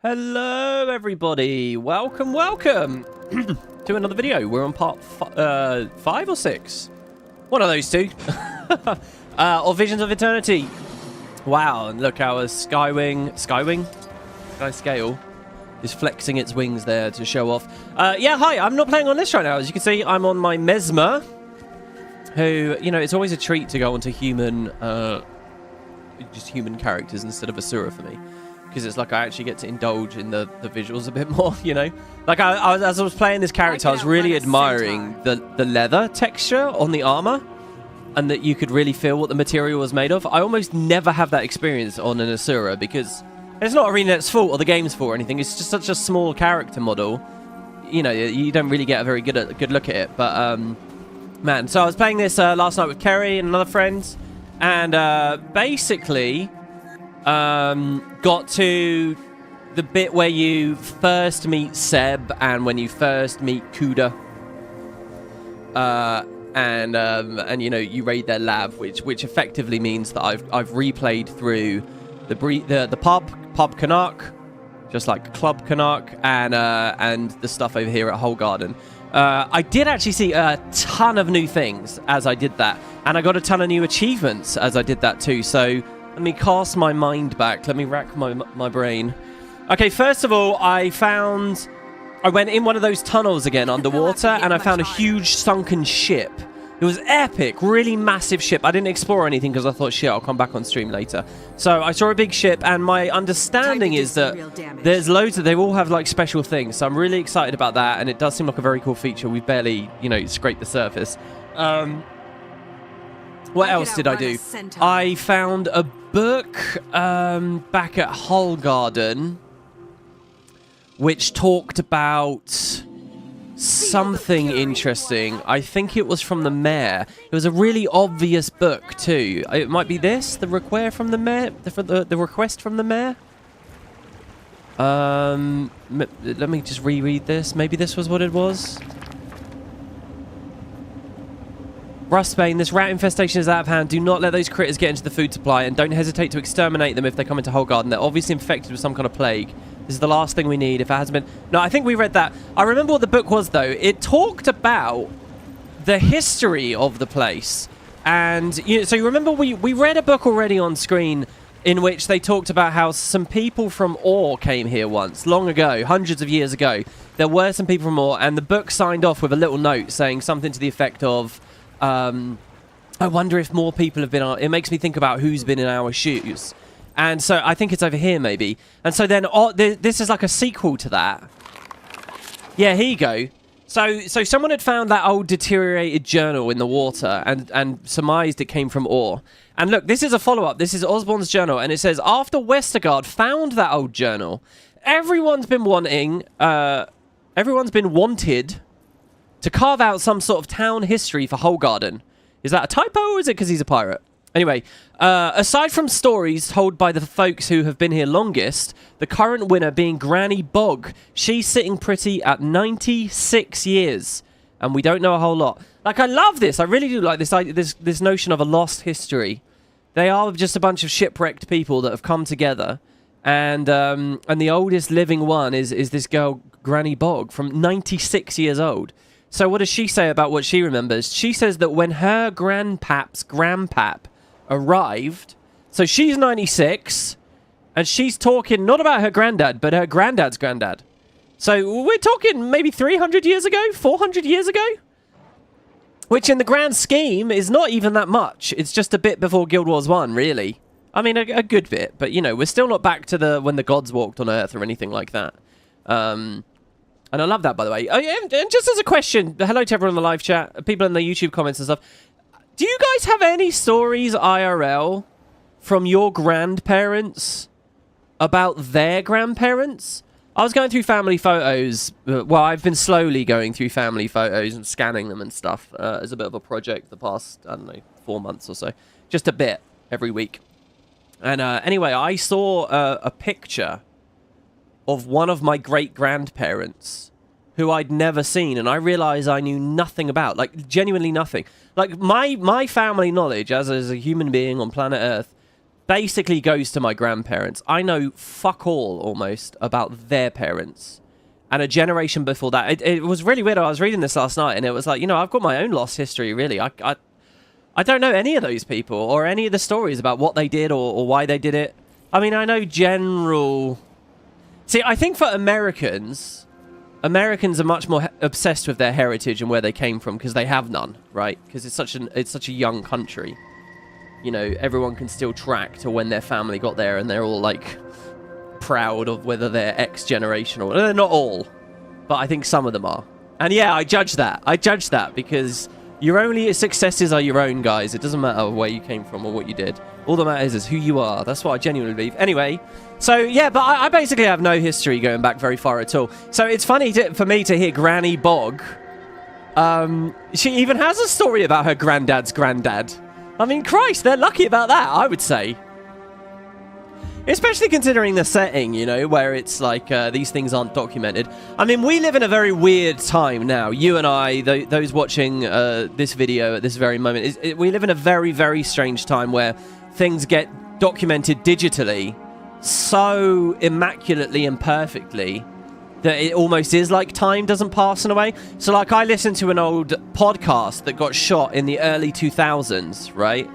Hello everybody, welcome to another video. We're on part 5 or 6, one of those two. Or Visions of Eternity. Wow, and look, our sky scale is flexing its wings there to show off. Yeah, hi, I'm not playing on this right now. As you can see, I'm on my Mesmer, who, you know, it's always a treat to go onto human, just human characters instead of Asura for me. Because it's like I actually get to indulge in the visuals a bit more, you know? Like, as I was playing this character, I was really admiring the leather texture on the armor, and that you could really feel what the material was made of. I almost never have that experience on an Asura, because it's not Arenanet's fault or the game's fault or anything. It's just such a small character model. You know, you don't really get a very good look at it. But, man, so I was playing this last night with Kerry and another friend, and basically... got to the bit where you first meet Seb and when you first meet Coda, and you know, you raid their lab, which effectively means that I've replayed through the pub Canuck, just like Club Canuck, and the stuff over here at Whole Garden. I did actually see a ton of new things as I did that, and I got a ton of new achievements as I did that too. So let me cast my mind back. Let me rack my brain. Okay, first of all, I went in one of those tunnels again underwater, and I found a huge sunken ship. It was epic, really massive ship. I didn't explore anything because I thought, shit, I'll come back on stream later. So I saw a big ship, and my understanding is that there's loads of, they all have like special things. So I'm really excited about that, and it does seem like a very cool feature. We've barely, you know, scraped the surface. What else did I do? I found a book back at Whole Garden, which talked about something interesting. I think it was from the mayor. It was a really obvious book too. It might be this, the request from the mayor. The request from the mayor. Let me just reread this. Maybe this was what it was. Rustbane, this rat infestation is out of hand. Do not let those critters get into the food supply, and don't hesitate to exterminate them if they come into Whole Garden. They're obviously infected with some kind of plague. This is the last thing we need if it hasn't been... No, I think we read that. I remember what the book was, though. It talked about the history of the place. And, you know, so you remember we read a book already on screen in which they talked about how some people from Ore came here once, long ago, hundreds of years ago. There were some people from Ore, and the book signed off with a little note saying something to the effect of... I wonder if more people have been on... It makes me think about who's been in our shoes. And so I think it's over here, maybe. And so then this is like a sequel to that. Yeah, here you go. So someone had found that old deteriorated journal in the water and surmised it came from Ore. And look, this is a follow-up. This is Osborne's journal. And it says, after Westergaard found that old journal, everyone's been wanted to carve out some sort of town history for Whole Garden. Is that a typo, or is it because he's a pirate? Anyway, aside from stories told by the folks who have been here longest, the current winner being Granny Bog, she's sitting pretty at 96 years, and we don't know a whole lot. Like, I love this. I really do like this notion of a lost history. They are just a bunch of shipwrecked people that have come together, and the oldest living one is this girl, Granny Bog, from 96 years old. So what does she say about what she remembers? She says that when her grandpap's grandpap arrived, so she's 96, and she's talking not about her granddad, but her granddad's granddad. So we're talking maybe 300 years ago, 400 years ago? Which in the grand scheme is not even that much. It's just a bit before Guild Wars 1, really. I mean, a good bit, but, you know, we're still not back to when the gods walked on Earth or anything like that. And I love that, by the way. And just as a question, hello to everyone in the live chat, people in the YouTube comments and stuff. Do you guys have any stories IRL from your grandparents about their grandparents? I was going through family photos. Well, I've been slowly going through family photos and scanning them and stuff as a bit of a project the past, I don't know, 4 months or so. Just a bit every week. And anyway, I saw a picture of one of my great-grandparents who I'd never seen, and I realized I knew nothing about, like, genuinely nothing. Like, my family knowledge as a human being on planet Earth basically goes to my grandparents. I know fuck all, almost, about their parents. And a generation before that. It was really weird. I was reading this last night, and it was like, you know, I've got my own lost history, really. I don't know any of those people, or any of the stories about what they did, or why they did it. I mean, I know general... See, I think for Americans are much more obsessed with their heritage and where they came from, because they have none, right? Because it's such a young country. You know, everyone can still track to when their family got there, and they're all, like, proud of whether they're X generation or... They're not all, but I think some of them are. And yeah, I judge that. I judge that, because your only successes are your own, guys. It doesn't matter where you came from or what you did. All that matters is who you are. That's what I genuinely believe. Anyway, so yeah, but I basically have no history going back very far at all. So it's funny for me to hear Granny Bog. She even has a story about her granddad's granddad. I mean, Christ, they're lucky about that, I would say. Especially considering the setting, you know, where it's like these things aren't documented. I mean, we live in a very weird time now. You and I, those watching this video at this very moment, we live in a very, very strange time where things get documented digitally so immaculately and perfectly that it almost is like time doesn't pass in a way. So, like, I listened to an old podcast that got shot in the early 2000s, right?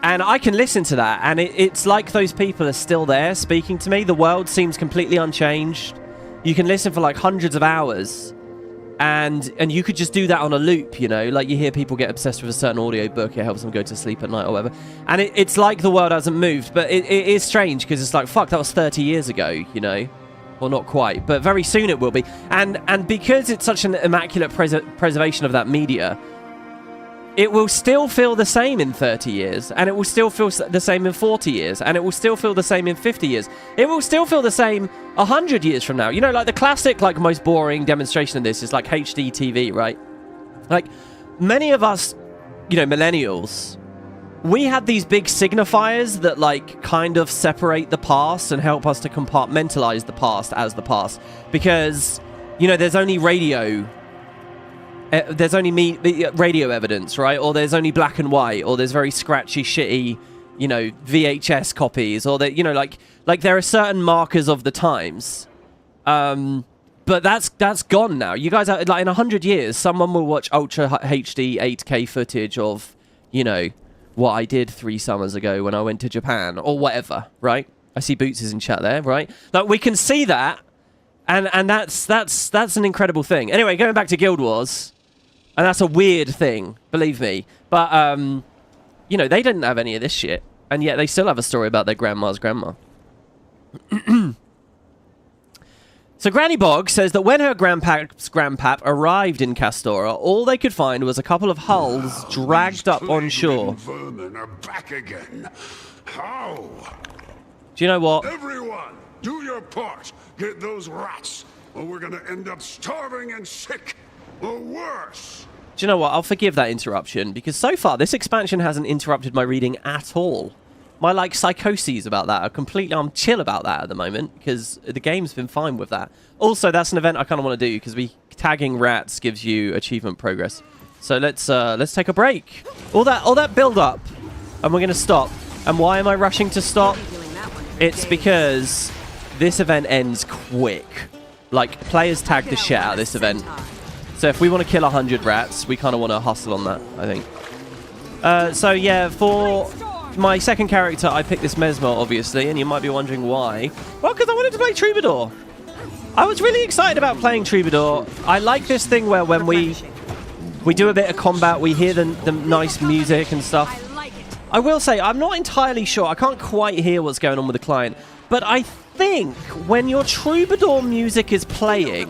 And I can listen to that, and it's like those people are still there speaking to me. The world seems completely unchanged. You can listen for, like, hundreds of hours, and you could just do that on a loop, you know? Like, you hear people get obsessed with a certain audiobook. It helps them go to sleep at night or whatever. And it's like the world hasn't moved, but it is strange, because it's like, fuck, that was 30 years ago, you know? Well, not quite, but very soon it will be. And because it's such an immaculate preservation of that media, it will still feel the same in 30 years, and it will still feel the same in 40 years, and it will still feel the same in 50 years. It will still feel the same 100 years from now. You know, like the classic, like, most boring demonstration of this is like HD TV, right? Like, many of us, you know, millennials, we had these big signifiers that, like, kind of separate the past and help us to compartmentalize the past as the past. Because, you know, there's only radio... there's only radio evidence, right? Or there's only black and white, or there's very scratchy, shitty, you know, VHS copies, or that, you know, like there are certain markers of the times. But that's gone now. You guys are, like, in 100 years, someone will watch Ultra HD 8K footage of, you know, what I did 3 summers ago when I went to Japan, or whatever, right? I see Boots is in chat there, right? Like, we can see that, and that's an incredible thing. Anyway, going back to Guild Wars. And that's a weird thing, believe me. But, you know, they didn't have any of this shit. And yet they still have a story about their grandma's grandma. So Granny Bog says that when her grandpap's grandpap arrived in Castora, all they could find was a couple of hulls dragged up on shore. Vermin are back again. How? Do you know what? Everyone, do your part. Get those rats, or we're gonna end up starving and sick. Or worse. Do you know what? I'll forgive that interruption, because so far this expansion hasn't interrupted my reading at all. My, like, psychoses about that are completely... I'm chill about that at the moment, because the game's been fine with that. Also, that's an event I kind of want to do, because tagging rats gives you achievement progress. So let's take a break. All that build up, and we're going to stop. And why am I rushing to stop? It's because this event ends quick. Like, players tag the shit out of this event. So if we want to kill 100 rats, we kind of want to hustle on that, I think. So yeah, for my second character, I picked this Mesmer, obviously, and you might be wondering why. Well, because I wanted to play Troubadour. I was really excited about playing Troubadour. I like this thing where when we do a bit of combat, we hear the nice music and stuff. I will say, I'm not entirely sure. I can't quite hear what's going on with the client, but I think when your Troubadour music is playing,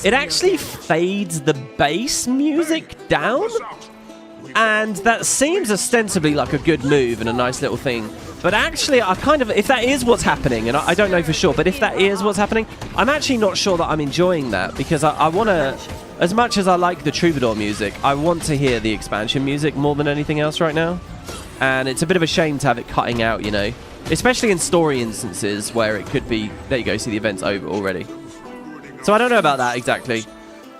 it actually fades the bass music down, and that seems ostensibly like a good move and a nice little thing. But actually, I kind of, if that is what's happening, and I don't know for sure, but if that is what's happening, I'm actually not sure that I'm enjoying that, because I want to, as much as I like the Troubadour music, I want to hear the expansion music more than anything else right now. And it's a bit of a shame to have it cutting out, you know. Especially in story instances where it could be... There you go, see the event's over already. So I don't know about that exactly.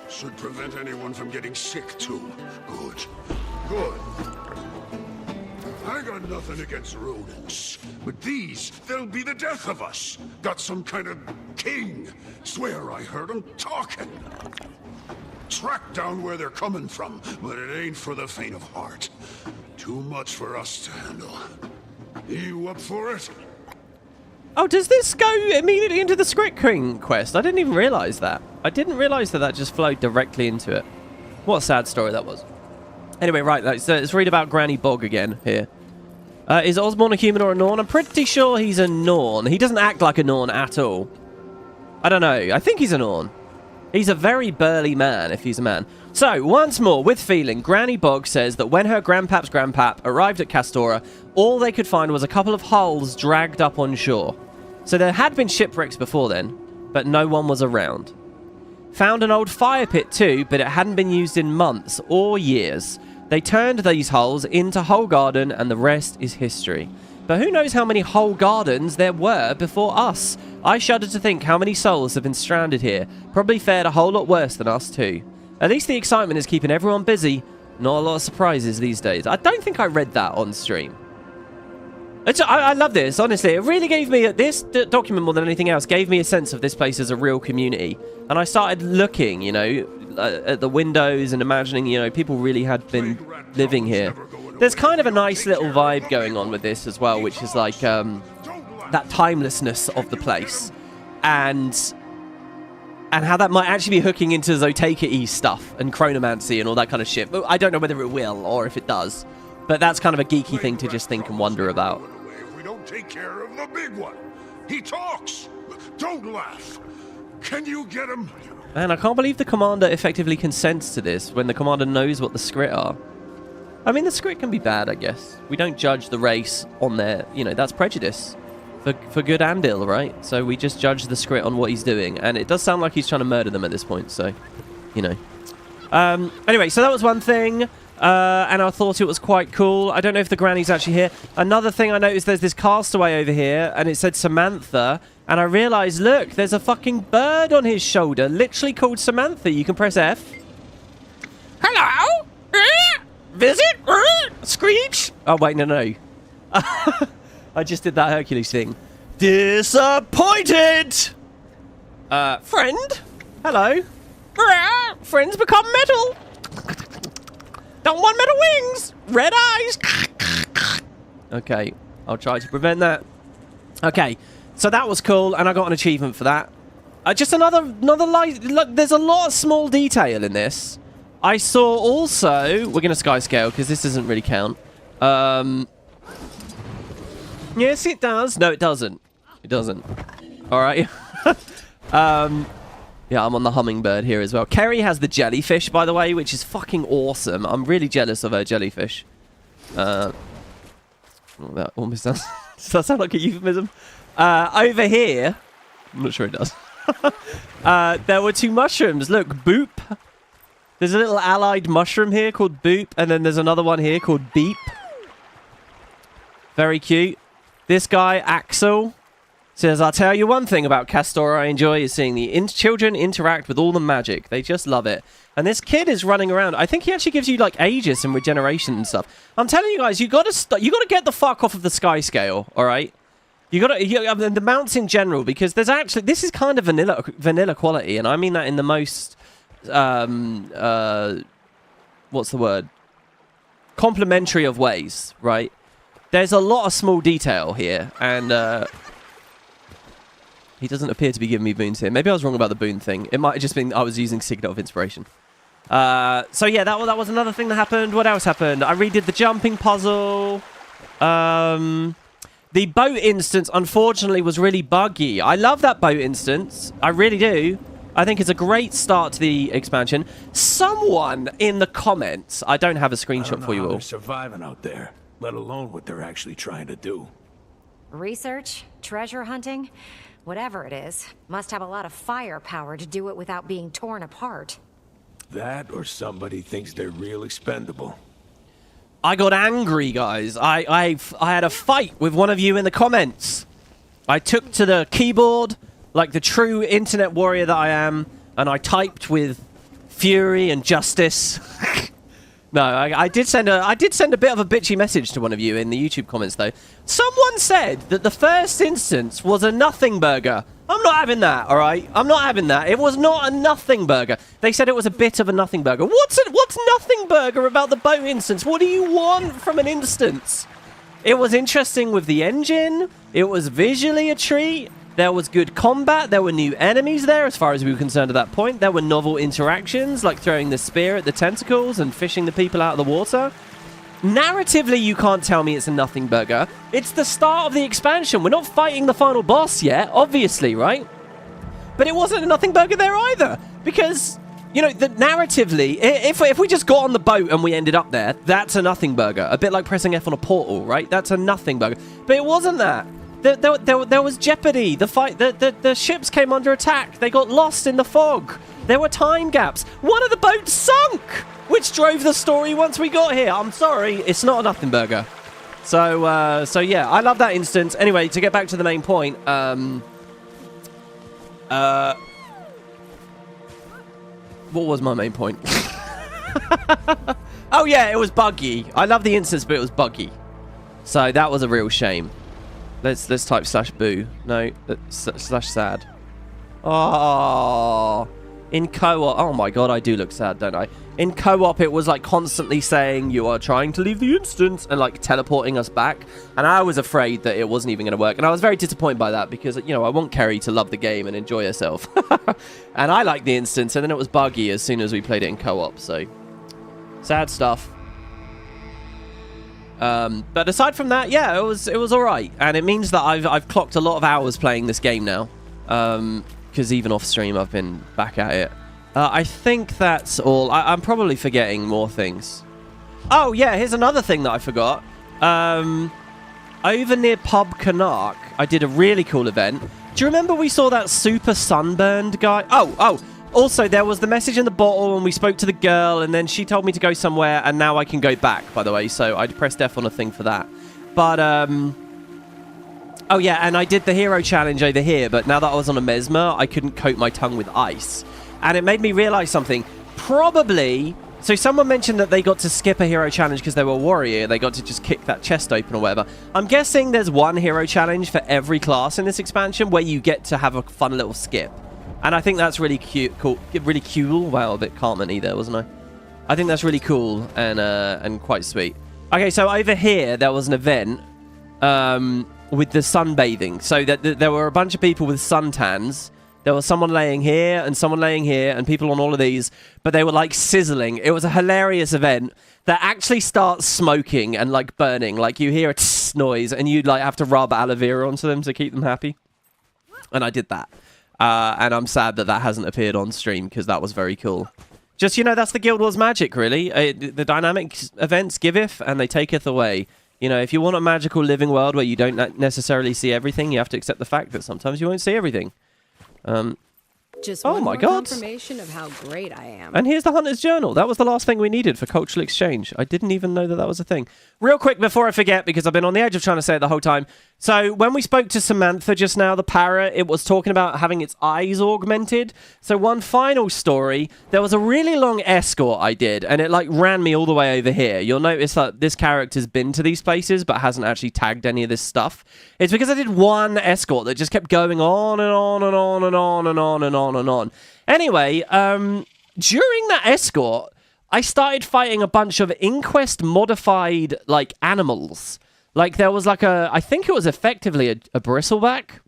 Should prevent anyone from getting sick too. Good. Good. I got nothing against rodents, but these, they'll be the death of us. Got some kind of king. Swear I heard him talking. Track down where they're coming from, but it ain't for the faint of heart. Too much for us to handle. You up for it? Oh, does this go immediately into the Script King quest? I didn't even realize that. I didn't realize that just flowed directly into it. What a sad story that was. Anyway, right, let's read about Granny Bog again here. Is Osborn a human or a Norn? I'm pretty sure he's a Norn. He doesn't act like a Norn at all. I don't know. I think he's a Norn. He's a very burly man, if he's a man. So, once more, with feeling, Granny Bog says that when her grandpap's grandpap arrived at Castora, all they could find was a couple of hulls dragged up on shore. So there had been shipwrecks before then, but no one was around. Found an old fire pit too, but it hadn't been used in months or years. They turned these hulls into Hull Garden, and the rest is history. But who knows how many Hull Gardens there were before us? I shudder to think how many souls have been stranded here. Probably fared a whole lot worse than us too. At least the excitement is keeping everyone busy. Not a lot of surprises these days. I don't think I read that on stream. I love this, honestly. It really gave me, this document more than anything else, gave me a sense of this place as a real community. And I started looking, you know, at the windows and imagining, you know, people really had been living here. There's kind of a nice little vibe going on with this as well, which is like that timelessness of the place. And how that might actually be hooking into Zoteka-y stuff and chronomancy and all that kind of shit. But I don't know whether it will or if it does. But that's kind of a geeky thing to just think and wonder about. If we don't take care of the big one. He talks. Don't laugh. Can you get him? Man, I can't believe the commander effectively consents to this when the commander knows what the script are. I mean, the script can be bad, I guess. We don't judge the race on their, you know, that's prejudice. For good and ill, right? So we just judge the script on what he's doing. And it does sound like he's trying to murder them at this point, so, you know. Anyway, so that was one thing. And I thought it was quite cool. I don't know if the granny's actually here. Another thing I noticed, there's this castaway over here, and it said Samantha, and I realised, look, there's a fucking bird on his shoulder, literally called Samantha. You can press F. Hello? Visit? Screech? Oh, wait, no. I just did that Hercules thing. Disappointed! Friend? Hello? Friends become metal! Don't want metal wings! Red eyes! Okay, I'll try to prevent that. Okay, so that was cool, and I got an achievement for that. Just another light. Look, there's a lot of small detail in this. I saw also... We're going to sky scale, because this doesn't really count. Yes, it does. No, it doesn't. It doesn't. All right. Yeah, I'm on the hummingbird here as well. Kerry has the jellyfish, by the way, which is fucking awesome. I'm really jealous of her jellyfish. That almost sounds... Does that sound like a euphemism? Over here... I'm not sure it does. There were two mushrooms. Look, Boop. There's a little allied mushroom here called Boop, and then there's another one here called Beep. Very cute. This guy, Axel, says, I'll tell you one thing about Castora I enjoy is seeing the children interact with all the magic. They just love it. And this kid is running around. I think he actually gives you, like, Aegis and regeneration and stuff. I'm telling you guys, you gotta get the fuck off of the sky scale, all right? The mounts in general, because there's actually... This is kind of vanilla quality, and I mean that in the most... what's the word? Complimentary of ways, right? There's a lot of small detail here, and he doesn't appear to be giving me boons here. Maybe I was wrong about the boon thing. It might have just been I was using Signal of Inspiration. So yeah, that was another thing that happened. What else happened? I redid the jumping puzzle. The boat instance, unfortunately, was really buggy. I love that boat instance. I really do. I think it's a great start to the expansion. Someone in the comments, I don't have a screenshot for you all. They're surviving out there, let alone what they're actually trying to do. Research, treasure hunting, whatever it is, must have a lot of firepower to do it without being torn apart. That or somebody thinks they're real expendable. I got angry, guys. I had a fight with one of you in the comments. I took to the keyboard like the true internet warrior that I am, and I typed with fury and justice. No, I did send a bit of a bitchy message to one of you in the YouTube comments though. Someone said that the first instance was a nothing burger. I'm not having that, all right? I'm not having that. It was not a nothing burger. They said it was a bit of a nothing burger. What's nothing burger about the boat instance? What do you want from an instance? It was interesting with the engine. It was visually a treat. There was good combat. There were new enemies there, as far as we were concerned at that point. There were novel interactions, like throwing the spear at the tentacles and fishing the people out of the water. Narratively, you can't tell me it's a nothing burger. It's the start of the expansion. We're not fighting the final boss yet, obviously, right? But it wasn't a nothing burger there either, because, you know, narratively, if we just got on the boat and we ended up there, that's a nothing burger. A bit like pressing F on a portal, right? That's a nothing burger. But it wasn't that. There was jeopardy. The ships came under attack. They got lost in the fog. There were time gaps. One of the boats sunk, which drove the story once we got here. I'm sorry, it's not a nothing burger. So yeah, I love that instance. Anyway, to get back to the main point, what was my main point? Oh yeah, it was buggy. I love the instance, but it was buggy. So that was a real shame. Let's type /boo. No, /sad. Oh, in co-op. Oh my god, I do look sad, don't I? In co-op, it was like constantly saying you are trying to leave the instance and like teleporting us back. And I was afraid that it wasn't even going to work. And I was very disappointed by that because, you know, I want Kerry to love the game and enjoy herself. And I liked the instance, and then it was buggy as soon as we played it in co-op. So sad stuff. But aside from that, yeah, it was all right, and it means that I've clocked a lot of hours playing this game now, because even off stream I've been back at it. I think that's all. I'm probably forgetting more things. Oh yeah, here's another thing that I forgot. Over near Pub Canark, I did a really cool event. Do you remember we saw that super sunburned guy? Oh. Also, there was the message in the bottle, and we spoke to the girl, and then she told me to go somewhere, and now I can go back, by the way, so I pressed F on a thing for that. But, oh yeah, and I did the hero challenge over here, but now that I was on a mesmer, I couldn't coat my tongue with ice. And it made me realize something. Probably... So someone mentioned that they got to skip a hero challenge because they were a warrior. They got to just kick that chest open or whatever. I'm guessing there's one hero challenge for every class in this expansion where you get to have a fun little skip. And I think that's really cool. Really cool. Wow, a bit Cartman-y there, wasn't I? I think that's really cool and quite sweet. Okay, so over here there was an event with the sunbathing. So there were a bunch of people with suntans. There was someone laying here and someone laying here and people on all of these, but they were like sizzling. It was a hilarious event that actually starts smoking and like burning. Like you hear a tss noise and you'd like have to rub aloe vera onto them to keep them happy. And I did that. And I'm sad that that hasn't appeared on stream because that was very cool. Just, you know, that's the Guild Wars magic, really. The dynamic events giveth and they taketh away. You know, if you want a magical living world where you don't necessarily see everything, you have to accept the fact that sometimes you won't see everything. Just oh one my more god. confirmation of how great I am. And here's the Hunter's Journal. That was the last thing we needed for cultural exchange. I didn't even know that that was a thing. Real quick before I forget, because I've been on the edge of trying to say it the whole time. So when we spoke to Samantha just now, the parrot, it was talking about having its eyes augmented. So one final story, there was a really long escort I did, and it like ran me all the way over here. You'll notice that this character's been to these places, but hasn't actually tagged any of this stuff. It's because I did one escort that just kept going on and on and on and on and on and on and on. Anyway, during that escort, I started fighting a bunch of Inquest modified like animals. Like there was like I think it was effectively a bristleback,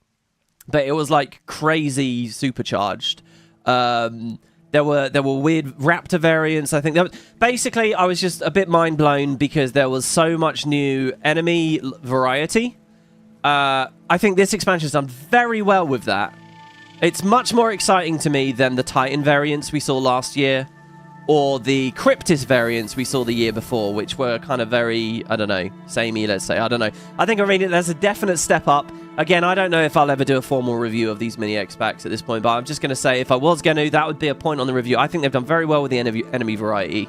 but it was like crazy supercharged. There were weird raptor variants. I think basically I was just a bit mind blown because there was so much new enemy variety. I think this expansion's done very well with that. It's much more exciting to me than the Titan variants we saw last year, or the Cryptis variants we saw the year before, which were kind of very, I don't know, samey, let's say. I don't know. I think there's a definite step up. Again, I don't know if I'll ever do a formal review of these mini-X packs at this point, but I'm just going to say if I was going to, that would be a point on the review. I think they've done very well with the enemy variety.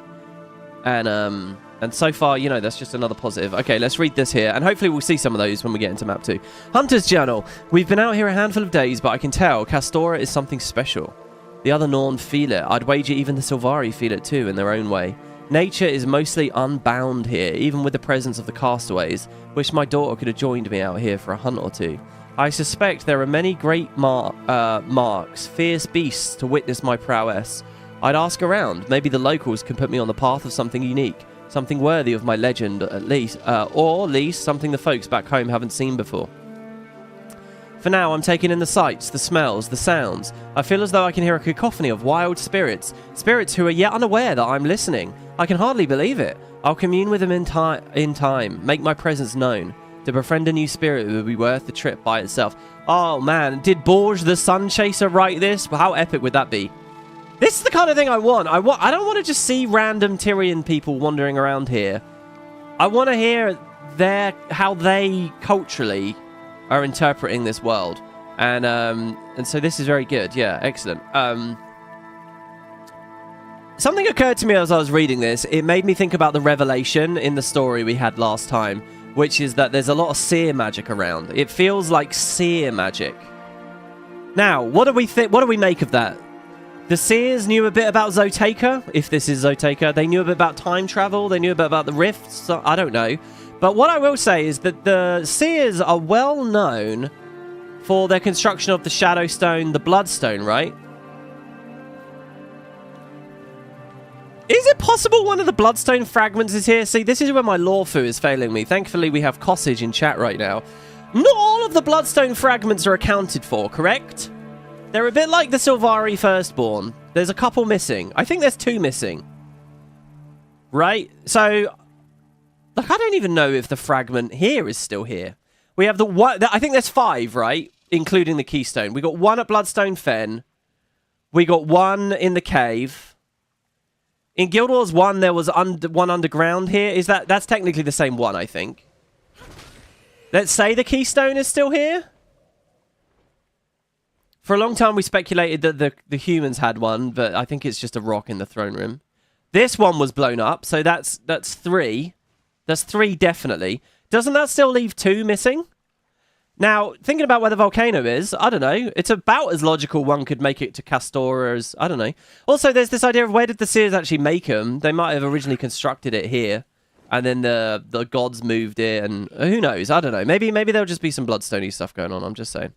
And so far, you know, that's just another positive. Okay, let's read this here, and hopefully we'll see some of those when we get into map 2. Hunter's Journal. We've been out here a handful of days, but I can tell Castora is something special. The other Norn feel it. I'd wager even the Sylvari feel it too in their own way. Nature is mostly unbound here, even with the presence of the castaways. Wish my daughter could have joined me out here for a hunt or two. I suspect there are many great marks, fierce beasts to witness my prowess. I'd ask around. Maybe the locals can put me on the path of something unique, something worthy of my legend at least, or at least something the folks back home haven't seen before. For now, I'm taking in the sights, the smells, the sounds. I feel as though I can hear a cacophony of wild spirits, spirits who are yet unaware that I'm listening. I can hardly believe it. I'll commune with them in time, make my presence known. To befriend a new spirit would be worth the trip by itself. Oh man, did Borge the Sun Chaser write this? How epic would that be? This is the kind of thing I want. I don't want to just see random Tyrian people wandering around here. I want to hear how they culturally are interpreting this world, and so this is very good. Yeah, excellent. Something occurred to me as I was reading this. It made me think about the revelation in the story we had last time, which is that there's a lot of seer magic around. It feels like seer magic. Now, what do we think? What do we make of that? The seers knew a bit about Zoteka, if this is Zoteka. They knew a bit about time travel. They knew a bit about the rifts. I don't know. But what I will say is that the seers are well known for their construction of the Shadowstone, the Bloodstone, right? Is it possible one of the Bloodstone fragments is here? See, this is where my lawfu is failing me. Thankfully, we have Cossage in chat right now. Not all of the Bloodstone fragments are accounted for, correct? They're a bit like the Sylvari Firstborn. There's a couple missing. I think there's 2 missing. Right? So, like, I don't even know if the fragment here is still here. We have the one... I think there's 5, right? Including the Keystone. We got 1 at Bloodstone Fen. We got 1 in the cave. In Guild Wars 1, there was 1 underground here. Is that's technically the same one, I think. Let's say the Keystone is still here. For a long time, we speculated that the humans had one, but I think it's just a rock in the throne room. This one was blown up, so that's 3. That's 3 definitely. Doesn't that still leave 2 missing? Now, thinking about where the volcano is, I don't know. It's about as logical one could make it to Castora as... I don't know. Also, there's this idea of where did the seers actually make them? They might have originally constructed it here, and then the gods moved it, and who knows? I don't know. Maybe there'll just be some Bloodstone-y stuff going on. I'm just saying.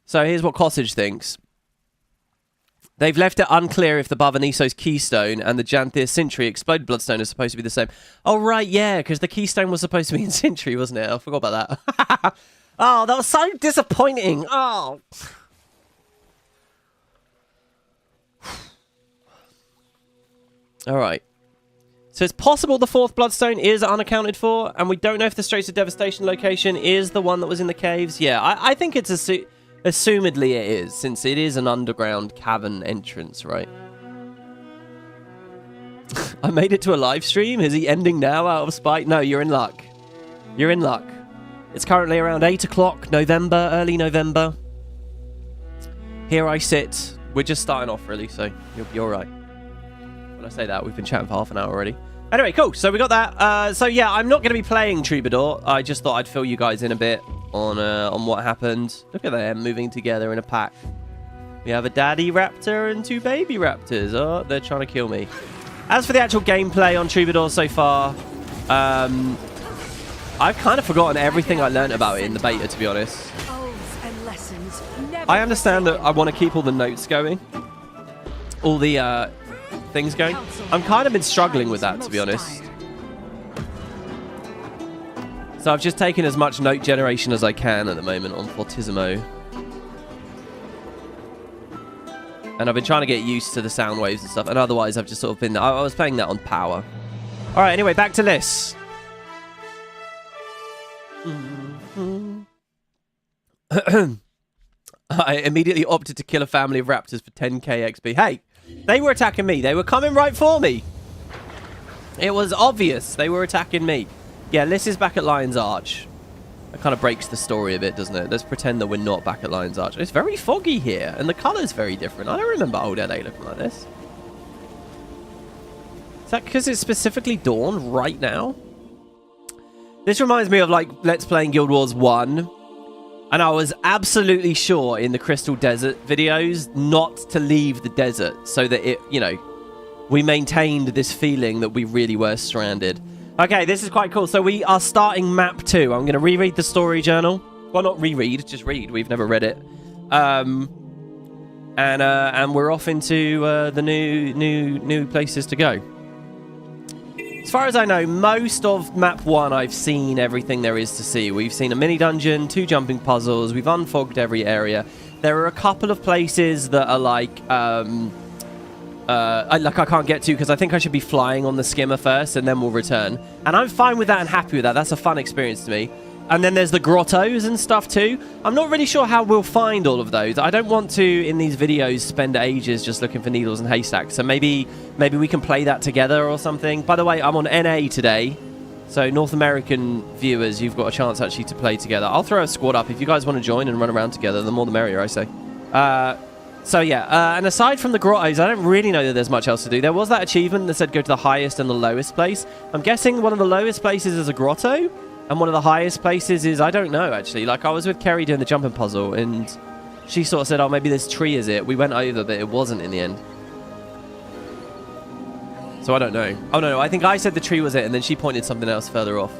So here's what Cossage thinks. They've left it unclear if the Bavaniso's Keystone and the Janthir Sintry exploded Bloodstone are supposed to be the same. Oh, right, yeah, because the Keystone was supposed to be in Sintry, wasn't it? I forgot about that. Oh, that was so disappointing. Oh. All right. So it's possible the 4th Bloodstone is unaccounted for, and we don't know if the Straits of Devastation location is the one that was in the caves. Yeah, I think it's assumedly it is, since it is an underground cavern entrance, right? I made it to a live stream. Is he ending now out of spite? No, you're in luck. You're in luck. It's currently around 8 o'clock, November, early November. Here I sit. We're just starting off, really, so you'll be all right. When I say that, we've been chatting for half an hour already. Anyway, cool. So we got that. So yeah, I'm not going to be playing Troubadour. I just thought I'd fill you guys in a bit on what happened. Look at them moving together in a pack. We have a daddy raptor and 2 baby raptors. Oh, they're trying to kill me. As for the actual gameplay on Troubadour so far, I've kind of forgotten everything I learned about it in the beta, to be honest. I understand that I want to keep all the notes going. All the things going. I'm kind of been struggling with that, to be honest. So I've just taken as much note generation as I can at the moment on Fortissimo. And I've been trying to get used to the sound waves and stuff. And otherwise, I've just sort of been... I was playing that on power. All right, anyway, back to this. I immediately opted to kill a family of raptors for 10k XP. Hey, they were attacking me. They were coming right for me. It was obvious they were attacking me. Yeah, Liz is back at Lion's Arch. That kind of breaks the story a bit, doesn't it? Let's pretend that we're not back at Lion's Arch. It's very foggy here, and the colour's very different. I don't remember old LA looking like this. Is that because it's specifically dawn right now? This reminds me of, like, Let's Play in Guild Wars 1. And I was absolutely sure in the Crystal Desert videos not to leave the desert so that it, you know, we maintained this feeling that we really were stranded. Okay, this is quite cool. So we are starting map 2. I'm going to reread the story journal. Well, not reread, just read. We've never read it. And we're off into the new places to go. As far as I know, most of map 1, I've seen everything there is to see. We've seen a mini dungeon, 2 jumping puzzles. We've unfogged every area. There are a couple of places that are like I can't get to because I think I should be flying on the skimmer first and then we'll return. And I'm fine with that and happy with that. That's a fun experience to me. And then there's the grottos and stuff too. I'm not really sure how we'll find all of those. I don't want to, in these videos, spend ages just looking for needles and haystacks. So maybe we can play that together or something. By the way, I'm on NA today. So North American viewers, you've got a chance actually to play together. I'll throw a squad up if you guys want to join and run around together. The more the merrier, I say. So yeah, and aside from the grottos, I don't really know that there's much else to do. There was that achievement that said go to the highest and the lowest place. I'm guessing one of the lowest places is a grotto, and one of the highest places is, I don't know, actually. Like, I was with Kerry doing the jumping puzzle, and she sort of said, oh, maybe this tree is it. We went over, but it wasn't in the end. So I don't know. Oh, no, I think I said the tree was it, and then she pointed something else further off.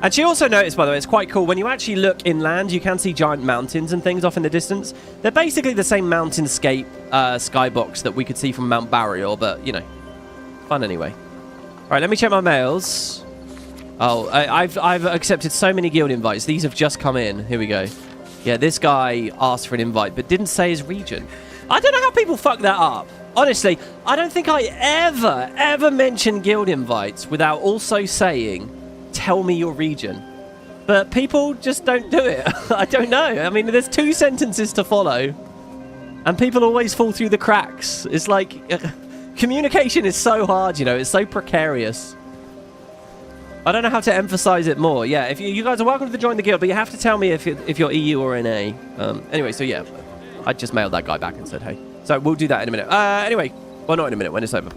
And she also noticed, by the way, it's quite cool. When you actually look inland, you can see giant mountains and things off in the distance. They're basically the same mountainscape skybox that we could see from Mount Barrier, but, you know, fun anyway. All right, let me check my mails. Oh, I've accepted so many guild invites. These have just come in. Here we go. Yeah, this guy asked for an invite, but didn't say his region. I don't know how people fuck that up. Honestly, I don't think I ever mention guild invites without also saying, tell me your region. But people just don't do it. I don't know. I mean, there's 2 sentences to follow, and people always fall through the cracks. It's like, communication is so hard, you know. It's so precarious. I don't know how to emphasize it more. Yeah, if you guys are welcome to join the guild, but you have to tell me if you're EU or NA. Anyway, so yeah, I just mailed that guy back and said, hey. So we'll do that in a minute. Anyway, well, not in a minute, when it's over.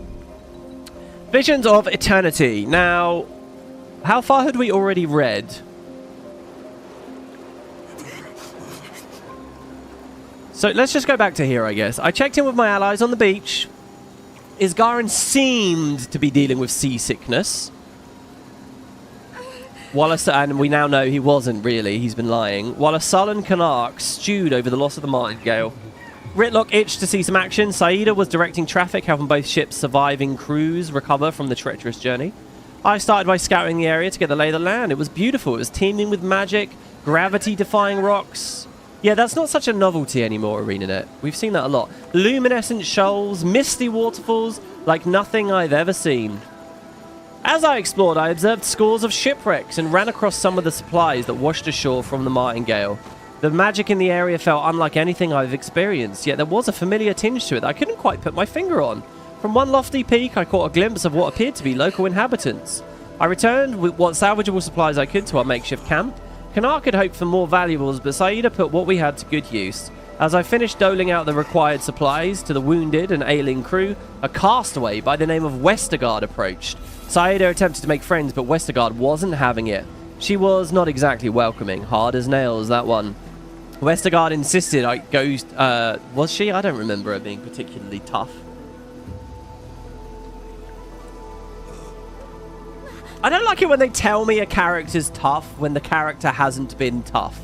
Visions of Eternity. Now, how far had we already read? So let's just go back to here, I guess. I checked in with my allies on the beach. Isgarin seemed to be dealing with seasickness. And we now know he wasn't really. He's been lying. While a sullen Canarch stewed over the loss of the martingale. Ritlock itched to see some action. Saida was directing traffic, helping both ships' surviving crews recover from the treacherous journey. I started by scouting the area to get the lay of the land. It was beautiful. It was teeming with magic, gravity-defying rocks. Yeah, that's not such a novelty anymore, Arenanet. We've seen that a lot. Luminescent shoals, misty waterfalls, like nothing I've ever seen. As I explored, I observed scores of shipwrecks and ran across some of the supplies that washed ashore from the martingale. The magic in the area felt unlike anything I've experienced, yet there was a familiar tinge to it that I couldn't quite put my finger on. From one lofty peak, I caught a glimpse of what appeared to be local inhabitants. I returned with what salvageable supplies I could to our makeshift camp. Canarch had hoped for more valuables, but Saida put what we had to good use. As I finished doling out the required supplies to the wounded and ailing crew, a castaway by the name of Westergaard approached. Saida attempted to make friends, but Westergaard wasn't having it. She was not exactly welcoming. Hard as nails, that one. Westergaard insisted I go... was she? I don't remember her being particularly tough. I don't like it when they tell me a character's tough when the character hasn't been tough.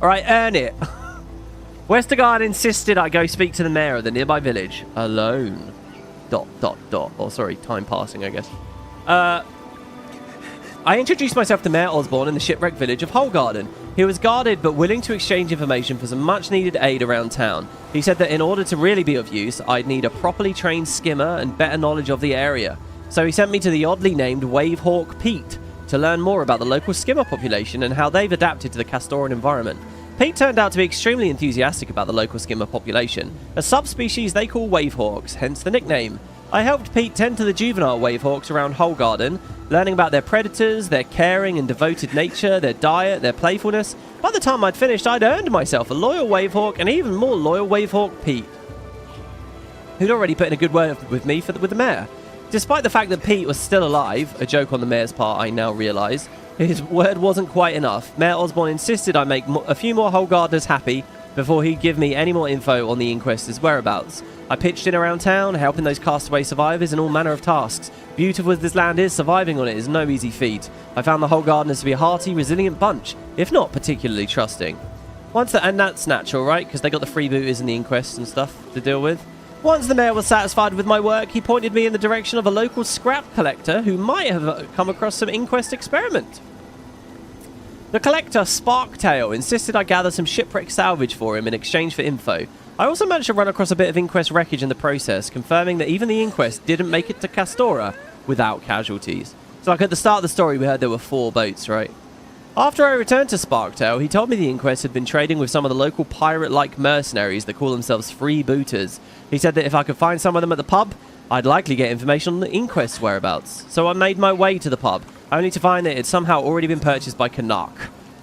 Alright, earn it. Westergaard insisted I go speak to the mayor of the nearby village. Alone. ... Oh, sorry, time passing, I guess. I introduced myself to Mayor Osborne in the shipwrecked village of Holgarden. He was guarded but willing to exchange information for some much-needed aid around town. He said that in order to really be of use, I'd need a properly trained skimmer and better knowledge of the area. So he sent me to the oddly named Wavehawk Pete to learn more about the local skimmer population and how they've adapted to the Castoran environment. Pete turned out to be extremely enthusiastic about the local skimmer population, a subspecies they call Wavehawks, hence the nickname. I helped Pete tend to the juvenile Wavehawks around Holgarden, learning about their predators, their caring and devoted nature, their diet, their playfulness. By the time I'd finished, I'd earned myself a loyal Wavehawk and even more loyal Wavehawk Pete, who'd already put in a good word with me with the mayor. Despite the fact that Pete was still alive, a joke on the mayor's part I now realise, his word wasn't quite enough. Mayor Osborne insisted I make a few more Holgarders happy before he'd give me any more info on the Inquest's whereabouts. I pitched in around town, helping those castaway survivors in all manner of tasks. Beautiful as this land is, surviving on it is no easy feat. I found the whole gardeners to be a hearty, resilient bunch, if not particularly trusting. And that's natural, right? Because they got the freebooters and the Inquest and stuff to deal with. Once the mayor was satisfied with my work, he pointed me in the direction of a local scrap collector who might have come across some Inquest experiment. The collector, Sparktail, insisted I gather some shipwreck salvage for him in exchange for info. I also managed to run across a bit of Inquest wreckage in the process, confirming that even the Inquest didn't make it to Castora without casualties. So like at the start of the story, we heard there were 4 boats, right? After I returned to Sparktail, he told me the Inquest had been trading with some of the local pirate-like mercenaries that call themselves freebooters. He said that if I could find some of them at the pub, I'd likely get information on the Inquest's whereabouts. So I made my way to the pub, only to find that it had somehow already been purchased by Canuck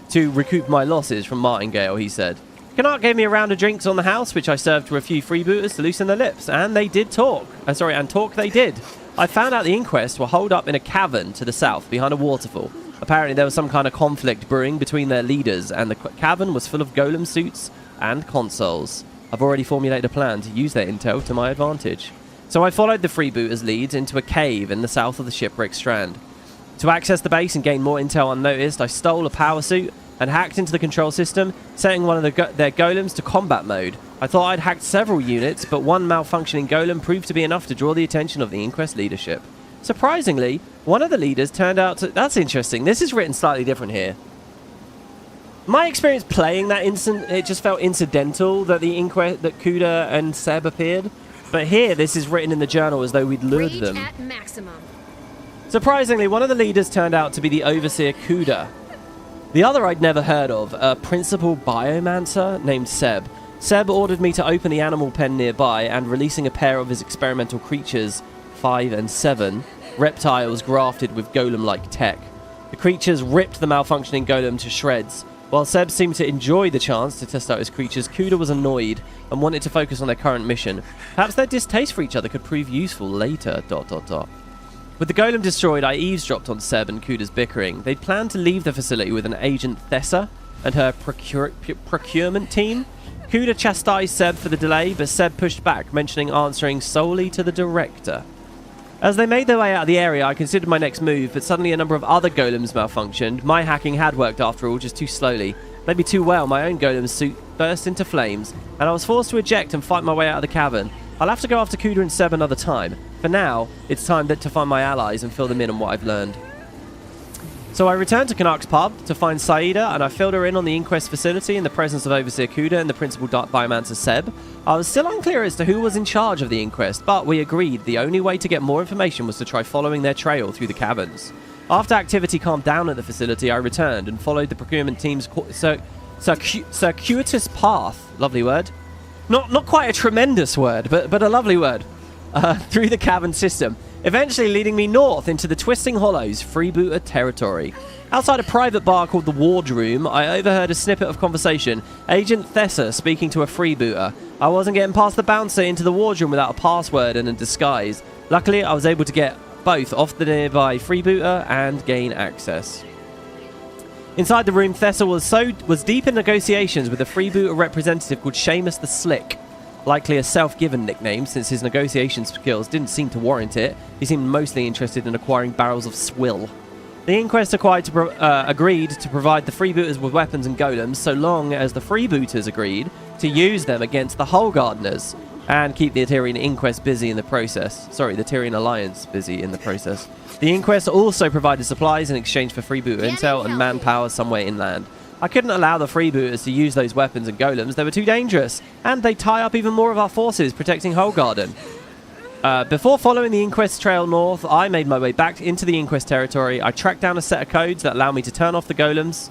to recoup my losses from Martingale, he said. Canuck gave me a round of drinks on the house, which I served to a few freebooters to loosen their lips, and they did talk. And talk they did. I found out the Inquest were holed up in a cavern to the south, behind a waterfall. Apparently there was some kind of conflict brewing between their leaders, and the cavern was full of golem suits and consoles. I've already formulated a plan to use their intel to my advantage. So I followed the freebooters' leads into a cave in the south of the shipwreck strand. To access the base and gain more intel unnoticed, I stole a power suit and hacked into the control system, setting one of their golems to combat mode. I thought I'd hacked several units, but one malfunctioning golem proved to be enough to draw the attention of the Inquest leadership. Surprisingly, one of the leaders turned out to... That's interesting. This is written slightly different here. My experience playing that instant, it just felt incidental that the Inquest, that Coda and Seb appeared. But here, this is written in the journal as though we'd lured them. At maximum. Surprisingly, one of the leaders turned out to be the overseer Coda. The other I'd never heard of, a principal biomancer named Seb. Seb ordered me to open the animal pen nearby, and releasing a pair of his experimental creatures, 5 and 7, reptiles grafted with golem-like tech. The creatures ripped the malfunctioning golem to shreds. While Seb seemed to enjoy the chance to test out his creatures, Coda was annoyed and wanted to focus on their current mission. Perhaps their distaste for each other could prove useful later, ... With the golem destroyed, I eavesdropped on Seb and Coda's bickering. They'd planned to leave the facility with an agent Thessa and her procurement team. Coda chastised Seb for the delay, but Seb pushed back, mentioning answering solely to the director. As they made their way out of the area, I considered my next move, but suddenly a number of other golems malfunctioned. My hacking had worked after all, just too slowly. Maybe too well, my own golem suit burst into flames, and I was forced to eject and fight my way out of the cavern. I'll have to go after Coda and Seb another time. For now, it's time to find my allies and fill them in on what I've learned. So I returned to Canuck's pub to find Saida, and I filled her in on the Inquest facility in the presence of Overseer Coda and the principal biomancer Seb. I was still unclear as to who was in charge of the Inquest, but we agreed the only way to get more information was to try following their trail through the caverns. After activity calmed down at the facility, I returned and followed the procurement team's circuitous path, lovely word, not quite a tremendous word, but a lovely word, through the cavern system, eventually leading me north into the Twisting Hollows freebooter territory. Outside a private bar called the Wardroom, I overheard a snippet of conversation. Agent Thessa speaking to a freebooter. I wasn't getting past the bouncer into the Wardroom without a password and a disguise. Luckily, I was able to get both off the nearby freebooter and gain access. Inside the room, Thessa was deep in negotiations with a freebooter representative called Seamus the Slick. Likely a self-given nickname, since his negotiation skills didn't seem to warrant it. He seemed mostly interested in acquiring barrels of swill. The Inquest agreed to provide the freebooters with weapons and golems, so long as the freebooters agreed to use them against the Hull Gardeners and keep the Tyrian Inquest busy in the process. Sorry, the Tyrian Alliance busy in the process. The Inquest also provided supplies in exchange for freebooter intel and manpower somewhere inland. I couldn't allow the freebooters to use those weapons and golems. They were too dangerous, and they tie up even more of our forces protecting Hull Garden. Before following the Inquest trail north, I made my way back into the Inquest territory. I tracked down a set of codes that allow me to turn off the golems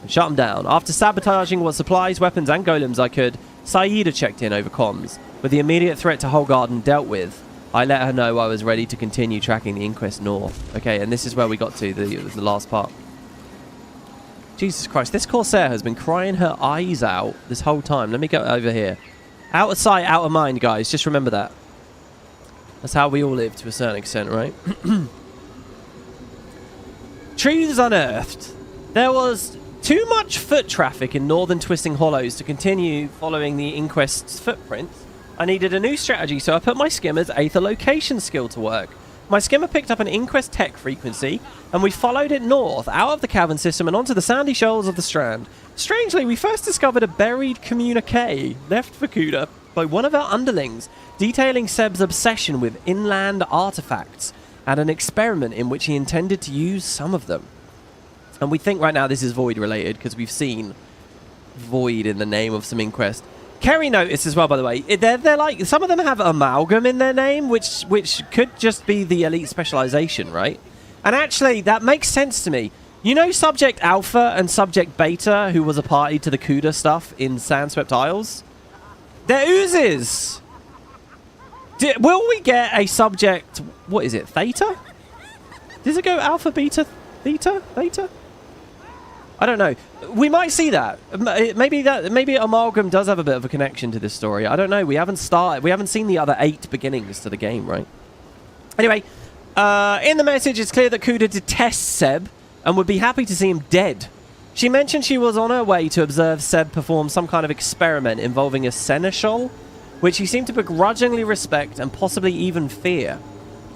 and shut them down. After sabotaging what supplies, weapons, and golems I could, Saida checked in over comms. With the immediate threat to Hull Garden dealt with, I let her know I was ready to continue tracking the Inquest north. Okay, and this is where we got to, the last part. Jesus Christ, this Corsair has been crying her eyes out this whole time. Let me go over here. Out of sight, out of mind, guys. Just remember that. That's how we all live to a certain extent, right? Truths unearthed. There was Too much foot traffic in northern Twisting Hollows to continue following the Inquest's footprints. I needed a new strategy, so I put my Skimmer's aether-location skill to work. My Skimmer picked up an Inquest tech frequency, and we followed it north, out of the cavern system and onto the sandy shoals of the Strand. Strangely, we first discovered a buried communique left for Coda by one of our underlings, detailing Seb's obsession with inland artifacts and an experiment in which he intended to use some of them. And we think right now this is Void related, because we've seen Void in the name of some Inquest. Kerry noticed as well, by the way, they're like, some of them have amalgam in their name, which could just be the elite specialization, right? And actually, that makes sense to me. You know Subject Alpha and Subject Beta, who was a party to the Coda stuff in Sandswept Isles? They're oozes! Will we get a Subject, what is it, Theta? Does it go Alpha, Beta, Theta, Theta? I don't know. We might see that. Maybe Amalgam does have a bit of a connection to this story. I don't know. We haven't seen the other 8 beginnings to the game, right? Anyway, in the message, it's clear that Coda detests Seb and would be happy to see him dead. She mentioned she was on her way to observe Seb perform some kind of experiment involving a seneschal, which he seemed to begrudgingly respect and possibly even fear.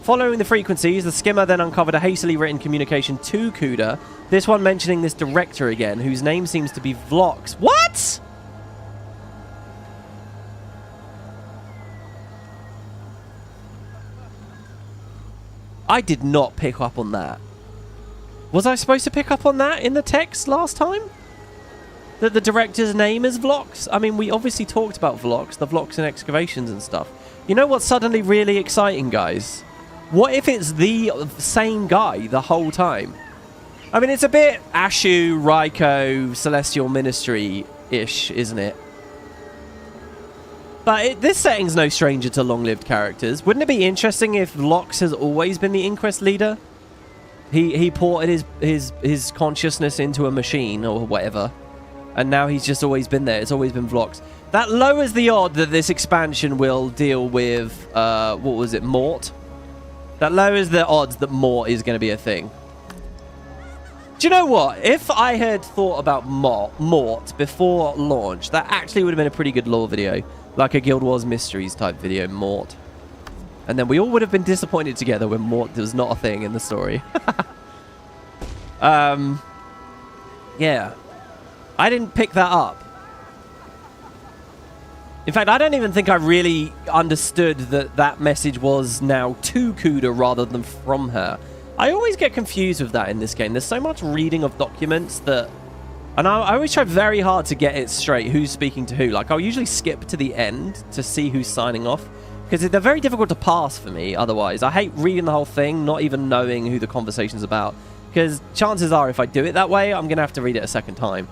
Following the frequencies, the Skimmer then uncovered a hastily written communication to Coda, this one mentioning this director again, whose name seems to be Vlox. What?! I did not pick up on that. Was I supposed to pick up on that in the text last time? That the director's name is Vlox? I mean, we obviously talked about Vlox, the Vlox and excavations and stuff. You know what's suddenly really exciting, guys? What if it's the same guy the whole time? I mean, it's a bit Ashu, Raiko, Celestial Ministry-ish, isn't it? But this setting's no stranger to long-lived characters. Wouldn't it be interesting if Vlox has always been the Inquest leader? He ported his consciousness into a machine or whatever, and now he's just always been there. It's always been Vlox. That lowers the odd that this expansion will deal with, what was it, Mort? That lowers the odds that Mort is going to be a thing. Do you know what? If I had thought about Mort before launch, that actually would have been a pretty good lore video. Like a Guild Wars Mysteries type video, Mort. And then we all would have been disappointed together when Mort was not a thing in the story. Yeah. I didn't pick that up. In fact, I don't even think I really understood that that message was now to Coda rather than from her. I always get confused with that in this game. There's so much reading of documents that... And I always try very hard to get it straight, who's speaking to who. Like, I'll usually skip to the end to see who's signing off, because they're very difficult to pass for me otherwise. I hate reading the whole thing, not even knowing who the conversation's about, because chances are if I do it that way, I'm going to have to read it a second time.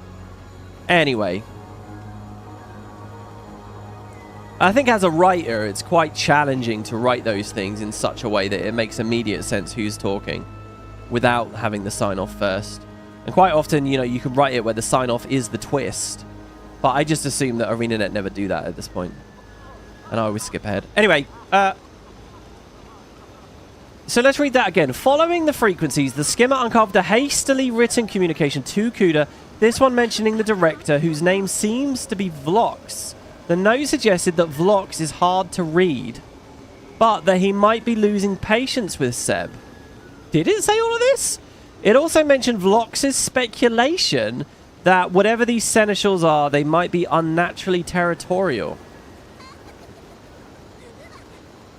Anyway... I think as a writer, it's quite challenging to write those things in such a way that it makes immediate sense who's talking without having the sign-off first. And quite often, you know, you can write it where the sign-off is the twist. But I just assume that Arenanet never do that at this point. And I always skip ahead. Anyway, so let's read that again. Following the frequencies, the Skimmer uncovered a hastily written communication to Coda, this one mentioning the director, whose name seems to be Vlox. The note suggested that Vlox is hard to read, but that he might be losing patience with Seb. Did it say all of this? It also mentioned Vlox's speculation that whatever these seneschals are, they might be unnaturally territorial.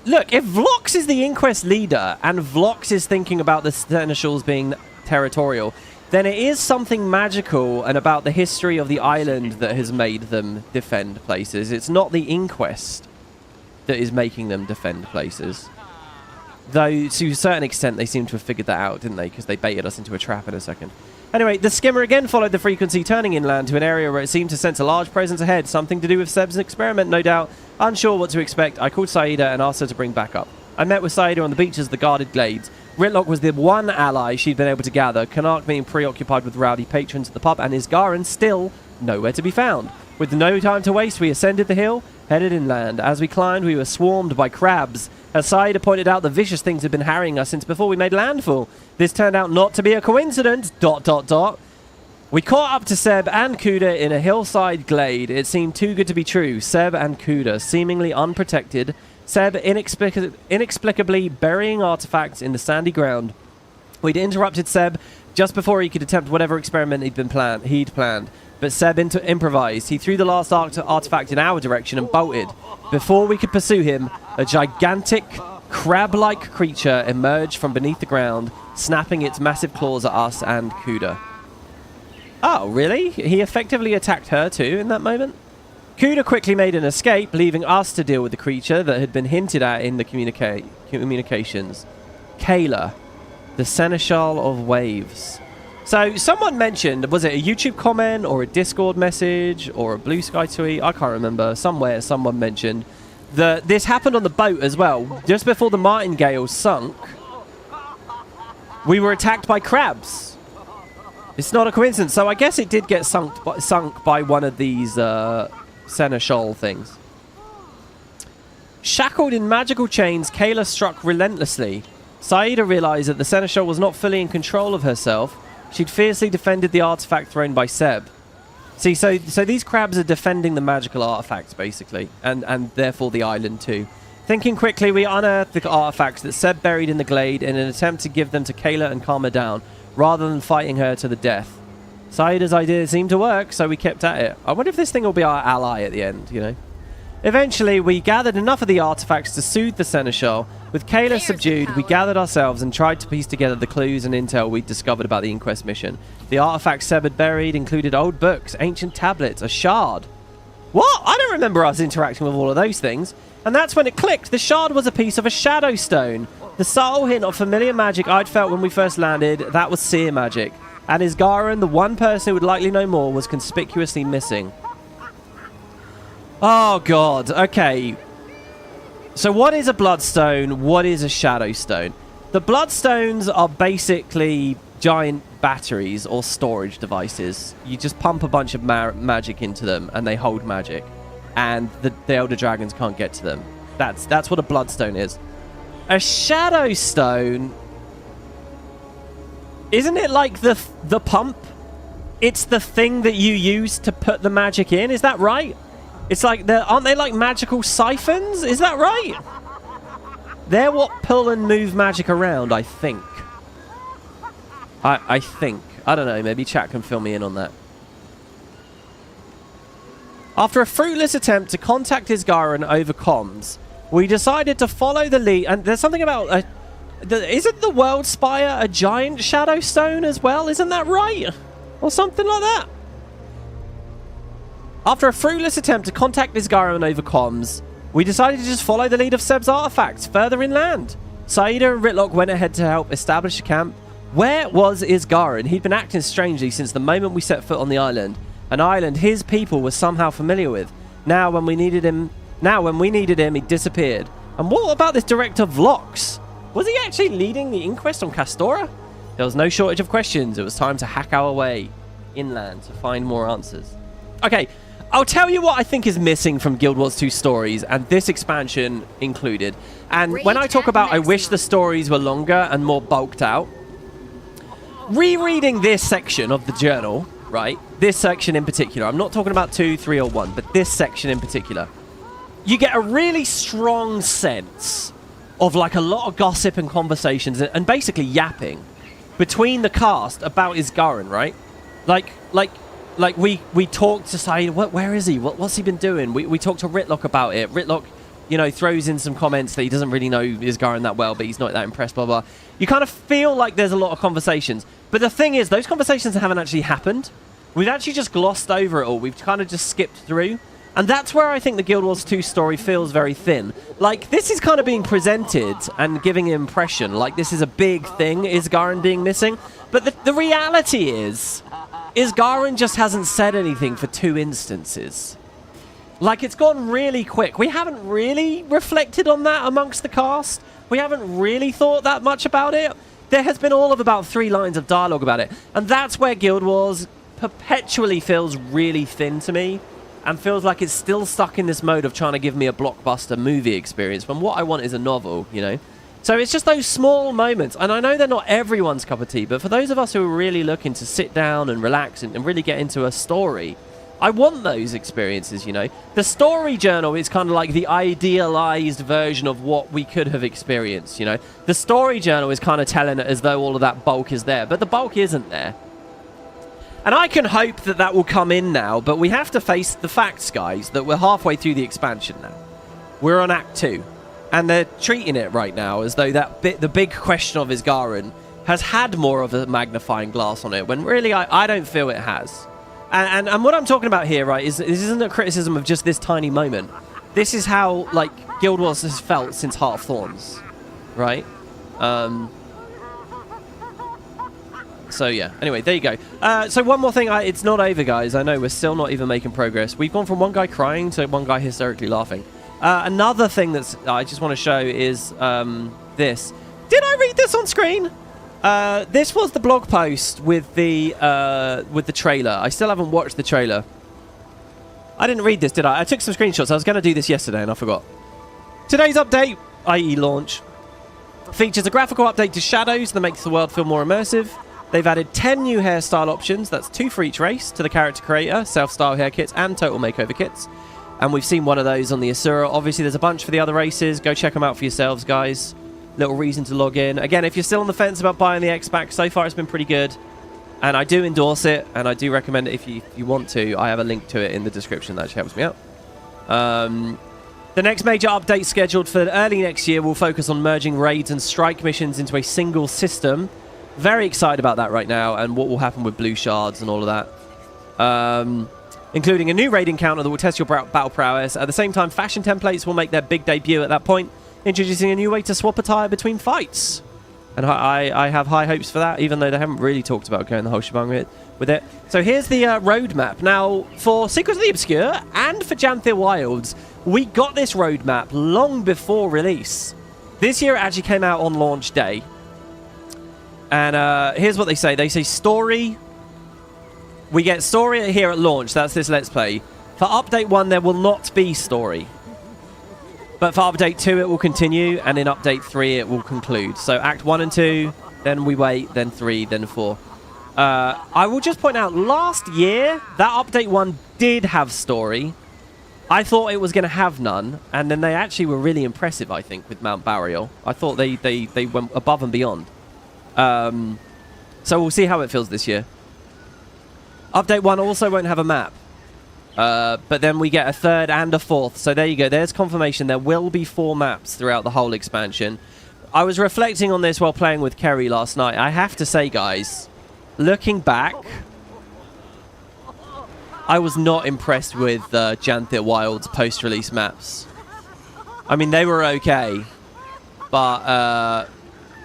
Look, if Vlox is the Inquest leader, and Vlox is thinking about the seneschals being territorial, then it is something magical and about the history of the island that has made them defend places. It's not the Inquest that is making them defend places. Though, to a certain extent, they seem to have figured that out, didn't they? Because they baited us into a trap in a second. Anyway, the Skimmer again followed the frequency, turning inland to an area where it seemed to sense a large presence ahead. Something to do with Seb's experiment, no doubt. Unsure what to expect, I called Saida and asked her to bring backup. I met with Saida on the beaches of the guarded glades. Ritlock was the one ally she'd been able to gather, Canuck being preoccupied with rowdy patrons at the pub, and Isgarin still nowhere to be found. With no time to waste, we ascended the hill, headed inland. As we climbed, we were swarmed by crabs. As Saida pointed out, the vicious things had been harrying us since before we made landfall. This turned out not to be a coincidence, ... We caught up to Seb and Coda in a hillside glade. It seemed too good to be true. Seb and Coda, seemingly unprotected. Seb inexplicably burying artifacts in the sandy ground. We'd interrupted Seb just before he could attempt whatever experiment he'd planned. But Seb improvised. He threw the last artifact in our direction and bolted. Before we could pursue him, a gigantic, crab-like creature emerged from beneath the ground, snapping its massive claws at us and Coda. Oh, really? He effectively attacked her too in that moment? Coda quickly made an escape, leaving us to deal with the creature that had been hinted at in the communications. Kayla, the Seneschal of Waves. So someone mentioned, was it a YouTube comment or a Discord message or a Blue Sky tweet? I can't remember. Somewhere someone mentioned that this happened on the boat as well. Just before the martingale sunk, we were attacked by crabs. It's not a coincidence. So I guess it did get sunk by one of these Seneschal things. Shackled in magical chains, Kayla struck relentlessly. Saida realized that the Seneschal was not fully in control of herself. She'd fiercely defended the artifact thrown by Seb. See, so these crabs are defending the magical artifacts, basically, and therefore the island too. Thinking quickly, we unearthed the artifacts that Seb buried in the glade in an attempt to give them to Kayla and calm her down, rather than fighting her to the death. Saida's idea seemed to work, so we kept at it. I wonder if this thing will be our ally at the end, you know? Eventually, we gathered enough of the artifacts to soothe the Seneschal. With Kayla subdued, we gathered ourselves and tried to piece together the clues and intel we'd discovered about the Inquest mission. The artifacts Seb had buried included old books, ancient tablets, a shard. What? I don't remember us interacting with all of those things. And that's when it clicked. The shard was a piece of a shadow stone. The subtle hint of familiar magic I'd felt when we first landed, that was seer magic. And Isgaran, the one person who would likely know more, was conspicuously missing. Oh, God. Okay. So what is a bloodstone? What is a shadow stone? The bloodstones are basically giant batteries or storage devices. You just pump a bunch of magic into them and they hold magic. And the Elder Dragons can't get to them. That's what a bloodstone is. A shadow stone, isn't it like the pump? It's the thing that you use to put the magic in. Is that right? It's like, aren't they like magical siphons? Is that right? They're what pull and move magic around, I think. I think. I don't know. Maybe chat can fill me in on that. After a fruitless attempt to contact Isgaran over comms, we decided to follow the lead. And there's something about... isn't the World Spire a giant shadow stone as well? Isn't that right? Or something like that? After a fruitless attempt to contact Isgaran over comms, we decided to just follow the lead of Seb's artifacts further inland. Saida and Ritlock went ahead to help establish a camp. Where was Isgaran? He'd been acting strangely since the moment we set foot on the island. An island his people were somehow familiar with. Now when we needed him, he disappeared. And what about this director Vlox? Was he actually leading the inquest on Castora? There was no shortage of questions. It was time to hack our way inland to find more answers. Okay, I'll tell you what I think is missing from Guild Wars 2 stories, and this expansion included. And when I talk about I wish the stories were longer and more bulked out, rereading this section of the journal, right? This section in particular. I'm not talking about 2, 3, or 1, but this section in particular. You get a really strong sense of like a lot of gossip and conversations and basically yapping between the cast about Isgaran, right? Like we talked to say, where is he? What's he been doing? We talked to Ritlock about it. Ritlock, you know, throws in some comments that he doesn't really know Isgaran that well, but he's not that impressed, blah, blah. You kind of feel like there's a lot of conversations. But the thing is, those conversations haven't actually happened. We've actually just glossed over it all. We've kind of just skipped through. And that's where I think the Guild Wars 2 story feels very thin. Like, this is kind of being presented and giving an impression like this is a big thing, Isgaran being missing. But the reality is, Isgaran just hasn't said anything for 2 instances. Like, it's gone really quick. We haven't really reflected on that amongst the cast. We haven't really thought that much about it. There has been all of about 3 lines of dialogue about it. And that's where Guild Wars perpetually feels really thin to me. And feels like it's still stuck in this mode of trying to give me a blockbuster movie experience when what I want is a novel, you know? So it's just those small moments. And I know they're not everyone's cup of tea, but for those of us who are really looking to sit down and relax and really get into a story, I want those experiences, you know. The story journal is kind of like the idealized version of what we could have experienced, you know. The story journal is kind of telling it as though all of that bulk is there, but the bulk isn't there. And I can hope that that will come in now, but we have to face the facts, guys, that we're halfway through the expansion now. We're on Act 2, and they're treating it right now as though the big question of Isgarin has had more of a magnifying glass on it, when really I don't feel it has. And what I'm talking about here, right, is this isn't a criticism of just this tiny moment. This is how, like, Guild Wars has felt since Heart of Thorns, right? So, yeah. Anyway, there you go. So, one more thing. It's not over, guys. I know we're still not even making progress. We've gone from one guy crying to one guy hysterically laughing. Another thing that's I just want to show is this. Did I read this on screen? This was the blog post with the trailer. I still haven't watched the trailer. I didn't read this, did I? I took some screenshots. I was going to do this yesterday and I forgot. Today's update, i.e. launch, features a graphical update to Shadows that makes the world feel more immersive. They've added 10 new hairstyle options, that's 2 for each race, to the character creator, self-style hair kits and total makeover kits. And we've seen one of those on the Asura. Obviously, there's a bunch for the other races. Go check them out for yourselves, guys. Little reason to log in. Again, if you're still on the fence about buying the X-Pack, so far it's been pretty good. And I do endorse it, and I do recommend it if you want to. I have a link to it in the description. That actually helps me out. The next major update scheduled for early next year will focus on merging raids and strike missions into a single system. Very excited about that right now, and what will happen with blue shards and all of that. Including a new raid encounter that will test your battle prowess. At the same time, fashion templates will make their big debut at that point, introducing a new way to swap attire between fights. And I have high hopes for that, even though they haven't really talked about going the whole shebang with it. So here's the roadmap. Now, for Secrets of the Obscure and for Janthir Wilds, we got this roadmap long before release. This year it actually came out on launch day. And here's what they say. They say story. We get story here at launch. That's this Let's Play. For Update 1, there will not be story. But for Update 2, it will continue. And in Update 3, it will conclude. So Act 1 and 2, then we wait, then 3, then 4. I will just point out, last year, that Update 1 did have story. I thought it was going to have none. And then they actually were really impressive, I think, with Mount Burial. I thought they went above and beyond. So we'll see how it feels this year. Update 1 also won't have a map. But then we get a third and a fourth. So there you go. There's confirmation. There will be 4 maps throughout the whole expansion. I was reflecting on this while playing with Kerry last night. I have to say, guys, looking back, I was not impressed with Janthir Wilds post-release maps. I mean, they were okay. But,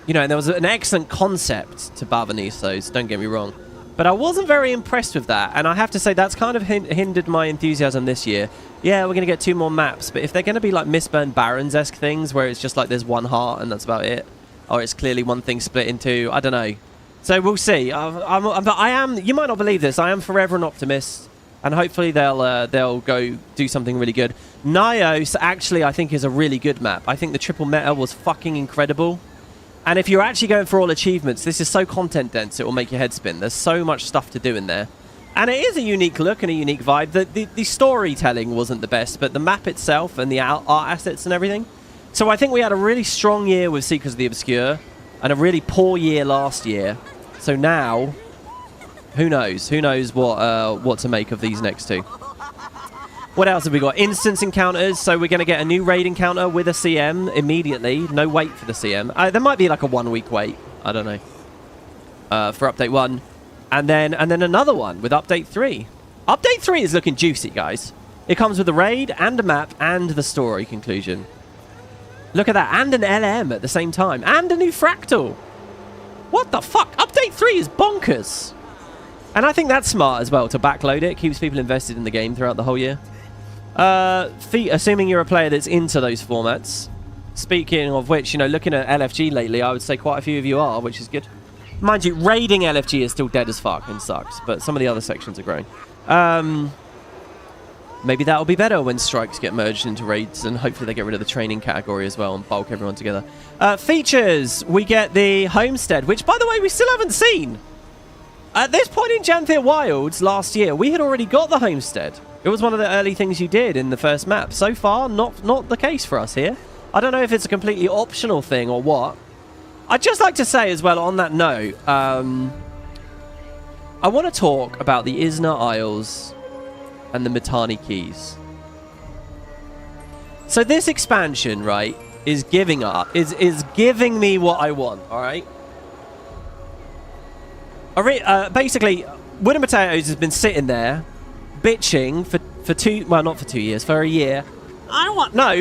you know, there was an excellent concept to Bavanisos, don't get me wrong. But I wasn't very impressed with that, and I have to say that's kind of hindered my enthusiasm this year. Yeah, we're going to get 2 more maps, but if they're going to be like Mistburn Barrens-esque things, where it's just like there's one heart and that's about it, or it's clearly one thing split in 2, I don't know. So we'll see. I am, you might not believe this, I am forever an optimist, and hopefully they'll go do something really good. Nyos actually, I think, is a really good map. I think the triple meta was fucking incredible. And if you're actually going for all achievements, this is so content dense, it will make your head spin. There's so much stuff to do in there. And it is a unique look and a unique vibe. The storytelling wasn't the best, but the map itself and the art assets and everything. So I think we had a really strong year with Secrets of the Obscure and a really poor year last year. So now, who knows? Who knows what to make of these next 2. What else have we got? Instance encounters. So we're going to get a new raid encounter with a CM immediately. No wait for the CM. There might be like a 1-week wait. I don't know. For Update 1. And then another one with Update 3. Update 3 is looking juicy, guys. It comes with a raid and a map and the story conclusion. Look at that. And an LM at the same time. And a new fractal. What the fuck? Update 3 is bonkers. And I think that's smart as well to backload it. It keeps people invested in the game throughout the whole year. Assuming you're a player that's into those formats. Speaking of which, you know, looking at LFG lately, I would say quite a few of you are, which is good. Mind you, raiding LFG is still dead as fuck and sucks, but some of the other sections are growing. Maybe that'll be better when strikes get merged into raids, and hopefully they get rid of the training category as well and bulk everyone together. Features. We get the homestead, which, by the way, we still haven't seen. At this point in Janthir Wilds last year, we had already got the homestead. It was one of the early things you did in the first map. So far, not the case for us here. I don't know if it's a completely optional thing or what. I'd just like to say as well, on that note, I want to talk about the Isna Isles and the Mittani Keys. So this expansion, right, is giving me what I want, all right? Basically, WoodenPotatoes has been sitting there bitching for a year.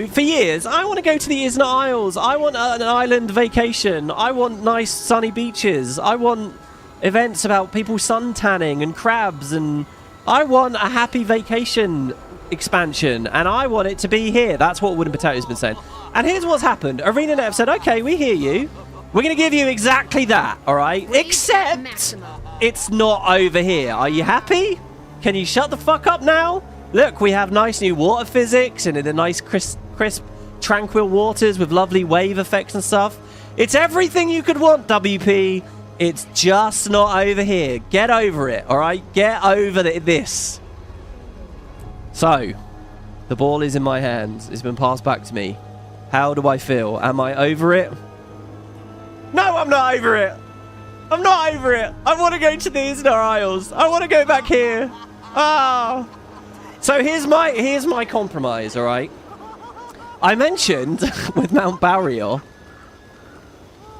For years. I want to go to the Isna Isles. I want an island vacation. I want nice sunny beaches. I want events about people sun tanning and crabs, and I want a happy vacation expansion, and I want it to be here. That's what WoodenPotatoes has been saying. And here's what's happened. Arenanet have said, okay, we hear you. We're going to give you exactly that, all right? Except it's not over here. Are you happy? Can you shut the fuck up now? Look, we have nice new water physics and the nice crisp, tranquil waters with lovely wave effects and stuff. It's everything you could want, WP. It's just not over here. Get over it, all right? Get over this. So, the ball is in my hands. It's been passed back to me. How do I feel? Am I over it? No, I'm not over it. I'm not over it. I want to go to the Isna Isles. I want to go back here. Ah. So here's my compromise, all right? I mentioned with Mount Barrier,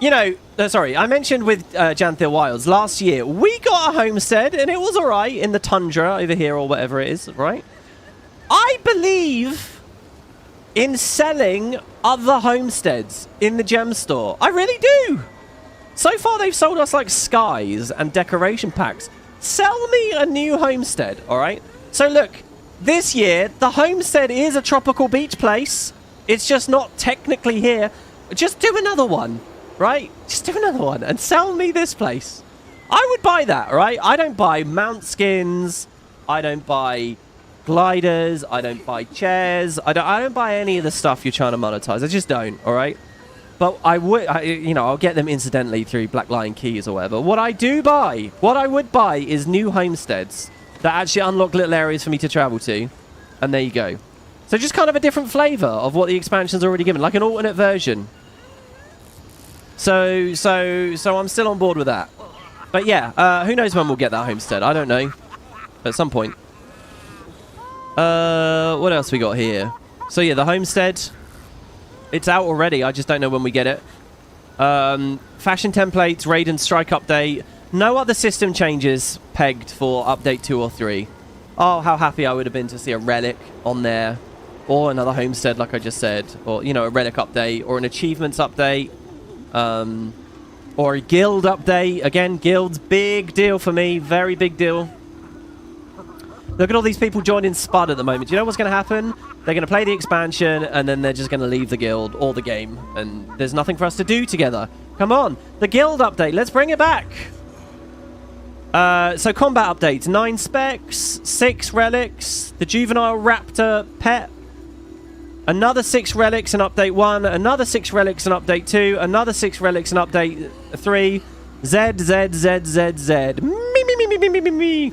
I mentioned with Janthir Wilds last year, we got a homestead and it was all right in the tundra over here or whatever it is, right? I believe in selling other homesteads in the gem store. I really do. So far, they've sold us like skies and decoration packs. Sell me a new homestead, all right? So look, this year, the homestead is a tropical beach place. It's just not technically here. Just do another one, right? Just do another one and sell me this place. I would buy that, all right? I don't buy mount skins. I don't buy gliders. I don't buy chairs. I don't buy any of the stuff you're trying to monetize. I just don't, all right? But I'll get them incidentally through Black Lion Keys or whatever. What I would buy is new homesteads that actually unlock little areas for me to travel to. And there you go. So just kind of a different flavor of what the expansion's already given, like an alternate version. So I'm still on board with that. But yeah, who knows when we'll get that homestead? I don't know. At some point. What else we got here? So yeah, the homestead. It's out already. I just don't know when we get it. Fashion templates, raid and strike update. No other system changes pegged for update 2 or 3. Oh, how happy I would have been to see a relic on there. Or another homestead, like I just said. Or, a relic update. Or an achievements update. Or a guild update. Again, guilds, big deal for me. Very big deal. Look at all these people joining Spud at the moment. Do you know what's going to happen? They're going to play the expansion, and then they're just going to leave the guild or the game. And there's nothing for us to do together. Come on. The guild update. Let's bring it back. So combat updates. 9 specs. 6 relics. The juvenile raptor pet. Another 6 relics in update 1. Another 6 relics in update 2. Another 6 relics in update 3. Z, Z, Z, Z, Z. Me, me, me, me, me, me, me, me.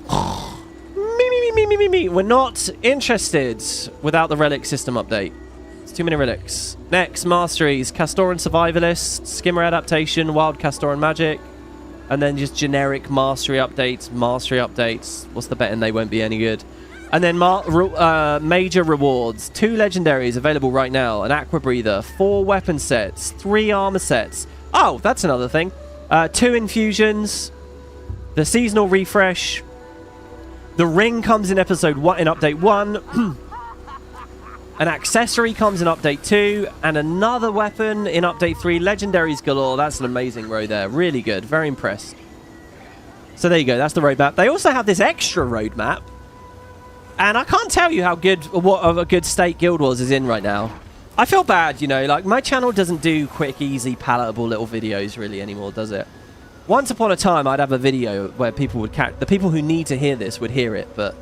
Me. We're not interested without the relic system update. It's too many relics. Next, masteries. Castoran Survivalist, Skimmer Adaptation, Wild Castoran Magic, and then just generic mastery updates. What's the betting they won't be any good? And then major rewards. 2 legendaries available right now. An Aqua Breather, 4 weapon sets, 3 armor sets. Oh, that's another thing. 2 infusions. The seasonal refresh. The ring comes in episode 1 in update 1. An accessory comes in update 2, and another weapon in update 3. Legendaries galore. That's an amazing row there. Really good. Very impressed. So there you go. That's the roadmap. They also have this extra roadmap, and I can't tell you what of a good state Guild Wars is in right now. I feel bad, like my channel doesn't do quick, easy, palatable little videos really anymore, does it? Once upon a time, I'd have a video where people would the people who need to hear this would hear it, but,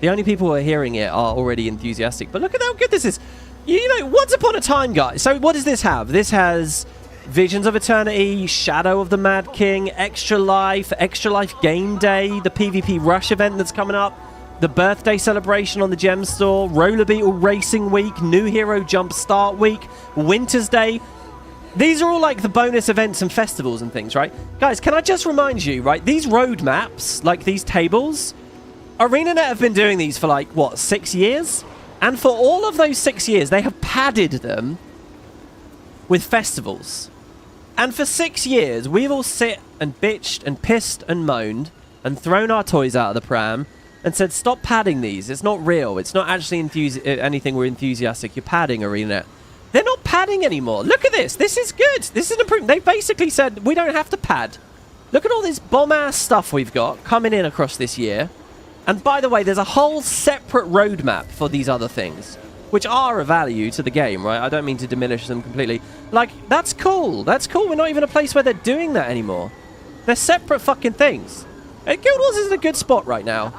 The only people who are hearing it are already enthusiastic. But look at how good this is. You know, once upon a time, guys. So what does this have? This has Visions of Eternity, Shadow of the Mad King, Extra Life Game Day, the PvP Rush event that's coming up, the birthday celebration on the Gem Store, Roller Beetle Racing Week, New Hero Jump Start Week, Winter's Day. These are all like the bonus events and festivals and things, right? Guys, can I just remind you, right? These roadmaps, like these tables, Arenanet have been doing these for like, what, 6 years? And for all of those 6 years, they have padded them with festivals. And for 6 years, we've all sit and bitched and pissed and moaned and thrown our toys out of the pram and said, stop padding these. It's not real. It's not actually anything we're enthusiastic. You're padding, Arenanet. They're not padding anymore. Look at this. This is good. This is an improvement. They basically said, we don't have to pad. Look at all this bomb-ass stuff we've got coming in across this year. And by the way, there's a whole separate roadmap for these other things, which are a value to the game, right? I don't mean to diminish them completely. Like, that's cool. That's cool. We're not even a place where they're doing that anymore. They're separate fucking things. Guild Wars is in a good spot right now.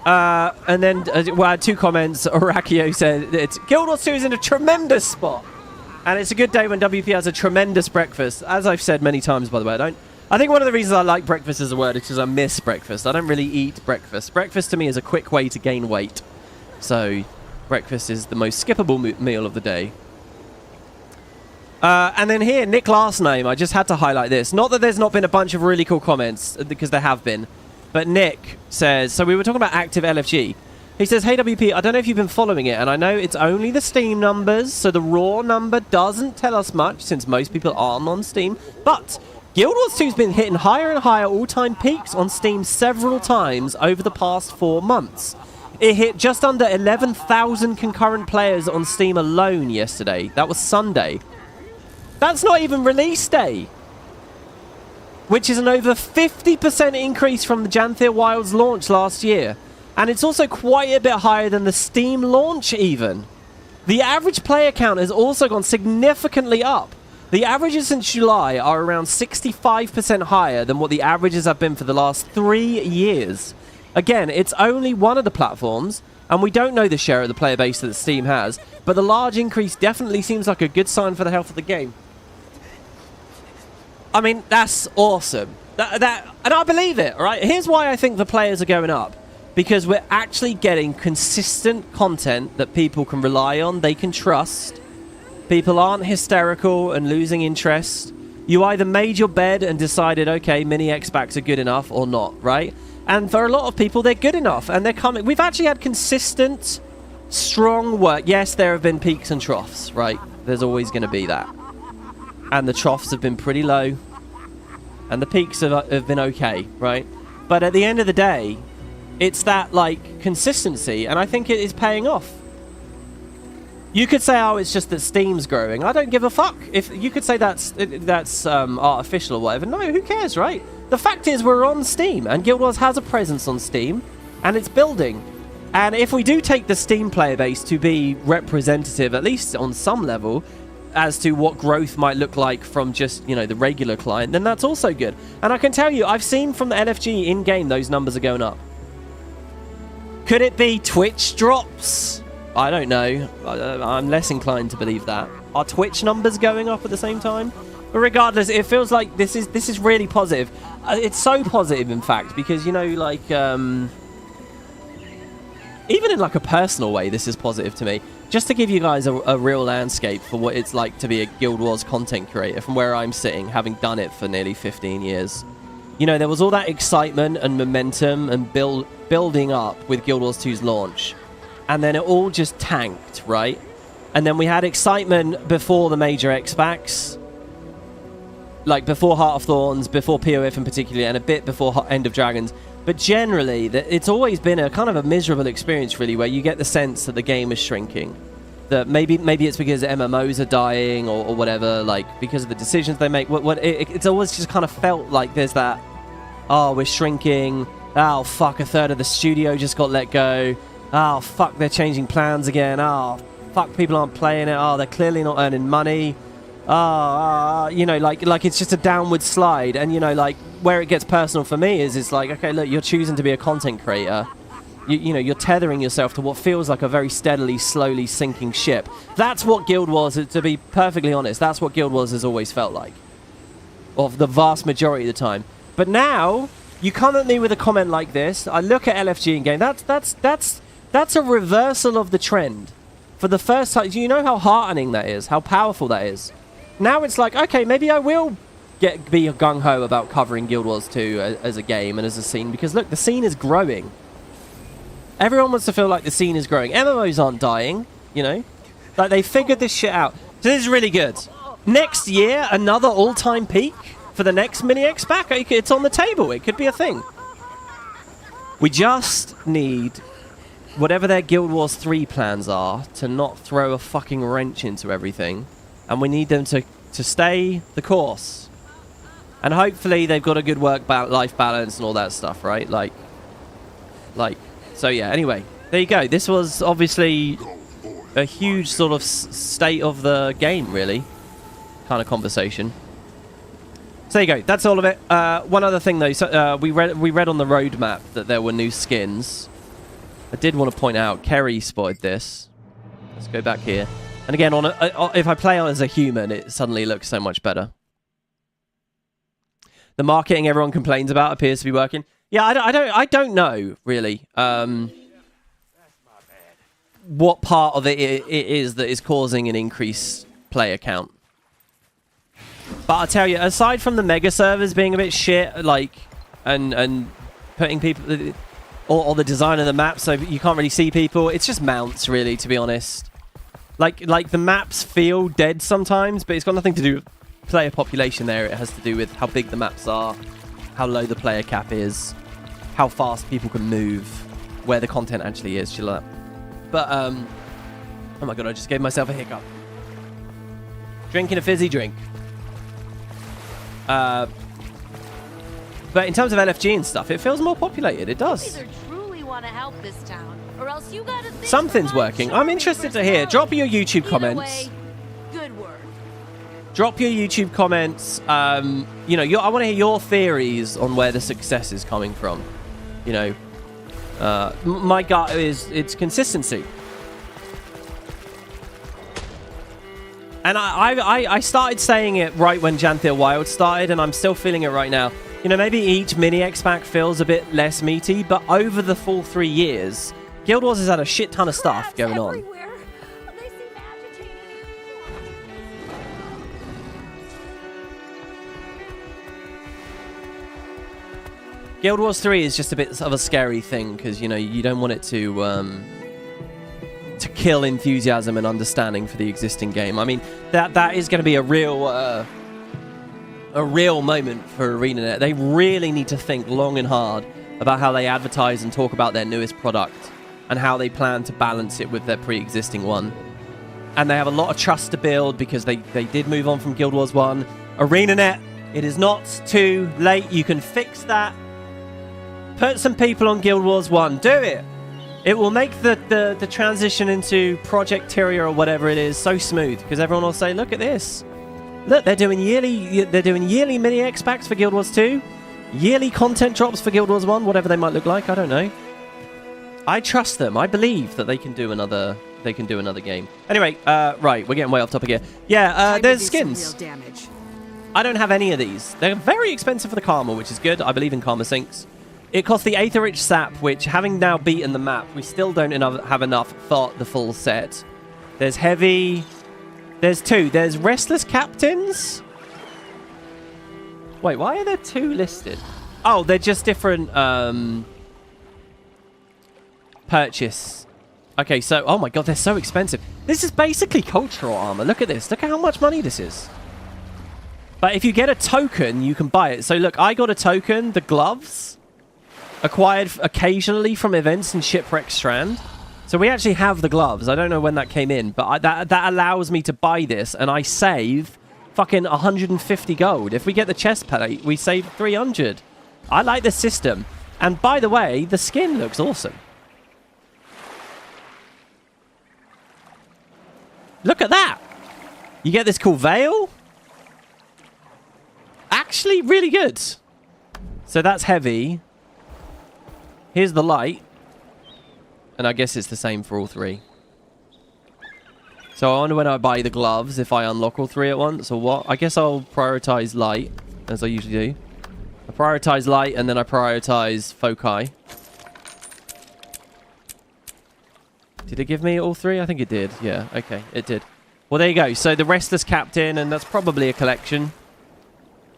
And then, well, I had 2 comments. Orakio said, Guild Wars 2 is in a tremendous spot. And it's a good day when WP has a tremendous breakfast. As I've said many times, by the way, I think one of the reasons I like breakfast as a word is because I miss breakfast. I don't really eat breakfast. Breakfast to me is a quick way to gain weight. So, breakfast is the most skippable meal of the day. And then here, Nick last name, I just had to highlight this. Not that there's not been a bunch of really cool comments, because there have been. But Nick says, so we were talking about active LFG. He says, hey WP, I don't know if you've been following it, and I know it's only the Steam numbers, so the raw number doesn't tell us much, since most people aren't on Steam. But Guild Wars 2's been hitting higher and higher all-time peaks on Steam several times over the past 4 months. It hit just under 11,000 concurrent players on Steam alone yesterday. That was Sunday. That's not even release day, which is an over 50% increase from the Janthir Wilds launch last year. And it's also quite a bit higher than the Steam launch even. The average player count has also gone significantly up. The averages since July are around 65% higher than what the averages have been for the last 3 years. Again, it's only one of the platforms, and we don't know the share of the player base that Steam has, but the large increase definitely seems like a good sign for the health of the game. I mean, that's awesome. And I believe it, right? Here's why I think the players are going up. Because we're actually getting consistent content that people can rely on, they can trust. People aren't hysterical and losing interest. You either made your bed and decided, okay, mini X-Backs are good enough or not, right? And for a lot of people, they're good enough, and they're coming. We've actually had consistent, strong work. Yes, there have been peaks and troughs, right? There's always going to be that. And the troughs have been pretty low, and the peaks have been okay, right? But at the end of the day, it's that, like, consistency, and I think it is paying off. You could say, oh, it's just that Steam's growing. I don't give a fuck. If you could say that's artificial or whatever. No, who cares, right? The fact is we're on Steam, and Guild Wars has a presence on Steam, and it's building. And if we do take the Steam player base to be representative, at least on some level, as to what growth might look like from just, you know, the regular client, then that's also good. And I can tell you, I've seen from the LFG in-game those numbers are going up. Could it be Twitch drops? I don't know. I'm less inclined to believe that. Are Twitch numbers going up at the same time? But regardless, it feels like this is really positive. It's so positive, in fact, because, you know, like, even in like a personal way, this is positive to me. Just to give you guys a real landscape for what it's like to be a Guild Wars content creator from where I'm sitting, having done it for nearly 15 years. You know, there was all that excitement and momentum and building up with Guild Wars 2's launch. And then it all just tanked, right? And then we had excitement before the major X-Backs. Like, before Heart of Thorns, before POF in particular, and a bit before End of Dragons. But generally, it's always been a kind of a miserable experience, really, where you get the sense that the game is shrinking. That maybe it's because MMOs are dying or whatever, like, because of the decisions they make. It's always just kind of felt like there's that, oh, we're shrinking. Oh, fuck, a third of the studio just got let go. Oh, fuck, they're changing plans again. Oh, fuck, people aren't playing it. Oh, they're clearly not earning money. You know, like it's just a downward slide. And, you know, like, where it gets personal for me is it's like, okay, look, you're choosing to be a content creator. You know, you're tethering yourself to what feels like a very steadily, slowly sinking ship. That's what Guild Wars, to be perfectly honest, that's what Guild Wars has always felt like. Of the vast majority of the time. But now, you come at me with a comment like this, I look at LFG and game, that's a reversal of the trend. For the first time, do you know how heartening that is? How powerful that is? Now it's like, okay, maybe I will be gung-ho about covering Guild Wars 2 as a game and as a scene, because look, the scene is growing. Everyone wants to feel like the scene is growing. MMOs aren't dying, you know? Like, they figured this shit out. So this is really good. Next year, another all-time peak for the next mini-X pack. It's on the table. It could be a thing. We just need, whatever their Guild Wars 3 plans are, to not throw a fucking wrench into everything. And we need them to stay the course. And hopefully they've got a good work-life balance and all that stuff, right? Like... So yeah, anyway, there you go. This was obviously a huge sort of state of the game, really, kind of conversation. So there you go. That's all of it. One other thing, though. So, we read on the roadmap that there were new skins. I did want to point out, Kerry spotted this. Let's go back here. And again, if I play on as a human, it suddenly looks so much better. The marketing everyone complains about appears to be working. Yeah, I don't know, really, what part of it is that is causing an increased player count. But I'll tell you, aside from the mega servers being a bit shit, like, and putting people, or the design of the map so you can't really see people, it's just mounts, really, to be honest. Like the maps feel dead sometimes, but it's got nothing to do with player population there. It has to do with how big the maps are, how low the player cap is, how fast people can move, where the content actually is, chill out. But, oh my god, I just gave myself a hiccup. Drinking a fizzy drink. But in terms of LFG and stuff, it feels more populated, it does. Truly want to help this town, or else you gotta think something's working. I'm interested to hear. Drop your YouTube comments. Good work. Drop your YouTube comments. You know, I want to hear your theories on where the success is coming from. You know, my gut is it's consistency. And I started saying it right when Janthir Wild started, and I'm still feeling it right now. You know, maybe each mini X-Pack feels a bit less meaty, but over the full 3 years, Guild Wars has had a shit ton of stuff going on. They seem agitated. Guild Wars 3 is just a bit of a scary thing, because, you know, you don't want it to kill enthusiasm and understanding for the existing game. I mean, that is going to be a real moment for Arenanet. They really need to think long and hard about how they advertise and talk about their newest product and how they plan to balance it with their pre-existing one. And they have a lot of trust to build because they did move on from Guild Wars 1. Arenanet, it is not too late. You can fix that. Put some people on Guild Wars 1. Do it. It will make the transition into Project Tyria or whatever it is so smooth, because everyone will say, look at this. Look, they're doing yearly mini X-Packs for Guild Wars 2. Yearly content drops for Guild Wars 1, whatever they might look like, I don't know. I trust them. I believe that they can do another game. Anyway, right, we're getting way off topic here. Yeah, there's skins. I don't have any of these. They're very expensive for the Karma, which is good. I believe in Karma sinks. It costs the Aetherich Sap, which, having now beaten the map, we still don't have enough for the full set. There's Heavy. There's two. There's Restless Captains. Wait, why are there two listed? Oh, they're just different purchase. Okay, so, oh my god, they're so expensive. This is basically cultural armor. Look at this. Look at how much money this is. But if you get a token, you can buy it. So look, I got a token, the gloves, acquired occasionally from events in Shipwreck Strand. So we actually have the gloves. I don't know when that came in, but that allows me to buy this, and I save fucking 150 gold. If we get the chest plate, we save 300. I like the system. And by the way, the skin looks awesome. Look at that. You get this cool veil. Actually, really good. So that's Heavy. Here's the light. And I guess it's the same for all 3. So I wonder when I buy the gloves if I unlock all 3 at once or what. I guess I'll prioritize light, as I usually do. I prioritize light and then I prioritize foci. Did it give me all 3? I think it did. Yeah, okay, it did. Well, there you go. So the Restless Captain, and that's probably a collection.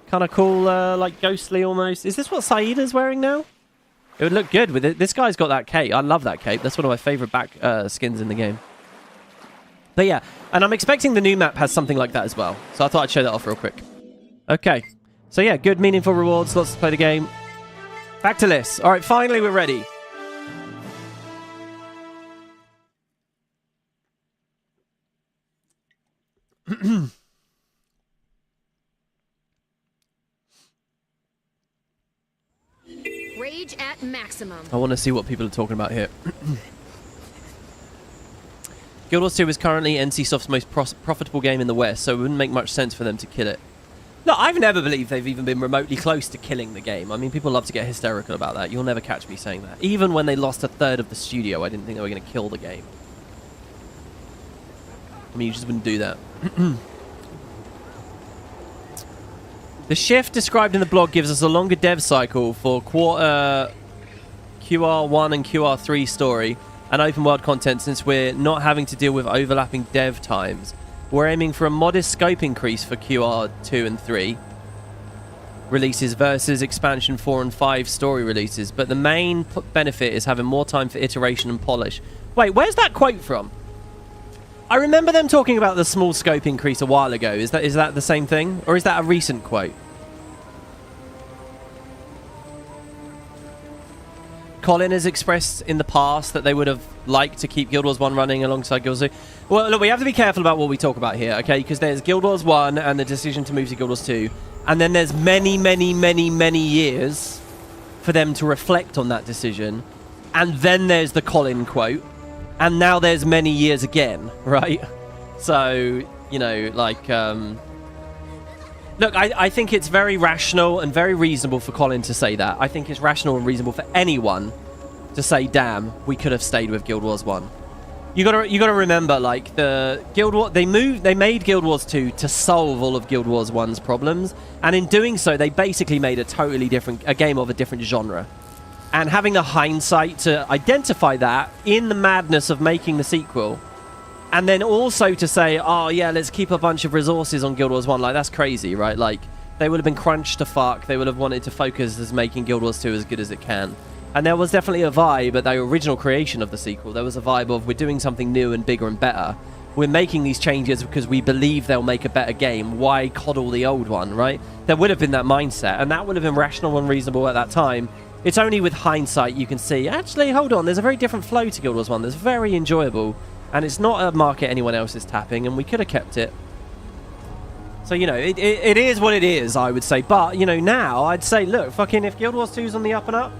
Kind of cool, like ghostly almost. Is this what Saida's wearing now? It would look good with it. This guy's got that cape. I love that cape. That's one of my favorite back skins in the game. But yeah, and I'm expecting the new map has something like that as well. So I thought I'd show that off real quick. Okay. So yeah, good, meaningful rewards. Lots to play the game. Back to lists. All right, finally we're ready. Rage at maximum. I want to see what people are talking about here. Guild Wars 2 is currently NCSoft's most profitable game in the West, so it wouldn't make much sense for them to kill it. No, I've never believed they've even been remotely close to killing the game. I mean, people love to get hysterical about that. You'll never catch me saying that. Even when they lost a third of the studio, I didn't think they were going to kill the game. I mean, you just wouldn't do that. The shift described in the blog gives us a longer dev cycle for QR1 and QR3 story and open world content, since we're not having to deal with overlapping dev times. We're aiming for a modest scope increase for QR2 and 3 releases versus expansion 4 and 5 story releases, but the main benefit is having more time for iteration and polish. Wait, where's that quote from? I remember them talking about the small scope increase a while ago. Is that the same thing? Or is that a recent quote? Colin has expressed in the past that they would have liked to keep Guild Wars 1 running alongside Guild Wars 2. Well, look, we have to be careful about what we talk about here, okay? Because there's Guild Wars 1 and the decision to move to Guild Wars 2. And then there's many, many, many, many years for them to reflect on that decision. And then there's the Colin quote. And now there's many years again, right? So, you know, like... Look, I think it's very rational and very reasonable for Colin to say that. I think it's rational and reasonable for anyone to say, damn, we could have stayed with Guild Wars 1. You gotta remember, like, the Guild Wars, they made Guild Wars 2 to solve all of Guild Wars 1's problems, and in doing so, they basically made a game of a different genre. And having the hindsight to identify that in the madness of making the sequel, and then also to say, oh yeah, let's keep a bunch of resources on Guild Wars 1, like, that's crazy, right? Like, they would have been crunched to fuck, they would have wanted to focus as making Guild Wars 2 as good as it can. And there was definitely a vibe at the original creation of the sequel. There was a vibe of, we're doing something new and bigger and better. We're making these changes because we believe they'll make a better game. Why coddle the old one, right? There would have been that mindset, and that would have been rational and reasonable at that time. It's only with hindsight you can see, actually, hold on, there's a very different flow to Guild Wars 1 that's very enjoyable, and it's not a market anyone else is tapping, and we could have kept it. So, you know, it is what it is, I would say. But, you know, now, I'd say, look, fucking if Guild Wars 2's on the up and up,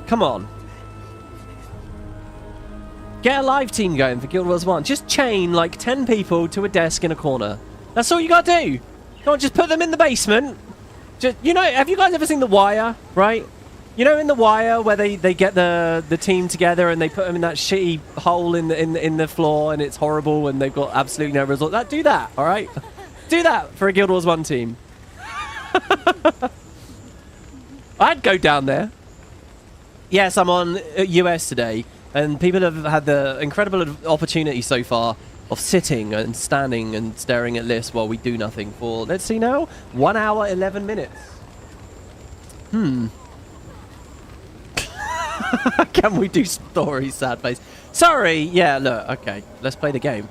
come on. Get a live team going for Guild Wars 1. Just chain, like, 10 people to a desk in a corner. That's all you gotta do. Come on, just put them in the basement. Just, you know, have you guys ever seen The Wire, right? You know, in The Wire, where they get the team together and they put them in that shitty hole in the floor and it's horrible and they've got absolutely no result. Do that, all right? Do that for a Guild Wars 1 team. I'd go down there. Yes, I'm on US today, and people have had the incredible opportunity so far of sitting and standing and staring at lists while we do nothing for, let's see now, 1 hour, 11 minutes. Can we do stories, sad face? Sorry, yeah, look, okay, let's play the game.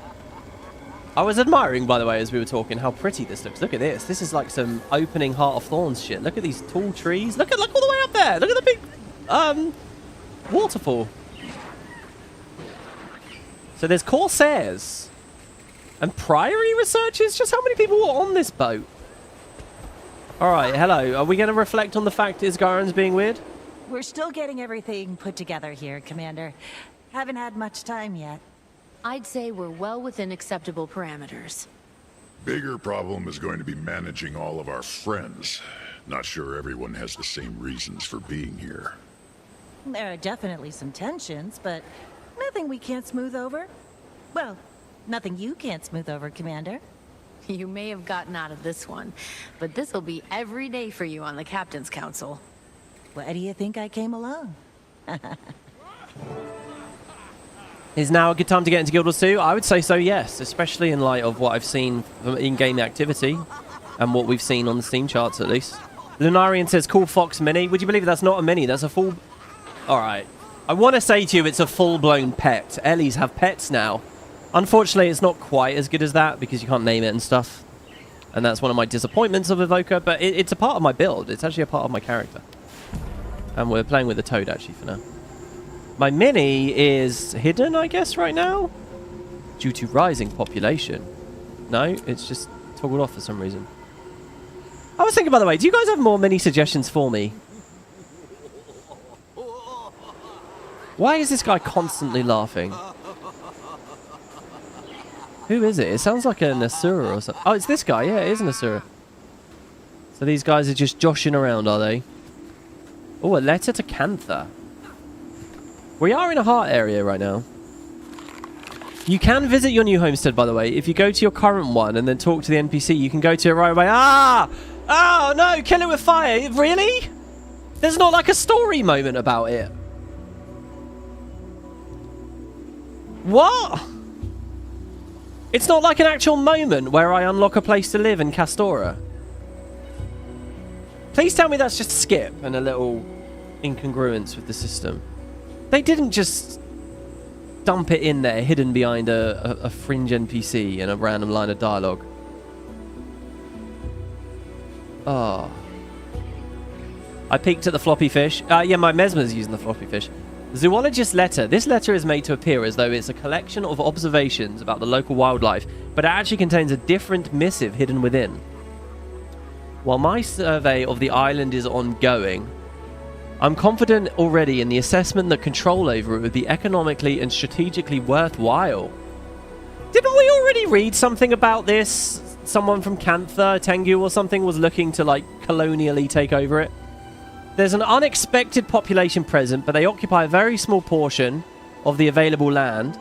I was admiring, by the way, as we were talking, how pretty this looks. Look at this. This is like some opening Heart of Thorns shit. Look at these tall trees. Look all the way up there. Look at the big waterfall. So there's Corsairs and Priory researchers. Just how many people were on this boat? All right, hello. Are we going to reflect on the fact Isgaran's being weird? We're still getting everything put together here, Commander. Haven't had much time yet. I'd say we're well within acceptable parameters. Bigger problem is going to be managing all of our friends. Not sure everyone has the same reasons for being here. There are definitely some tensions, but nothing we can't smooth over. Well, nothing you can't smooth over, Commander. You may have gotten out of this one, but this'll be every day for you on the Captain's Council. Why do you think I came along? Is now a good time to get into Guild Wars 2? I would say so, yes, especially in light of what I've seen from in-game activity and what we've seen on the Steam charts, at least. Lunarian says, cool Fox Mini. Would you believe that's not a mini? That's a full... Alright. I want to say to you it's a full-blown pet. Ellies have pets now. Unfortunately, it's not quite as good as that because you can't name it and stuff. And that's one of my disappointments of Evoker, but it's a part of my build. It's actually a part of my character. And we're playing with the Toad, actually, for now. My mini is hidden, I guess, right now? Due to rising population. No, it's just toggled off for some reason. I was thinking, by the way, do you guys have more mini suggestions for me? Why is this guy constantly laughing? Who is it? It sounds like an Asura or something. Oh, it's this guy. Yeah, it is an Asura. So these guys are just joshing around, are they? Oh, a letter to Cantha. We are in a heart area right now. You can visit your new homestead, by the way. If you go to your current one and then talk to the NPC, you can go to it right away. Ah! Oh, no! Kill it with fire! Really? There's not like a story moment about it. What? It's not like an actual moment where I unlock a place to live in Castora. Please tell me that's just skip and a little incongruence with the system. They didn't just dump it in there hidden behind a fringe NPC and a random line of dialogue. Oh. I peeked at the floppy fish. Yeah, my Mesmer's using the floppy fish. Zoologist letter. This letter is made to appear as though it's a collection of observations about the local wildlife, but it actually contains a different missive hidden within. While my survey of the island is ongoing, I'm confident already in the assessment that control over it would be economically and strategically worthwhile. Didn't we already read something about this? Someone from Cantha, Tengu or something was looking to, like, colonially take over it. There's an unexpected population present, but they occupy a very small portion of the available land.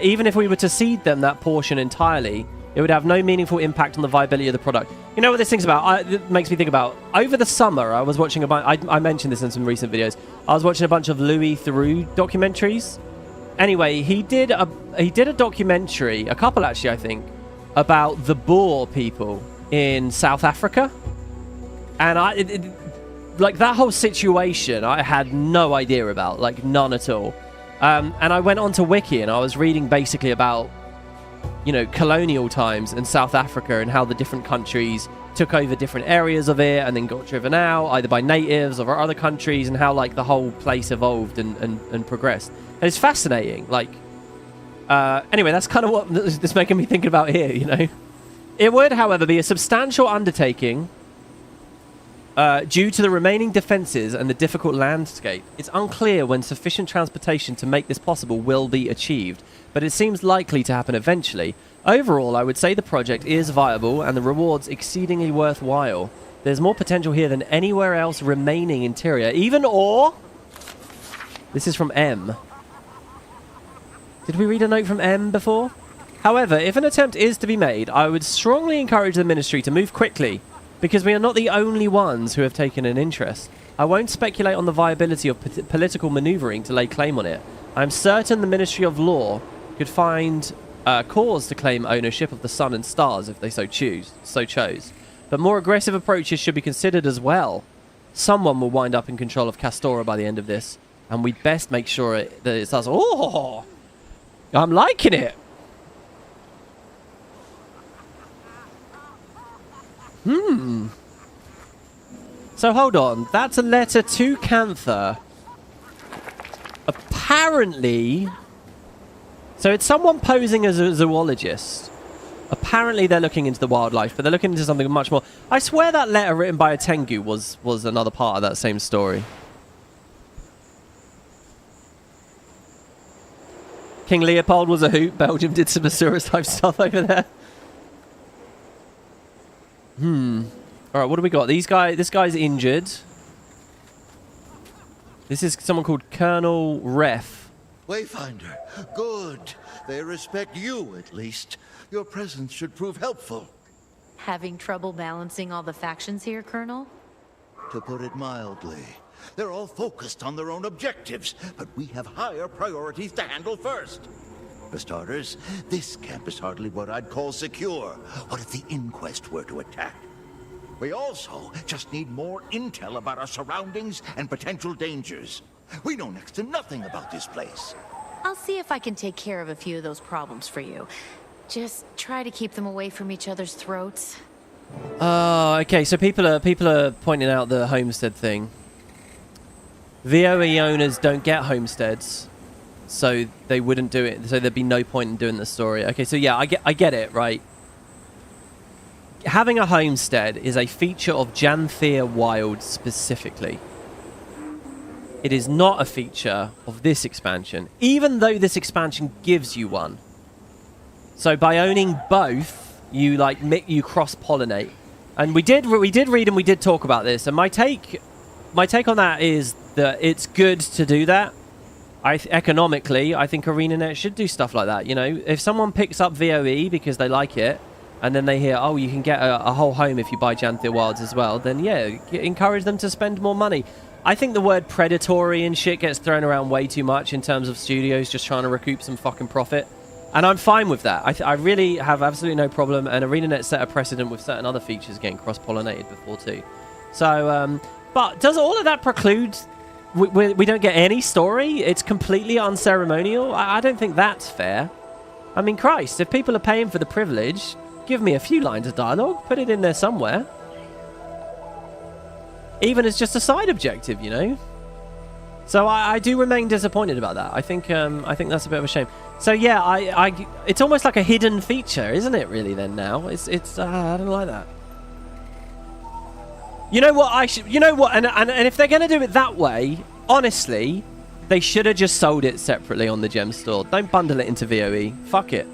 Even if we were to cede them that portion entirely, it would have no meaningful impact on the viability of the product. You know what this thing's about? It makes me think about... Over the summer, I was watching a bunch... I mentioned this in some recent videos. I was watching a bunch of Louis Theroux documentaries. Anyway, he did a documentary, a couple actually, I think, about the Boer people in South Africa. And like, that whole situation, I had no idea about. Like, none at all. And I went onto Wiki, and I was reading basically about, you know, colonial times in South Africa and how the different countries took over different areas of it and then got driven out, either by natives or other countries, and how, like, the whole place evolved and progressed. And it's fascinating. Like, anyway, that's kind of what this is making me think about here, you know. It would, however, be a substantial undertaking due to the remaining defences and the difficult landscape. It's unclear when sufficient transportation to make this possible will be achieved, but it seems likely to happen eventually. Overall, I would say the project is viable and the rewards exceedingly worthwhile. There's more potential here than anywhere else remaining interior. Even or... This is from M. Did we read a note from M before? However, if an attempt is to be made, I would strongly encourage the Ministry to move quickly, because we are not the only ones who have taken an interest. I won't speculate on the viability of political manoeuvring to lay claim on it. I'm certain the Ministry of Law could find cause to claim ownership of the sun and stars if they so chose. But more aggressive approaches should be considered as well. Someone will wind up in control of Castora by the end of this, and we'd best make sure that it's us. Oh, I'm liking it. So hold on, that's a letter to Cantha. Apparently... So it's someone posing as a zoologist. Apparently they're looking into the wildlife, but they're looking into something much more... I swear that letter written by a Tengu was another part of that same story. King Leopold was a hoot. Belgium did some Asura type stuff over there. Alright, what do we got? This guy's injured. This is someone called Colonel Ref. Wayfinder, good. They respect you, at least. Your presence should prove helpful. Having trouble balancing all the factions here, Colonel? To put it mildly, they're all focused on their own objectives, but we have higher priorities to handle first. For starters, this camp is hardly what I'd call secure. What if the Inquest were to attack? We also just need more intel about our surroundings and potential dangers. We know next to nothing about this place. I'll see if I can take care of a few of those problems for you. Just try to keep them away from each other's throats. Oh, okay. So people are pointing out the homestead thing. VOE owners don't get homesteads, so they wouldn't do it. So there'd be no point in doing the story. Okay, so yeah, I get it, right? Having a homestead is a feature of Janthea Wild specifically. It is not a feature of this expansion, even though this expansion gives you one. So by owning both, you you cross-pollinate. And we did read and we did talk about this. And my take on that is that it's good to do that. Economically, I think Arenanet should do stuff like that. You know, if someone picks up VOE because they like it, and then they hear, oh, you can get a whole home if you buy Janthea Wilds as well, then yeah, encourage them to spend more money. I think the word predatory and shit gets thrown around way too much in terms of studios just trying to recoup some fucking profit. And I'm fine with that. I really have absolutely no problem. And Arenanet set a precedent with certain other features getting cross-pollinated before too. So, but does all of that preclude we don't get any story? It's completely unceremonial? I don't think that's fair. I mean, Christ, if people are paying for the privilege, give me a few lines of dialogue. Put it in there somewhere. Even as just a side objective, you know? So I do remain disappointed about that. I think that's a bit of a shame. So yeah, it's almost like a hidden feature, isn't it? Really, then now it's I don't like that. You know what? You know what? And if they're gonna do it that way, honestly, they should have just sold it separately on the gem store. Don't bundle it into VOE. Fuck it.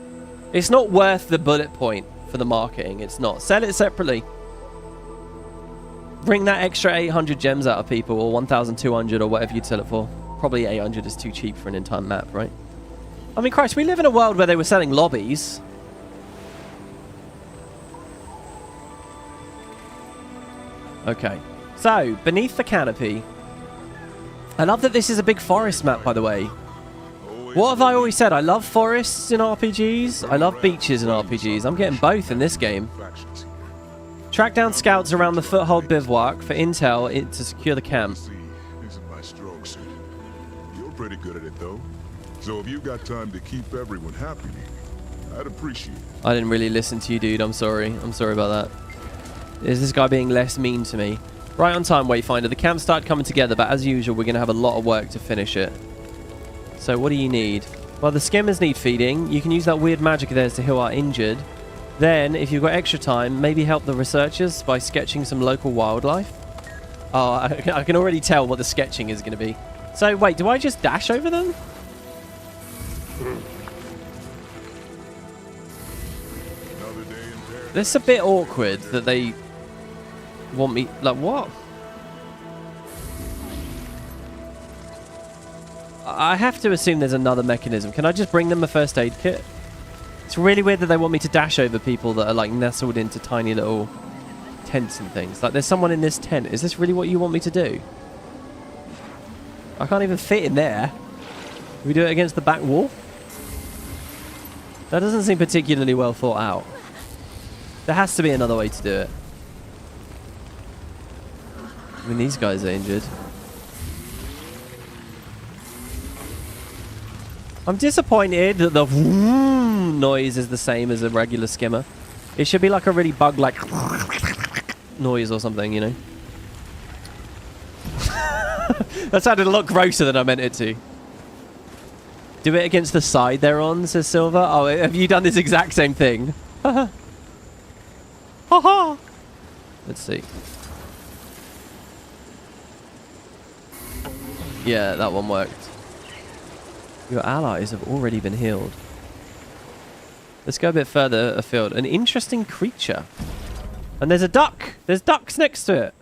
It's not worth the bullet point for the marketing. It's not. Sell it separately. Bring that extra 800 gems out of people, or 1,200, or whatever you'd sell it for. Probably 800 is too cheap for an entire map, right? I mean, Christ, we live in a world where they were selling lobbies. Okay. So, beneath the canopy. I love that this is a big forest map, by the way. What have I always said? I love forests in RPGs. I love beaches in RPGs. I'm getting both in this game. Track down scouts around the foothold bivouac for intel to secure the camp. Isn't my strong suit. You're pretty good at it, though. So if you've got time to keep everyone happy, I'd appreciate it. I didn't really listen to you, dude. I'm sorry. I'm sorry about that. Is this guy being less mean to me? Right on time, Wayfinder. The camp started coming together, but as usual, we're going to have a lot of work to finish it. So what do you need? Well, the skimmers need feeding. You can use that weird magic of theirs to heal our injured. Then, if you've got extra time, maybe help the researchers by sketching some local wildlife. Oh, I can already tell what the sketching is going to be. So, wait, do I just dash over them? This is a bit awkward that they want me... Like, what? I have to assume there's another mechanism. Can I just bring them a first aid kit? It's really weird that they want me to dash over people that are like nestled into tiny little tents and things. Like, there's someone in this tent. Is this really what you want me to do? I can't even fit in there. Do we do it against the back wall? That doesn't seem particularly well thought out. There has to be another way to do it. I mean, these guys are injured. I'm disappointed that the noise is the same as a regular skimmer. It should be like a really bug-like noise or something, you know? That sounded a lot grosser than I meant it to. Do it against the side they're on, says Silver. Oh, have you done this exact same thing? Haha. Haha. Let's see. Yeah, that one worked. Your allies have already been healed. Let's go a bit further afield. An interesting creature. And there's a duck. There's ducks next to it.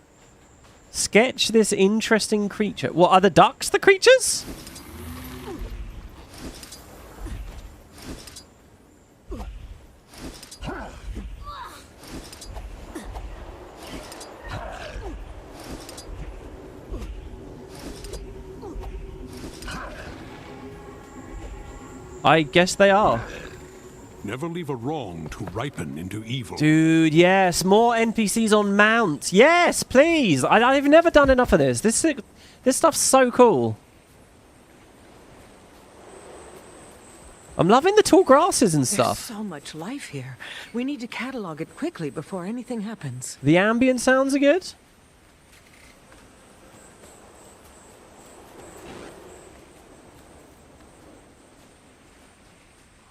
Sketch this interesting creature. What, are the ducks the creatures? I guess they are. Never leave a wrong to ripen into evil. Dude, yes. More NPCs on Mount. Yes, please. I've never done enough of this. This stuff's so cool. I'm loving the tall grasses and stuff. There's so much life here. We need to catalog it quickly before anything happens. The ambient sounds are good.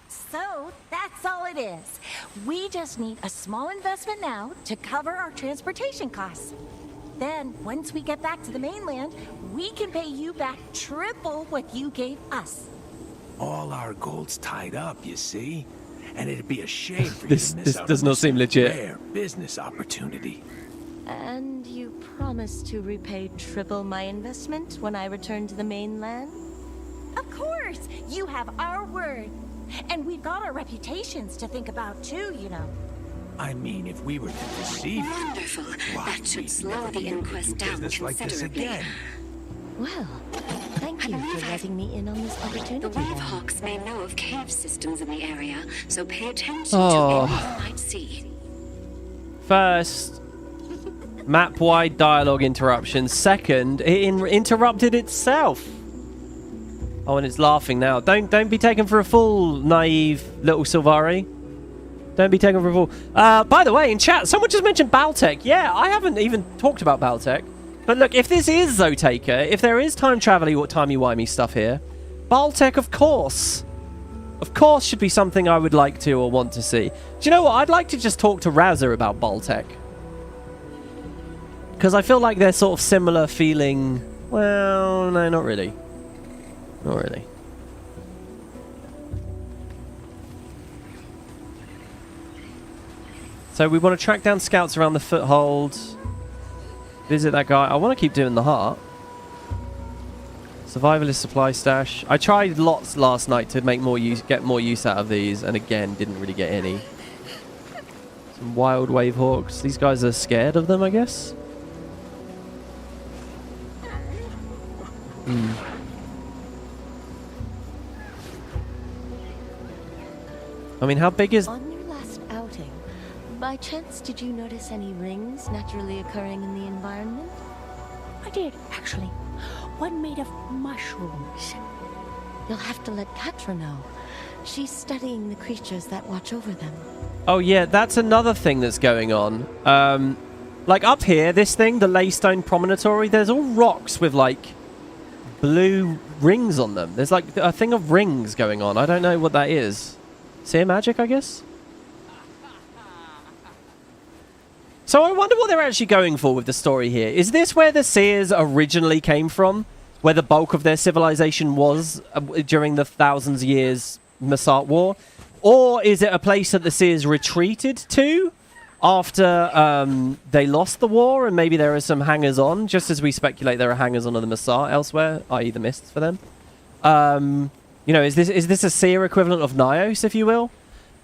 So, that's all it is. We just need a small investment now to cover our transportation costs. Then, once we get back to the mainland, we can pay you back triple what you gave us. All our gold's tied up, you see? And it'd be a shame for you This to miss out does on not this seem legit. rare business opportunity. And you promise to repay triple my investment when I return to the mainland? Of course! You have our word. And we've got our reputations to think about too, you know. I mean, if we were to deceive you, Wonderful. why, That should we'd slow never the be able to inquest do down business like this considerably. again. Well, thank you for letting me in on this The opportunity. Weavehawks may know of cave systems in the area, so pay attention Oh. to any you might see. First, map-wide dialogue interruption. Second, it interrupted itself. Oh, and it's laughing now. Don't be taken for a fool, naive little Silvari. Don't be taken for a fool. By the way, in chat, someone just mentioned Baltec. Yeah, I haven't even talked about Baltec. But look, if this is Zotaker, if there is time travel-y or timey-wimey stuff here, Baltec, of course, should be something I would like to or want to see. Do you know what? I'd like to just talk to Razza about Baltec. Because I feel like they're sort of similar feeling... Well, no, not really. Not really. So we want to track down scouts around the foothold. Visit that guy. I want to keep doing the heart. Survivalist supply stash. I tried lots last night to make get more use out of these, and again, didn't really get any. Some wild wave hawks. These guys are scared of them, I guess. I mean, how big is... On your last outing, by chance did you notice any rings naturally occurring in the environment? I did, actually. One made of mushrooms. You'll have to let Katra know. She's studying the creatures that watch over them. Oh, yeah, that's another thing that's going on. Like, up here, this thing, the Laystone Promontory, there's all rocks with, like, blue rings on them. There's, like, a thing of rings going on. I don't know what that is. Seer magic, I guess? So I wonder what they're actually going for with the story here. Is this where the Seers originally came from? Where the bulk of their civilization was during the thousands of years Masart War? Or is it a place that the Seers retreated to after they lost the war and maybe there are some hangers-on, just as we speculate there are hangers-on of the Masart elsewhere, i.e. the Mists for them? You know, is this a Seer equivalent of Nyos, if you will?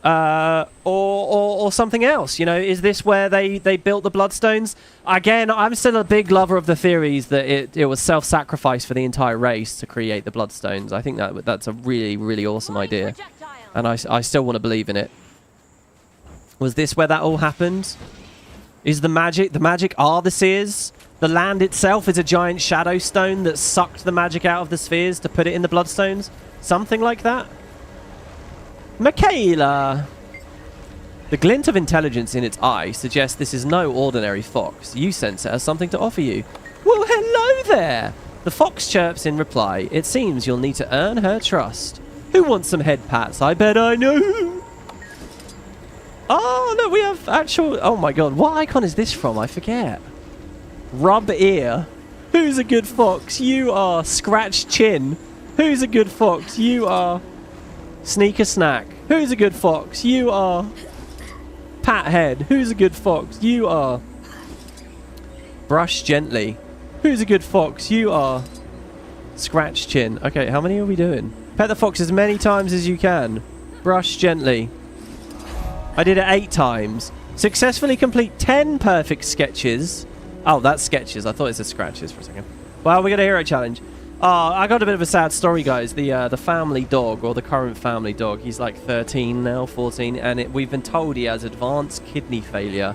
Or something else? You know, is this where they built the Bloodstones? Again, I'm still a big lover of the theories that it was self-sacrifice for the entire race to create the Bloodstones. I think that's a really, really awesome idea. And I still want to believe in it. Was this where that all happened? Is the magic are the Seers? The land itself is a giant shadow stone that sucked the magic out of the spheres to put it in the Bloodstones? Something like that? Michaela! The glint of intelligence in its eye suggests this is no ordinary fox. You sense it has something to offer you. Well, hello there! The fox chirps in reply. It seems you'll need to earn her trust. Who wants some head pats? I bet I know who! Oh, look, we have actual... Oh my god, what icon is this from? I forget. Rub ear. Who's a good fox? You are. Scratch chin. Who's a good fox? You are. Sneaker snack. Who's a good fox? You are. Pat head. Who's a good fox? You are. Brush gently. Who's a good fox? You are. Scratch chin. Okay, how many are we doing? Pet the fox as many times as you can. Brush gently. I did it 8 times. Successfully complete 10 perfect sketches. Oh, that's sketches. I thought it said scratches for a second. Well, we got a hero challenge. Oh, I got a bit of a sad story, guys. The family dog, or the current family dog, he's like 13 now, 14, and we've been told he has advanced kidney failure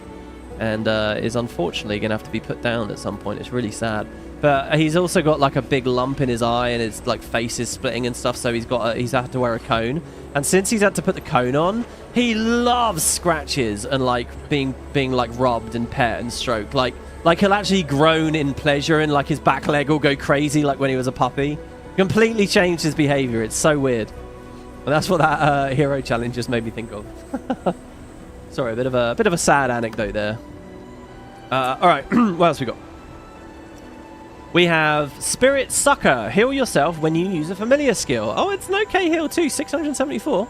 and is unfortunately going to have to be put down at some point. It's really sad. But he's also got like a big lump in his eye and his like face is splitting and stuff, so he's had to wear a cone. And since he's had to put the cone on, he loves scratches and like being like rubbed and pet and stroked. Like he'll actually groan in pleasure and like his back leg will go crazy like when he was a puppy. Completely changed his behavior. It's so weird. And that's what that hero challenge just made me think of. Sorry, a bit of a sad anecdote there. All right, what else we got? We have Spirit Sucker. Heal yourself when you use a familiar skill. Oh, it's an okay heal too, 674.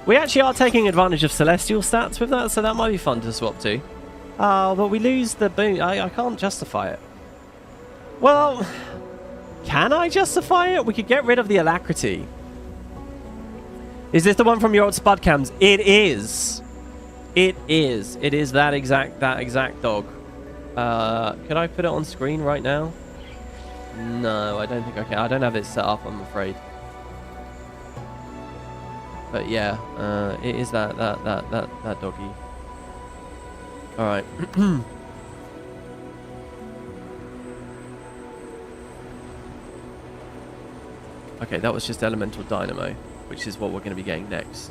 We actually are taking advantage of Celestial stats with that, so that might be fun to swap to. Oh, but we lose the boon. I can't justify it. Well, can I justify it? We could get rid of the alacrity. Is this the one from your old Spud cams? It is. It is. It is that exact dog. Can I put it on screen right now? No, I don't think I can. I don't have it set up, I'm afraid. But yeah, it is that doggy. All right. Okay, that was just Elemental Dynamo, which is what we're going to be getting next.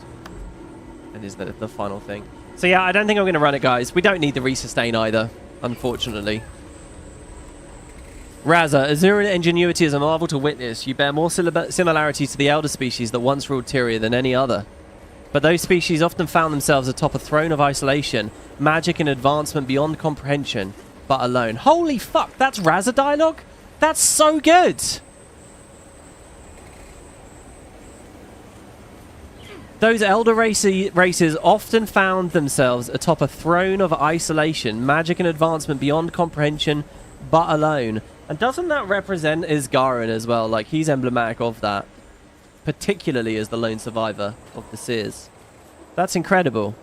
And is the final thing. So yeah, I don't think I'm going to run it, guys. We don't need the resustain either, unfortunately. Raza, Azuran ingenuity is a marvel to witness. You bear more similarities to the elder species that once ruled Tyria than any other. But those species often found themselves atop a throne of isolation, magic and advancement beyond comprehension, but alone. Holy fuck, that's Raza dialogue? That's so good! Those elder races often found themselves atop a throne of isolation, magic and advancement beyond comprehension, but alone. And doesn't that represent Isgarin as well? Like, he's emblematic of that. Particularly as the lone survivor of the Seers. That's incredible.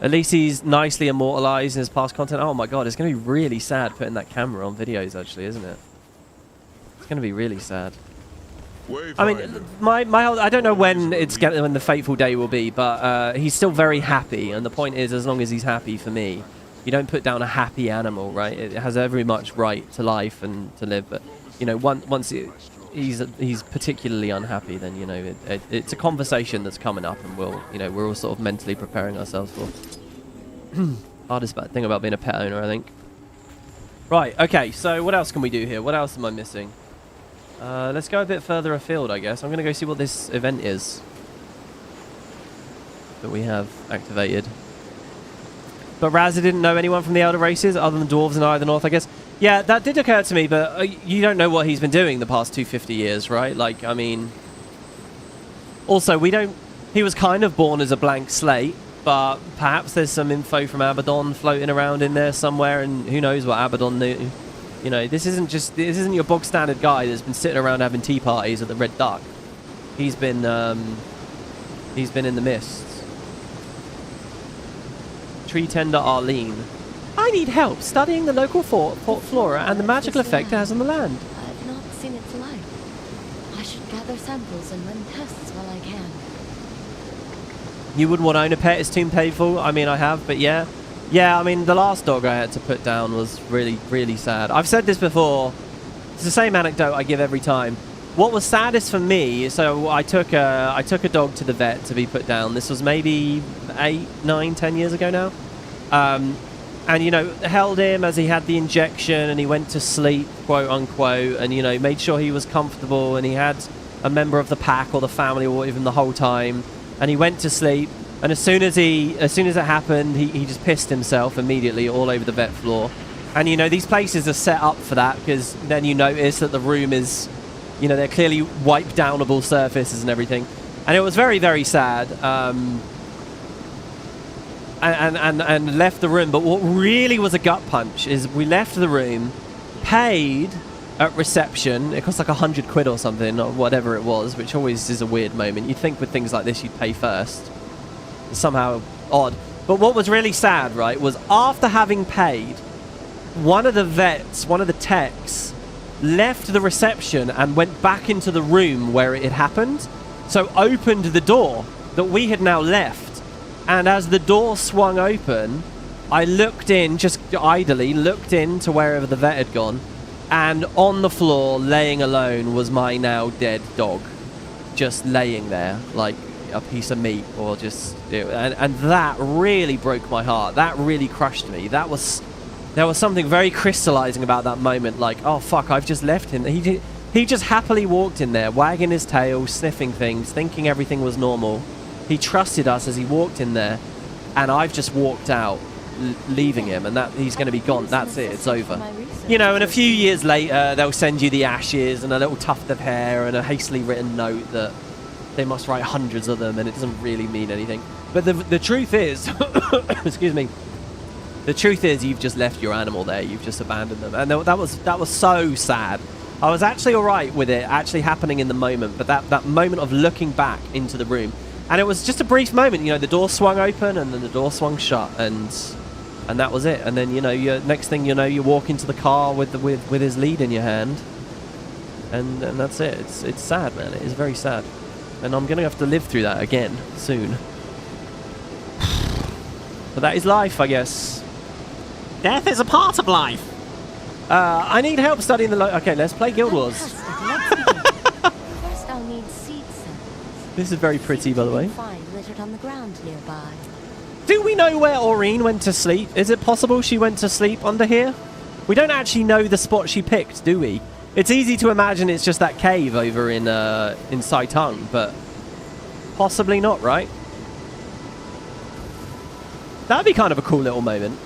At least he's nicely immortalized in his past content. Oh my god, it's going to be really sad putting that camera on videos, actually, isn't it? It's going to be really sad. I mean, my whole, I don't know when when the fateful day will be, but he's still very happy, and the point is, as long as he's happy for me, you don't put down a happy animal, right? It has every much right to life and to live, but you know, once he's particularly unhappy, then you know it's a conversation that's coming up, and we're all sort of mentally preparing ourselves for. Hardest thing about being a pet owner, I think. Right. Okay. So what else can we do here? What else am I missing? Let's go a bit further afield, I guess. I'm going to go see what this event is that we have activated. But Raza didn't know anyone from the Elder races other than dwarves and Eye of the North, I guess. Yeah, that did occur to me, but you don't know what he's been doing the past 250 years, right? Like, I mean... Also, we don't... He was kind of born as a blank slate, but perhaps there's some info from Abaddon floating around in there somewhere, and who knows what Abaddon knew. You know, this isn't your bog standard guy that's been sitting around having tea parties at the Red Duck. He's been in the mists. Tree tender Arlene. I need help studying the local flora and the magical effect it has on the land. I've not seen its light. I should gather samples and run tests while I can. You wouldn't want to own a pet, it's too painful. I mean, I have, but yeah. Yeah, I mean, the last dog I had to put down was really, really sad. I've said this before. It's the same anecdote I give every time. What was saddest for me, so I took a dog to the vet to be put down. This was maybe 8, 9, 10 years ago now. And, you know, held him as he had the injection and he went to sleep, quote unquote, and, you know, made sure he was comfortable and he had a member of the pack or the family or even the whole time. And he went to sleep. And as soon as it happened, he just pissed himself immediately all over the vet floor. And, you know, these places are set up for that because then you notice that the room is, you know, they're clearly wipe-downable surfaces and everything. And it was very, very sad. and left the room. But what really was a gut punch is we left the room, paid at reception. It cost like 100 quid or something, or whatever it was, which always is a weird moment. You'd think with things like this you'd pay first. It's somehow odd. But what was really sad, right, was after having paid, one of the vets, one of the techs, left the reception and went back into the room where it had happened. So opened the door that we had now left. And as the door swung open, I looked in, just idly looked into wherever the vet had gone. And on the floor, laying alone, was my now dead dog. Just laying there, like a piece of meat, or just... And that really broke my heart. That really crushed me. There was something very crystallizing about that moment, like, oh fuck, I've just left him. He just happily walked in there, wagging his tail, sniffing things, thinking everything was normal. He trusted us as he walked in there, and I've just walked out, leaving him, and that he's going to be gone. That's it, it's over. You know, and a few years later, they'll send you the ashes and a little tuft of hair and a hastily written note that they must write hundreds of them, and it doesn't really mean anything. But the truth is, excuse me, the truth is you've just left your animal there, you've just abandoned them, and that was so sad. I was actually alright with it actually happening in the moment, but that moment of looking back into the room, and it was just a brief moment, you know, the door swung open and then the door swung shut, and that was it. And then, you know, next thing you know, you walk into the car with his lead in your hand, and that's it. It's sad, man. It is very sad, and I'm gonna have to live through that again soon. But that is life, I guess. Death is a part of life. I need help studying the... Okay, let's play Guild Wars. First I'll need seed samples. This is very pretty, by the way. Find littered on the ground nearby. Do we know where Aurene went to sleep? Is it possible she went to sleep under here? We don't actually know the spot she picked, do we? It's easy to imagine it's just that cave over in Saitung, but possibly not, right? That'd be kind of a cool little moment.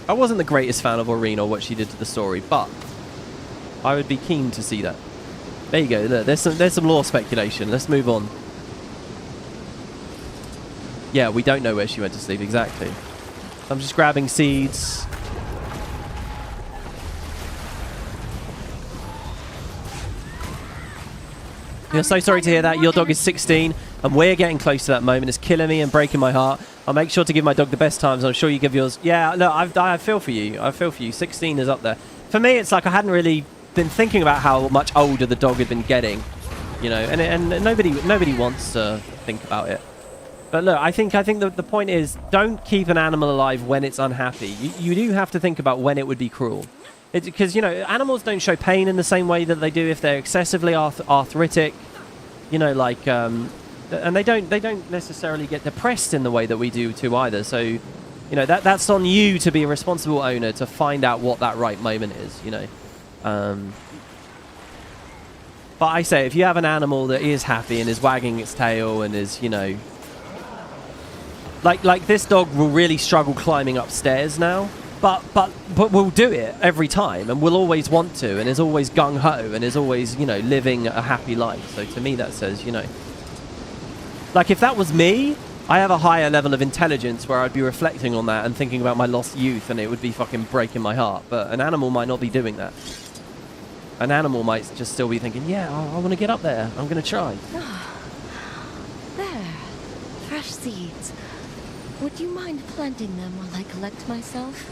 I wasn't the greatest fan of Aurene or what she did to the story, but I would be keen to see that. There you go. Look, there's some lore speculation. Let's move on. Yeah, we don't know where she went to sleep exactly. I'm just grabbing seeds. You're so sorry to hear that. Your dog is 16, and we're getting close to that moment. It's killing me and breaking my heart. I'll make sure to give my dog the best times. I'm sure you give yours. Yeah, look, I feel for you. I feel for you. 16 is up there. For me, it's like I hadn't really been thinking about how much older the dog had been getting, you know, and nobody wants to think about it. But look, I think the point is, don't keep an animal alive when it's unhappy. You do have to think about when it would be cruel. Because, you know, animals don't show pain in the same way that they do if they're excessively arthritic, you know, like, and they don't necessarily get depressed in the way that we do too either. So, you know, that's on you to be a responsible owner to find out what that right moment is, you know. But I say, if you have an animal that is happy and is wagging its tail and is, you know, like this dog will really struggle climbing upstairs now. But we'll do it every time, and we'll always want to, and is always gung-ho, and is always, you know, living a happy life. So to me that says, you know, like if that was me, I have a higher level of intelligence where I'd be reflecting on that and thinking about my lost youth, and it would be fucking breaking my heart. But an animal might not be doing that. An animal might just still be thinking, yeah, I want to get up there. I'm going to try. There. Fresh seeds. Would you mind planting them while I collect myself?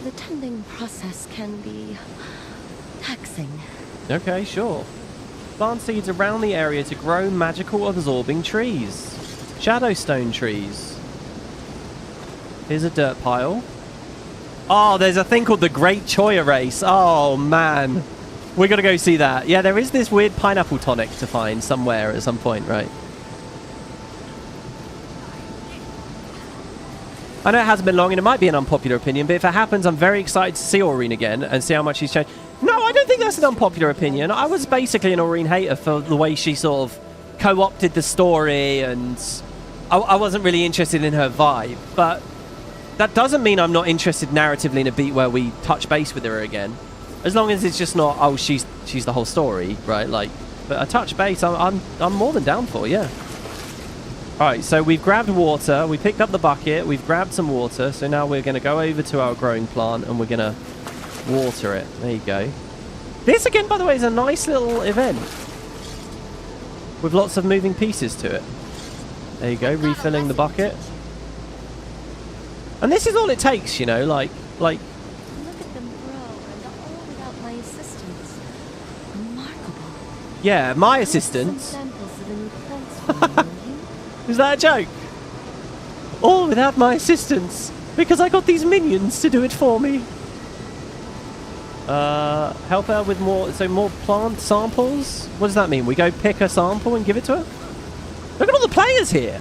The tending process can be taxing. Okay, sure. Plant seeds around the area to grow magical absorbing trees. Shadowstone trees. Here's a dirt pile. Oh, there's a thing called the Great Choya Race. Oh, man. We're going to go see that. Yeah, there is this weird pineapple tonic to find somewhere at some point, right? I know it hasn't been long and it might be an unpopular opinion, but if it happens, I'm very excited to see Aurene again and see how much she's changed. No, I don't think that's an unpopular opinion. I was basically an Aurene hater for the way she sort of co-opted the story, and I wasn't really interested in her vibe. But that doesn't mean I'm not interested narratively in a beat where we touch base with her again. As long as it's just not, oh, she's the whole story, right? Like, but a touch base, I'm more than down for, yeah. Alright, so we've grabbed water. We picked up the bucket. We've grabbed some water. So now we're going to go over to our growing plant and we're going to water it. There you go. This, again, by the way, is a nice little event. With lots of moving pieces to it. There you go, refilling the bucket. And this is all it takes, you know, like... Look at them grow, and all without my assistance. Remarkable. Yeah, my assistance. Some samples of the new plants for me, will you? Is that a joke? All without my assistance. Because I got these minions to do it for me. Help her with more plant samples? What does that mean? We go pick a sample and give it to her? Look at all the players here.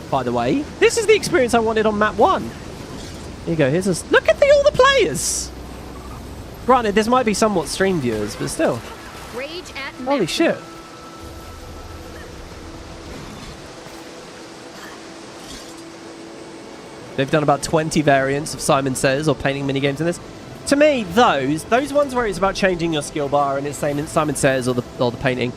By the way, this is the experience I wanted on map 1. Here you go, here's us. Look at all the players. Granted, this might be somewhat stream viewers, but still. Rage at Holy shit. They've done about 20 variants of Simon Says or painting minigames in this. To me, those ones where it's about changing your skill bar and it's saying Simon Says or the painting,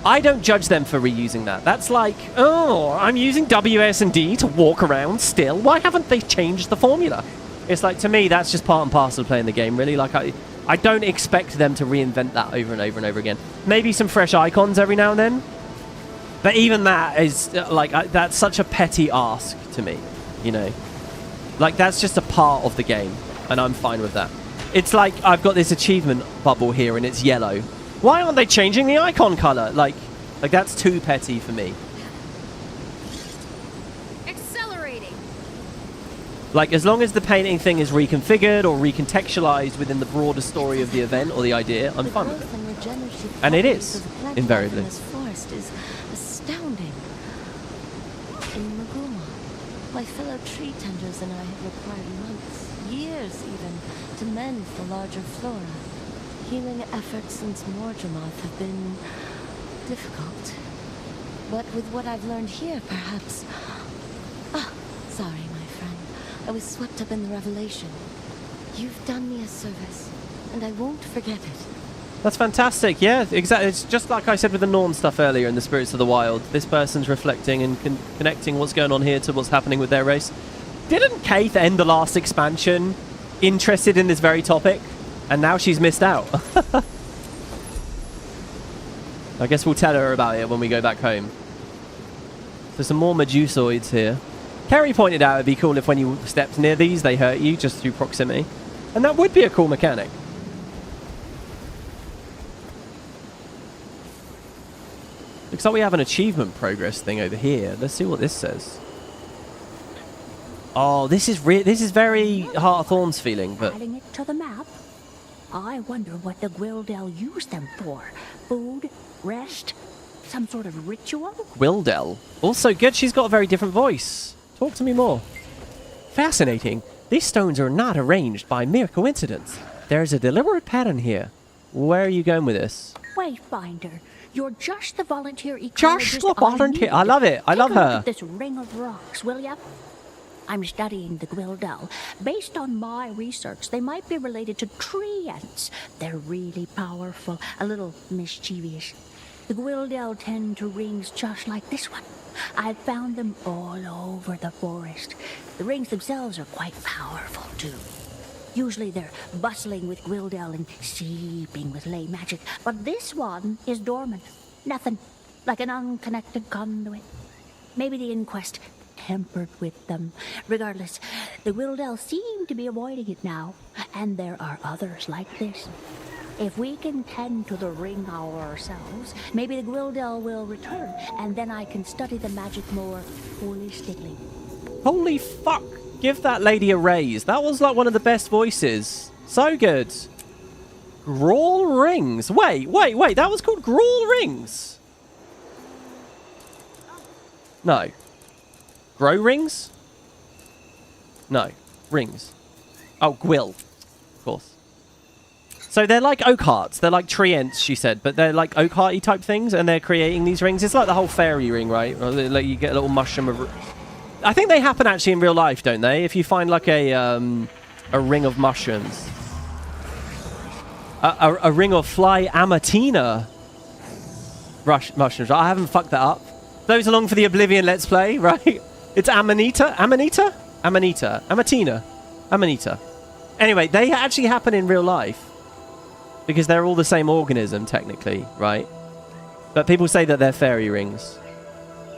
I don't judge them for reusing that. That's like, oh, I'm using WSD to walk around still. Why haven't they changed the formula? It's like, to me, that's just part and parcel of playing the game, really. Like, I don't expect them to reinvent that over and over and over again. Maybe some fresh icons every now and then. But even that is, like, that's such a petty ask to me, you know. Like, that's just a part of the game, and I'm fine with that. It's like I've got this achievement bubble here and it's yellow. Why aren't they changing the icon color? Like that's too petty for me. Accelerating. Like, as long as the painting thing is reconfigured or recontextualized within the broader story of the event or the idea, I'm fine with it. And it is, invariably. This forest is astounding. In Maguma, my fellow tree tenders and I have required months, years even, to mend the larger flora. Healing efforts since Morgemoth have been difficult. But with what I've learned here, perhaps... Ah, sorry, my friend. I was swept up in the revelation. You've done me a service, and I won't forget it. That's fantastic, yeah, exactly. It's just like I said with the Norn stuff earlier in the Spirits of the Wild. This person's reflecting and connecting what's going on here to what's happening with their race. Didn't Kaith end the last expansion interested in this very topic? And now she's missed out. I guess we'll tell her about it when we go back home. There's some more Medusoids here. Kerry pointed out it'd be cool if when you stepped near these, they hurt you just through proximity. And that would be a cool mechanic. Looks like we have an achievement progress thing over here. Let's see what this says. Oh, this is very Heart of Thorns feeling, but... Adding it to the map? I wonder what the Gwildel used them for. Food? Rest? Some sort of ritual? Gwildel. Also good, she's got a very different voice. Talk to me more. Fascinating. These stones are not arranged by mere coincidence. There's a deliberate pattern here. Where are you going with this? Wayfinder, you're just the volunteer ecologist. Just the volunteer. I love it. I love her. Look at this ring of rocks, will ya? I'm studying the Gwildel. Based on my research, they might be related to tree ants. They're really powerful, a little mischievous. The Gwildel tend to rings just like this one. I've found them all over the forest. The rings themselves are quite powerful, too. Usually they're bustling with Gwildel and seeping with ley magic, but this one is dormant. Nothing, like an unconnected conduit. Maybe the Inquest tempered with them. Regardless, the Gwildel seem to be avoiding it now, and there are others like this. If we can tend to the ring ourselves, maybe the Gwildel will return, and then I can study the magic more holistically. Holy fuck! Give that lady a raise. That was like one of the best voices. So good. Grawl Rings. Wait. That was called Grawl Rings. No. Grow Rings? No. Rings. Oh, Gwill. Of course. So they're like oak hearts. They're like tree ents, she said, but they're like oak hearty type things, and they're creating these rings. It's like the whole fairy ring, right? Like you get a little mushroom of... I think they happen actually in real life, don't they? If you find like a ring of mushrooms. A ring of fly amatina mushrooms. I haven't fucked that up. Those along for the Oblivion Let's Play, right? It's Amanita? Amanita? Amanita. Amatina. Amanita. Anyway, they actually happen in real life. Because they're all the same organism, technically, right? But people say that they're fairy rings.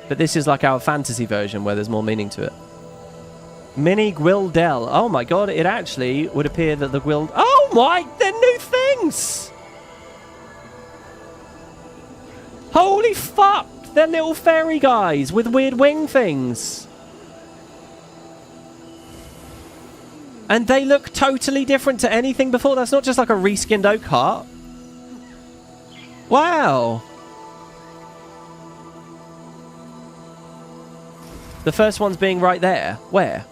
But this is like our fantasy version where there's more meaning to it. Mini Gwildel. Oh my god, it actually would appear that the Gwild... Oh my, they're new things! Holy fuck! They're little fairy guys with weird wing things. And they look totally different to anything before. That's not just like a reskinned oak heart. Wow. The first one's being right there. Where?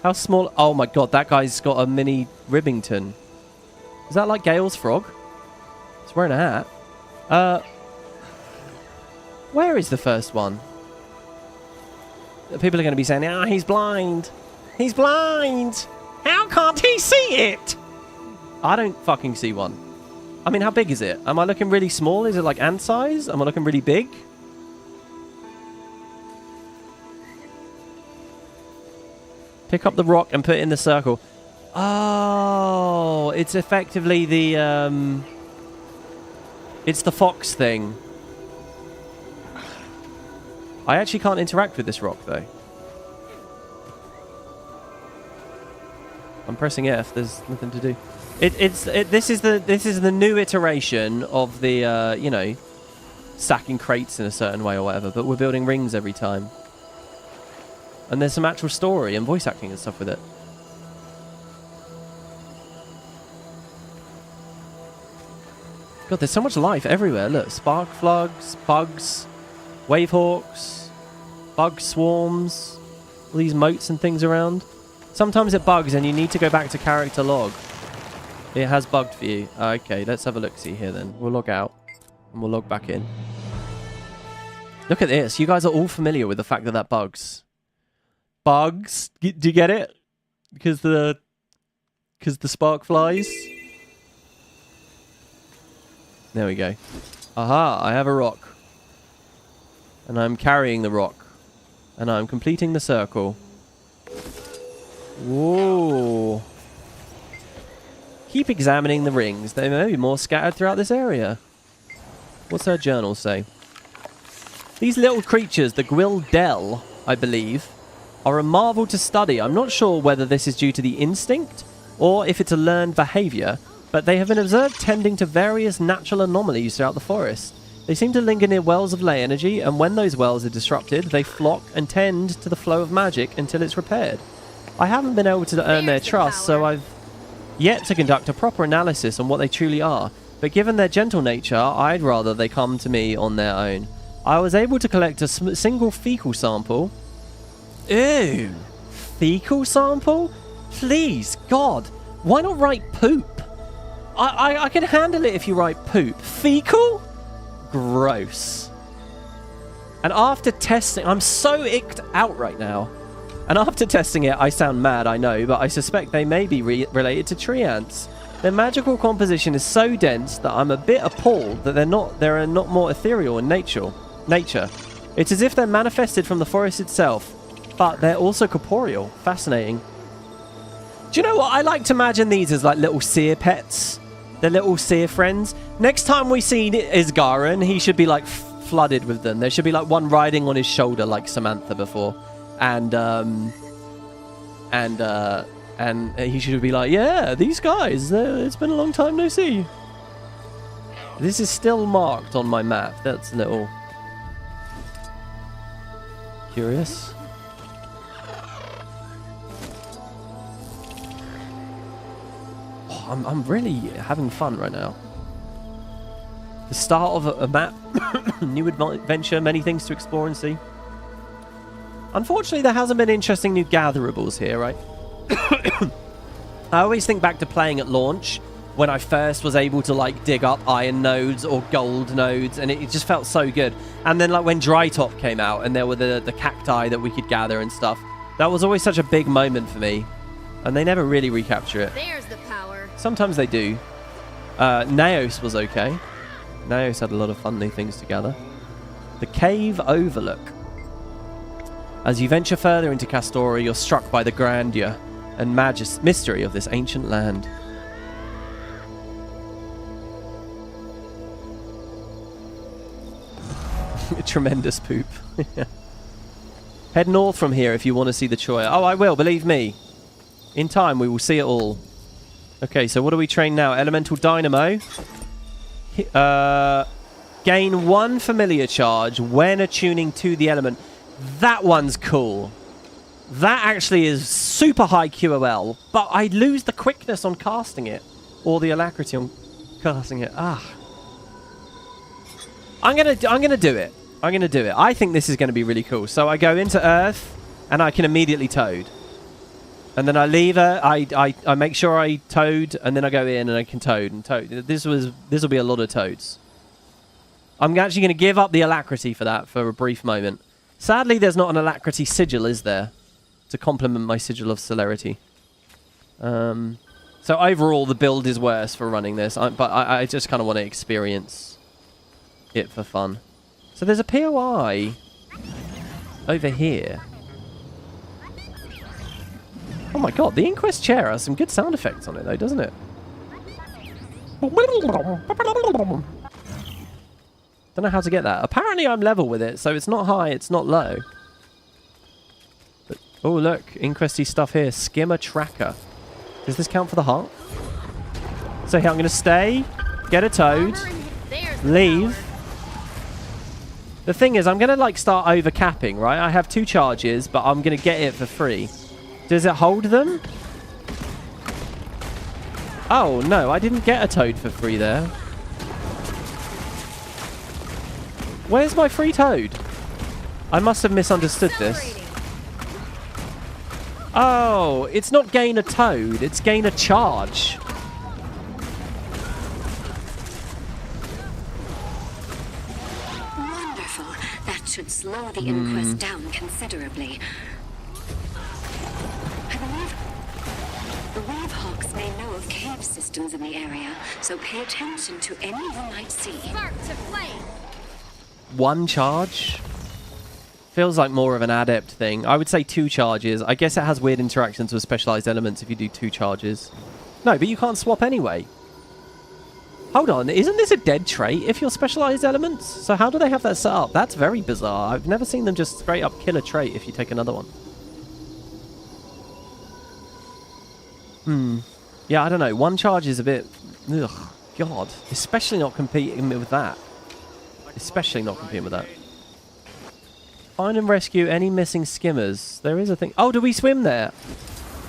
How small? Oh my god, that guy's got a mini Ribbington. Is that like Gale's frog? He's wearing a hat. Where is the first one? People are going to be saying, "Ah, he's blind. He's blind. How can't he see it?" I don't fucking see one. I mean, how big is it? Am I looking really small? Is it like ant size? Am I looking really big? Pick up the rock and put it in the circle. Oh, it's effectively the, it's the fox thing. I actually can't interact with this rock, though. I'm pressing F. There's nothing to do. This is the new iteration of the you know, stacking crates in a certain way or whatever. But we're building rings every time, and there's some actual story and voice acting and stuff with it. God, there's so much life everywhere. Look, spark plugs, bugs, wavehawks, bug swarms, all these motes and things around. Sometimes it bugs and you need to go back to character log. It has bugged for you. Okay, let's have a look-see here then. We'll log out and we'll log back in. Look at this. You guys are all familiar with the fact that that bugs. Bugs? Do you get it? Because the spark flies. There we go. Aha, I have a rock. And I'm carrying the rock. And I'm completing the circle. Whoa. Keep examining the rings. They may be more scattered throughout this area. What's her journal say? These little creatures, the Gwildel, I believe, are a marvel to study. I'm not sure whether this is due to the instinct or if it's a learned behavior, but they have been observed tending to various natural anomalies throughout the forest. They seem to linger near wells of ley energy, and when those wells are disrupted, they flock and tend to the flow of magic until it's repaired. I haven't been able to earn their trust, so I've yet to conduct a proper analysis on what they truly are, but given their gentle nature, I'd rather they come to me on their own. I was able to collect a single fecal sample. Ew! Fecal sample? Please, God, why not write poop? I can handle it if you write poop. Fecal? Gross. And after testing, I'm so icked out right now. And after testing it, I sound mad, I know, but I suspect they may be related to tree ants. Their magical composition is so dense that I'm a bit appalled that they're not more ethereal in nature. It's as if they're manifested from the forest itself, but they're also corporeal. Fascinating. Do you know what? I like to imagine these as like little seer pets. They're little seer friends. Next time we see Isgaran, he should be like flooded with them. There should be like one riding on his shoulder like Samantha before. And he should be like, yeah, these guys, it's been a long time no see. This is still marked on my map. That's a little curious. Oh, I'm really having fun right now. The start of a map, new adventure, many things to explore and see. Unfortunately, there hasn't been interesting new gatherables here, right? I always think back to playing at launch when I first was able to like dig up iron nodes or gold nodes, and it just felt so good. And then like when Dry Top came out and there were the cacti that we could gather and stuff, that was always such a big moment for me. And they never really recapture it. There's the power. Sometimes they do. Naos was okay. Naos had a lot of funny things to gather. The Cave Overlook. As you venture further into Castoria, you're struck by the grandeur and mystery of this ancient land. Tremendous poop. Head north from here if you want to see the Choya. Oh, I will, believe me. In time, we will see it all. Okay, so what do we train now? Elemental Dynamo. Gain 1 familiar charge when attuning to the element. That one's cool. That actually is super high QOL, but I lose the quickness on casting it. Or the alacrity on casting it. Ah. I'm gonna do it. I'm gonna do it. I think this is gonna be really cool. So I go into Earth, and I can immediately toad. And then I leave her. I make sure I toad, and then I go in and I can toad and toad. This will be a lot of toads. I'm actually going to give up the alacrity for that for a brief moment. Sadly, there's not an alacrity sigil, is there, to complement my sigil of celerity. So overall, the build is worse for running this, but I just kind of want to experience it for fun. So there's a POI over here. Oh my god, the Inquest chair has some good sound effects on it though, doesn't it? Don't know how to get that. Apparently I'm level with it, so it's not high, it's not low. But, oh look, Inquesty stuff here. Skimmer tracker. Does this count for the heart? So here, I'm going to stay, get a toad, leave. The thing is, I'm going to like start overcapping, right? I have 2 charges, but I'm going to get it for free. Does it hold them? Oh, no, I didn't get a toad for free there. Where's my free toad? I must have misunderstood this. Oh, it's not gain a toad, it's gain a charge. Wonderful. That should slow the Inquest down considerably. I believe the Weavehawks may know of cave systems in the area, so pay attention to any you might see. Spark to flame. 1 charge? Feels like more of an adept thing. I would say 2 charges. I guess it has weird interactions with specialized elements if you do 2 charges. No, but you can't swap anyway. Hold on, isn't this a dead trait if you're specialized elements? So how do they have that set up? That's very bizarre. I've never seen them just straight up kill a trait if you take another one. Yeah, I don't know. 1 charge is a bit... Ugh, God. Especially not competing with that. Especially not competing with that. Find and rescue any missing skimmers. There is a thing. Oh, do we swim there?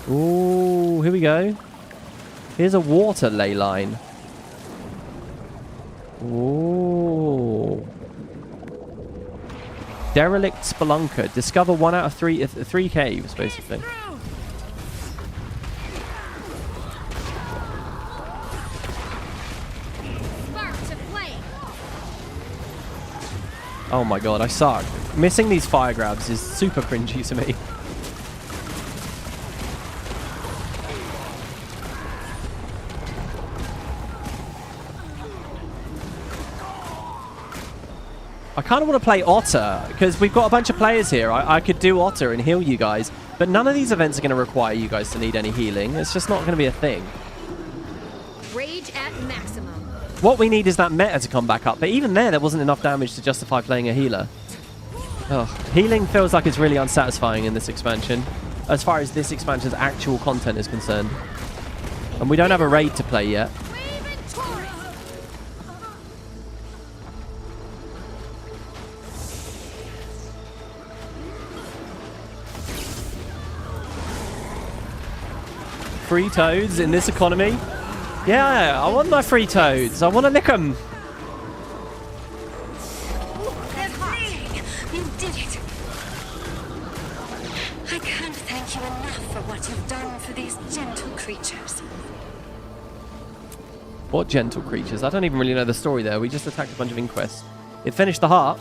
Ooh, here we go. Here's a water ley line. Ooh. Derelict Spelunker. Discover 1 out of 3 caves, basically. Oh my god, I suck. Missing these fire grabs is super cringy to me. I kind of want to play Otter, because we've got a bunch of players here. I could do Otter and heal you guys, but none of these events are going to require you guys to need any healing. It's just not going to be a thing. Rage at maximum. What we need is that meta to come back up, but even there wasn't enough damage to justify playing a healer. Ugh. Healing feels like it's really unsatisfying in this expansion, as far as this expansion's actual content is concerned. And we don't have a raid to play yet. Free toads in this economy? Yeah, I want my free toads. I want to lick them. You did it. I can't thank you enough for what you've done for these gentle creatures. What gentle creatures? I don't even really know the story there. We just attacked a bunch of Inquests. It finished the heart.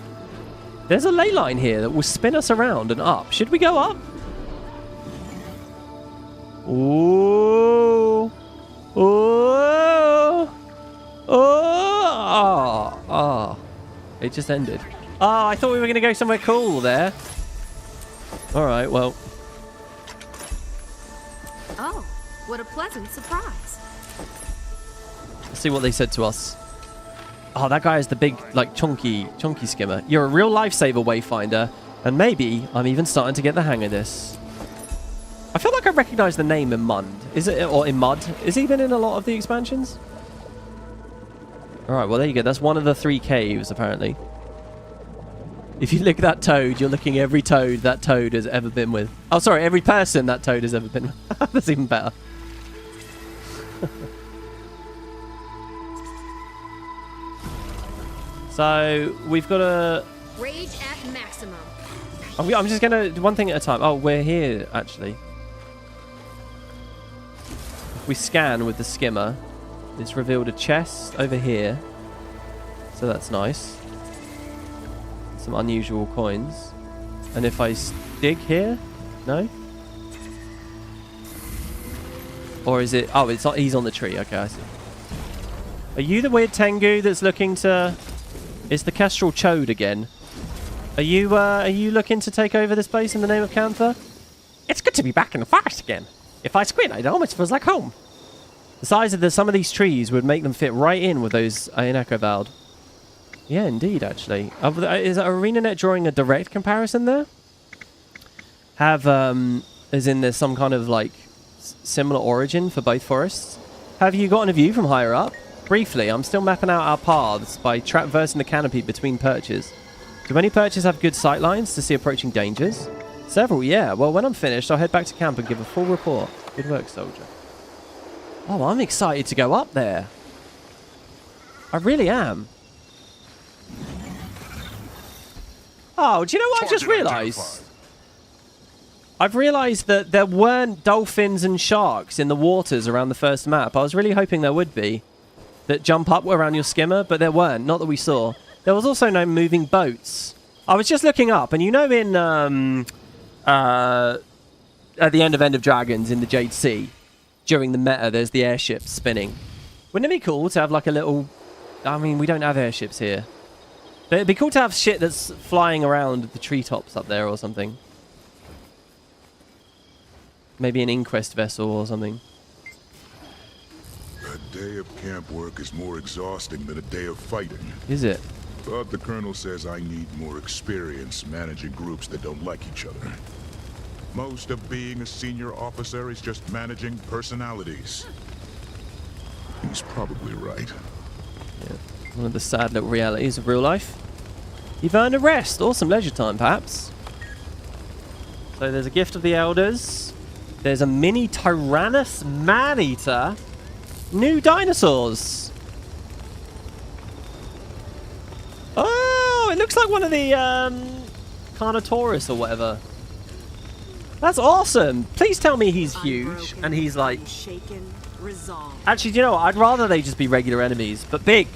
There's a ley line here that will spin us around and up. Should we go up? Ooh. Ooh. It just ended. Oh, I thought we were going to go somewhere cool there. All right, well. Oh, what a pleasant surprise. Let's see what they said to us. Oh, that guy is the big, like, chunky skimmer. You're a real lifesaver, Wayfinder. And maybe I'm even starting to get the hang of this. I feel like I recognize the name in Mud. Is it, or in Mud? Is he been in a lot of the expansions? All right, well, there you go. That's one of the 3 caves, apparently. If you lick that toad, you're licking every toad that toad has ever been with. Oh, sorry, every person that toad has ever been with. That's even better. So, we've got a... Rage at maximum. I'm just going to... One thing at a time. Oh, we're here, actually. If we scan with the skimmer, it's revealed a chest over here. So that's nice. Some unusual coins. And if I dig here? No? Or is it... Oh, it's not, he's on the tree. Okay, I see. Are you the weird Tengu that's looking to... It's the Kestrel Chode again. Are you looking to take over this place in the name of Cantha? It's good to be back in the forest again. If I squint, it almost feels like home. The size of some of these trees would make them fit right in with those Arenanet. Yeah, indeed, actually. Is Arenanet drawing a direct comparison there? As in there's some kind of, like, similar origin for both forests? Have you gotten a view from higher up? Briefly, I'm still mapping out our paths by traversing the canopy between perches. Do any perches have good sight lines to see approaching dangers? Several, yeah. Well, when I'm finished, I'll head back to camp and give a full report. Good work, soldier. Oh, I'm excited to go up there. I really am. Oh, do you know what I've just realised? I've realised that there weren't dolphins and sharks in the waters around the first map. I was really hoping there would be. That jump up around your skimmer, but there weren't. Not that we saw. There was also no moving boats. I was just looking up, and you know in... at the end of Dragons in the Jade Sea, during the meta, there's the airships spinning. Wouldn't it be cool to have like a little... I mean, we don't have airships here. But it'd be cool to have shit that's flying around the treetops up there or something. Maybe an Inquest vessel or something. A day of camp work is more exhausting than a day of fighting. Is it? But the Colonel says I need more experience managing groups that don't like each other. Most of being a senior officer is just managing personalities. He's probably right. Yeah. One of the sad little realities of real life. You've earned a rest or some leisure time, perhaps. So there's a gift of the elders. There's a mini Tyrannus man-eater. New dinosaurs. Oh, it looks like one of the Carnotaurus or whatever. That's awesome. Please tell me he's huge and he's like... Actually, do you know what? I'd rather they just be regular enemies, but big.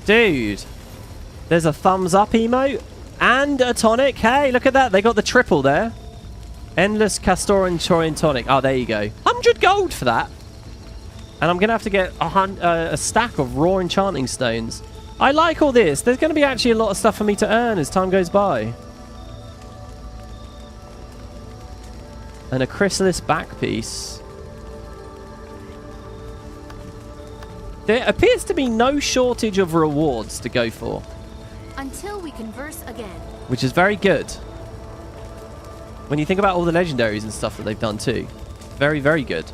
Dude. There's a thumbs up emote and a tonic. Hey, look at that. They got the triple there. Endless Castor and Chorian tonic. Oh, there you go. 100 gold for that. And I'm going to have to get a stack of raw enchanting stones. I like all this. There's going to be actually a lot of stuff for me to earn as time goes by. And a chrysalis back piece. There appears to be no shortage of rewards to go for. Until we converse again. Which is very good. When you think about all the legendaries and stuff that they've done too. Very, very good.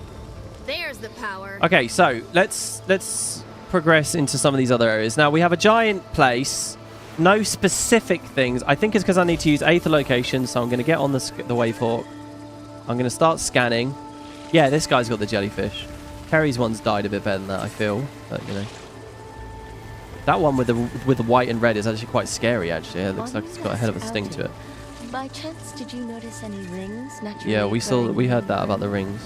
There's the power. Okay, so let's progress into some of these other areas. Now, we have a giant place. No specific things. I think it's because I need to use Aether location, so I'm going to get on the Wavehawk. I'm going to start scanning. Yeah, this guy's got the jellyfish. Kerry's one's died a bit better than that, I feel. But, you know. That one with the white and red is actually quite scary, actually. It looks like it's got a hell of a sting to it. By chance, did you notice any rings? Naturally Yeah, we heard that about the rings.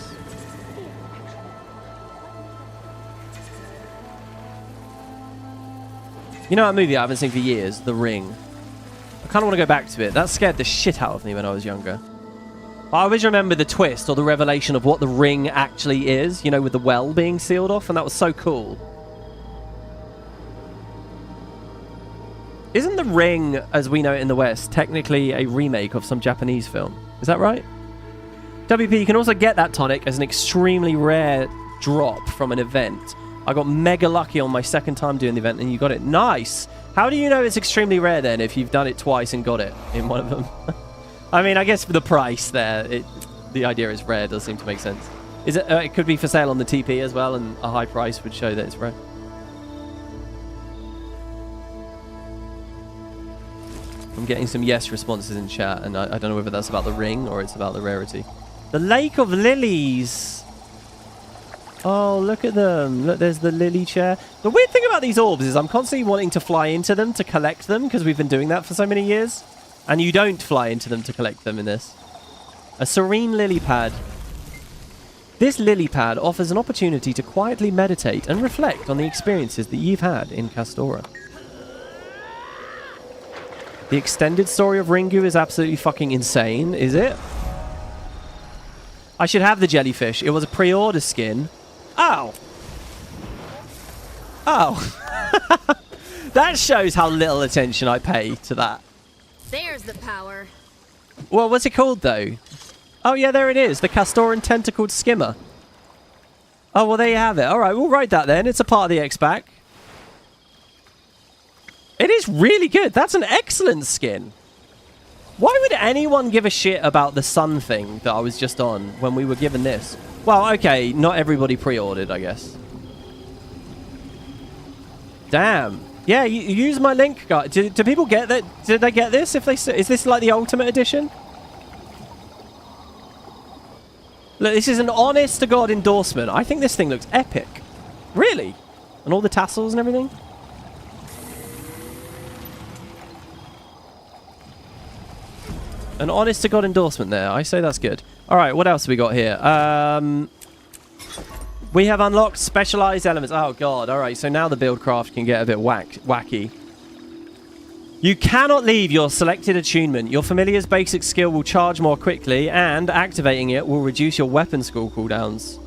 You know that movie I haven't seen for years? The Ring. I kind of want to go back to it. That scared the shit out of me when I was younger. But I always remember the twist or the revelation of what the ring actually is, you know, with the well being sealed off, and that was so cool. Isn't The Ring, as we know it in the West, technically a remake of some Japanese film? Is that right? WP, you can also get that tonic as an extremely rare drop from an event. I got mega lucky on my second time doing the event, and you got it. Nice! How do you know it's extremely rare, then, if you've done it twice and got it in one of them? I mean, I guess for the price there, the idea is rare does seem to make sense. Is it? It could be for sale on the TP as well, and a high price would show that it's rare. I'm getting some yes responses in chat, and I don't know whether that's about the ring or it's about the rarity. The Lake of Lilies. Oh, look at them. Look, there's the lily chair. The weird thing about these orbs is I'm constantly wanting to fly into them to collect them, because we've been doing that for so many years. And you don't fly into them to collect them in this. A serene lily pad. This lily pad offers an opportunity to quietly meditate and reflect on the experiences that you've had in Castora. The extended story of Ringu is absolutely fucking insane, is it? I should have the jellyfish. It was a pre-order skin. Ow! Oh. That shows how little attention I pay to that. There's the power. Well, what's it called, though? Oh, yeah, there it is. The Castoran tentacled skimmer. Oh, well, there you have it. All right, we'll write that then. It's a part of the X-Pack. It is really good. That's an excellent skin. Why would anyone give a shit about the sun thing that I was just on when we were given this? Well, okay, not everybody pre-ordered, I guess. Damn. Yeah, you use my link, guys. Do people get that? Did they get this? Is this like the Ultimate Edition? Look, this is an honest-to-God endorsement. I think this thing looks epic. Really? And all the tassels and everything? An honest-to-God endorsement there. I say that's good. All right, what else have we got here? We have unlocked specialized elements. Oh, God. All right, so now the buildcraft can get a bit wacky. You cannot leave your selected attunement. Your familiar's basic skill will charge more quickly, and activating it will reduce your weapon skill cooldowns.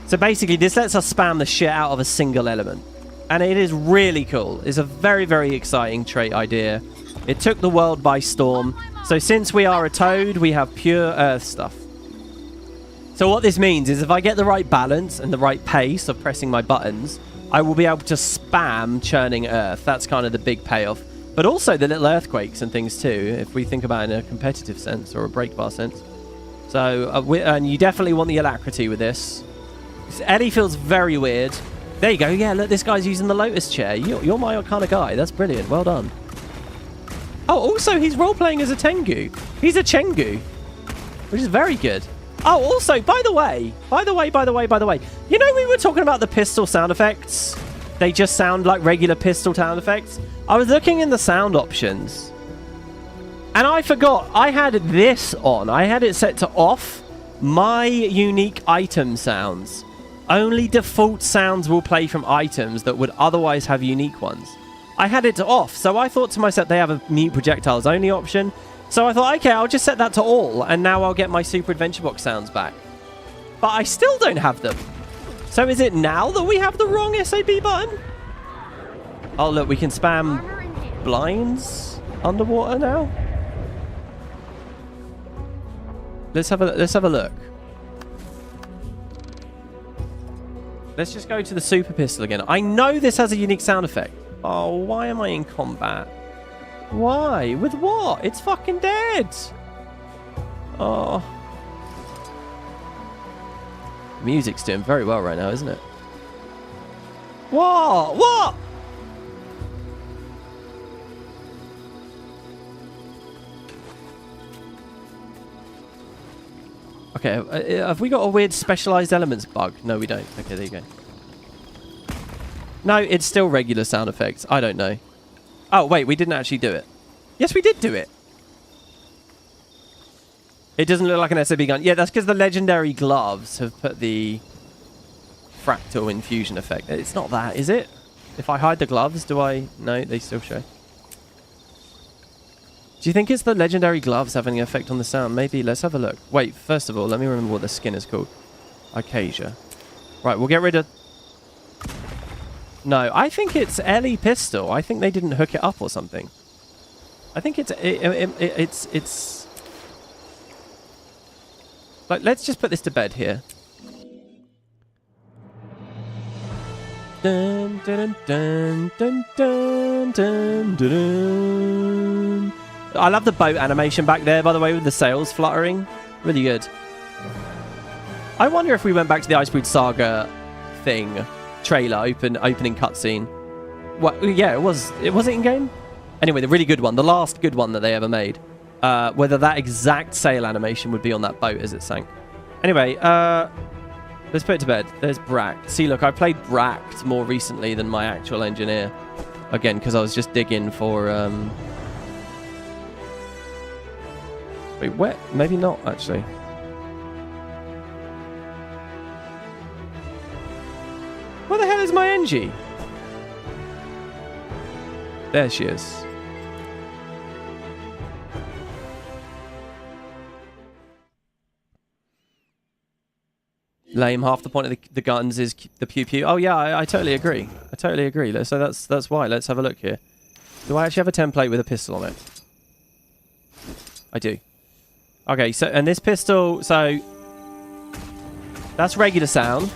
So basically, this lets us spam the shit out of a single element. And it is really cool. It's a very, very exciting trait idea. It took the world by storm. So since we are a toad, we have pure earth stuff. So what this means is if I get the right balance and the right pace of pressing my buttons, I will be able to spam churning earth. That's kind of the big payoff. But also the little earthquakes and things too, if we think about it in a competitive sense or a break bar sense. So, and you definitely want the alacrity with this. Ellie feels very weird. There you go. Yeah, look, this guy's using the lotus chair. You're my kind of guy. That's brilliant. Well done. Oh, also, he's role-playing as a Tengu. He's a Chengu, which is very good. Oh, also, by the way, you know we were talking about the pistol sound effects? They just sound like regular pistol sound effects. I was looking in the sound options, and I forgot I had this on. I had it set to off. My unique item sounds. Only default sounds will play from items that would otherwise have unique ones. I had it to off, so I thought to myself they have a mute projectiles only option. So I thought, okay, I'll just set that to all, and now I'll get my Super Adventure Box sounds back. But I still don't have them. So is it now that we have the wrong SAB button? Oh, look, we can spam blinds underwater now. Let's have a look. Let's just go to the super pistol again. I know this has a unique sound effect. Oh, why am I in combat? Why? With what? It's fucking dead. Oh. Music's doing very well right now, isn't it? What? What? Okay, have we got a weird specialized elements bug? No, we don't. Okay, there you go. No, it's still regular sound effects. I don't know. Oh, wait, we didn't actually do it. Yes, we did do it. It doesn't look like an SAB gun. Yeah, that's because the legendary gloves have put the fractal infusion effect. It's not that, is it? If I hide the gloves, do I... No, they still show. Do you think it's the legendary gloves having an effect on the sound? Maybe. Let's have a look. Wait, first of all, let me remember what the skin is called. Icacia. Right, we'll get rid of... No, I think it's Ellie pistol. I think they didn't hook it up or something. I think it's like, let's just put this to bed here. Dun, dun, dun, dun, dun, dun, dun, dun. I love the boat animation back there, by the way, with the sails fluttering. Really good. I wonder if we went back to the Icebreed Saga thing, trailer, opening cutscene. What? Yeah, it was in game. Anyway, the really good one, the last good one that they ever made. Whether that exact sail animation would be on that boat as it sank. Anyway, let's put it to bed. There's Bract. See, look, I played Bract more recently than my actual engineer. Again, because I was just digging for... Wait, where? Maybe not, actually. Where the hell is my Engie? There she is. Lame. Half the point of the guns is the pew pew. Oh yeah, I totally agree. I totally agree. So that's why. Let's have a look here. Do I actually have a template with a pistol on it? I do. Okay, so and this pistol, so that's regular sound.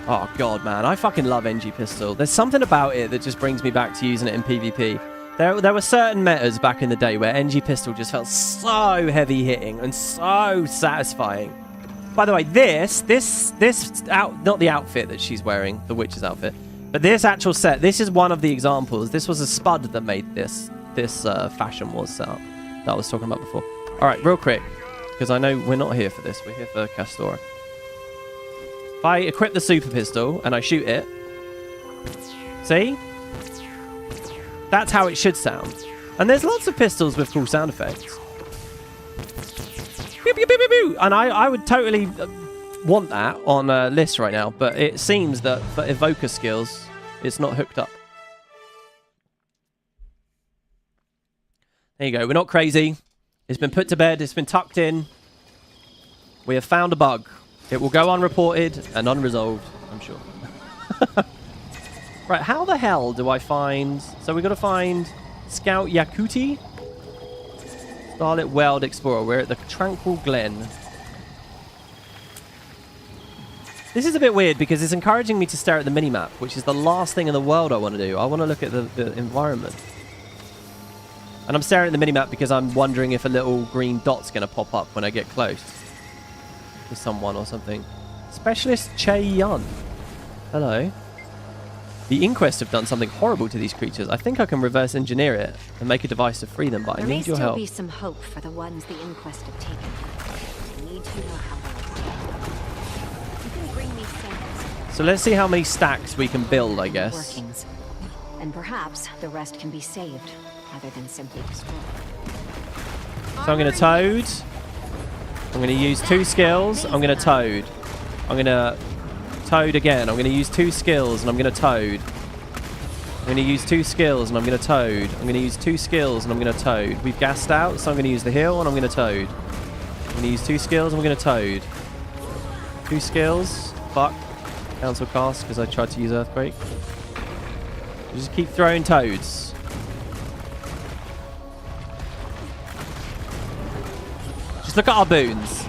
Oh god, man, I fucking love NG pistol. There's something about it that just brings me back to using it in PvP. There were certain metas back in the day where NG pistol just felt so heavy hitting and so satisfying. By the way, this not the outfit that she's wearing, the witch's outfit, but this actual set, this is one of the examples. This was a spud that made this fashion was set up that I was talking about before. All right, real quick, because I know we're not here for this. We're here for Castora. If I equip the super pistol and I shoot it, see? That's how it should sound. And there's lots of pistols with cool sound effects. Pew, pew, pew, pew, pew. And I would totally want that on a list right now, but it seems that for evoker skills, it's not hooked up. There you go. We're not crazy. It's been put to bed. It's been tucked in. We have found a bug. It will go unreported and unresolved, I'm sure. Right, how the hell do I find... So we've got to find Scout Yakuti. Starlit Weld Explorer. We're at the Tranquil Glen. This is a bit weird because it's encouraging me to stare at the minimap, which is the last thing in the world I want to do. I want to look at the environment. And I'm staring at the minimap because I'm wondering if a little green dot's going to pop up when I get close to someone or something. Specialist Che Yun. Hello. The Inquest have done something horrible to these creatures. I think I can reverse engineer it and make a device to free them, but I need your help. There may still be some hope for the ones the Inquest have taken. I need to know how they... You can bring me samples. So let's see how many stacks we can build, I guess. Workings. And perhaps the rest can be saved, rather than simply destroyed. So I'm going to Toad. I'm going to use 2 skills. I'm going to Toad. I'm going to Toad again. I'm going to use 2 skills and I'm going to Toad. I'm going to use 2 skills and I'm going to Toad. I'm going to use 2 skills and I'm going to Toad. We've gassed out, so I'm going to use the heal and I'm going to Toad. I'm going to use 2 skills and I'm going to Toad. 2 skills. Fuck. Cancel cast because I tried to use Earthquake. Just keep throwing Toads. Just look at our boons.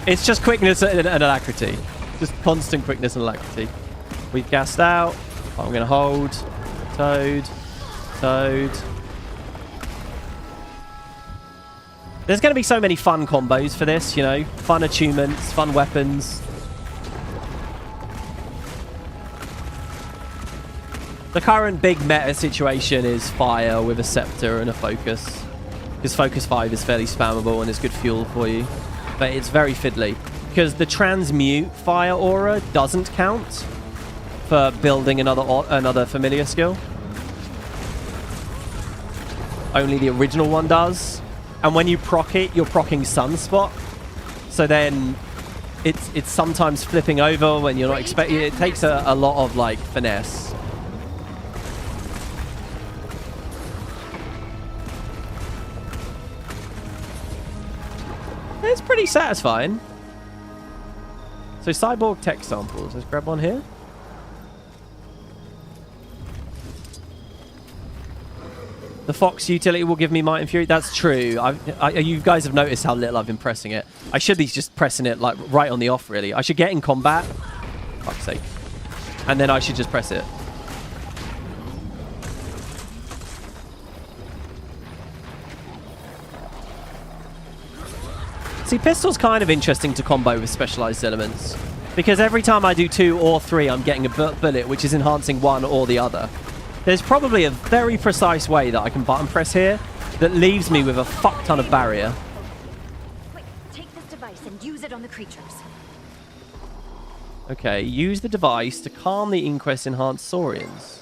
It's just quickness and alacrity. Just constant quickness and alacrity. We've gassed out. I'm going to hold. Toad. Toad. There's going to be so many fun combos for this, you know. Fun attunements, fun weapons. The current big meta situation is fire with a scepter and a focus. Because focus 5 is fairly spammable and it's good fuel for you. But it's very fiddly. Because the transmute fire aura doesn't count for building another familiar skill. Only the original one does. And when you proc it, you're proccing Sunspot. So then it's sometimes flipping over when you're not expecting it. It takes a lot of like finesse. It's pretty satisfying. So cyborg tech samples. Let's grab one here. The Fox utility will give me Might and Fury. That's true. You guys have noticed how little I've been pressing it. I should be just pressing it like right on the off, really. I should get in combat. Fuck's sake. And then I should just press it. See, pistol's kind of interesting to combo with specialized elements. Because every time I do 2 or 3, I'm getting a bullet, which is enhancing one or the other. There's probably a very precise way that I can button press here that leaves me with a fuck ton of barrier. Quick, take this device and use it on the creatures. Okay, use the device to calm the Inquest enhanced saurians.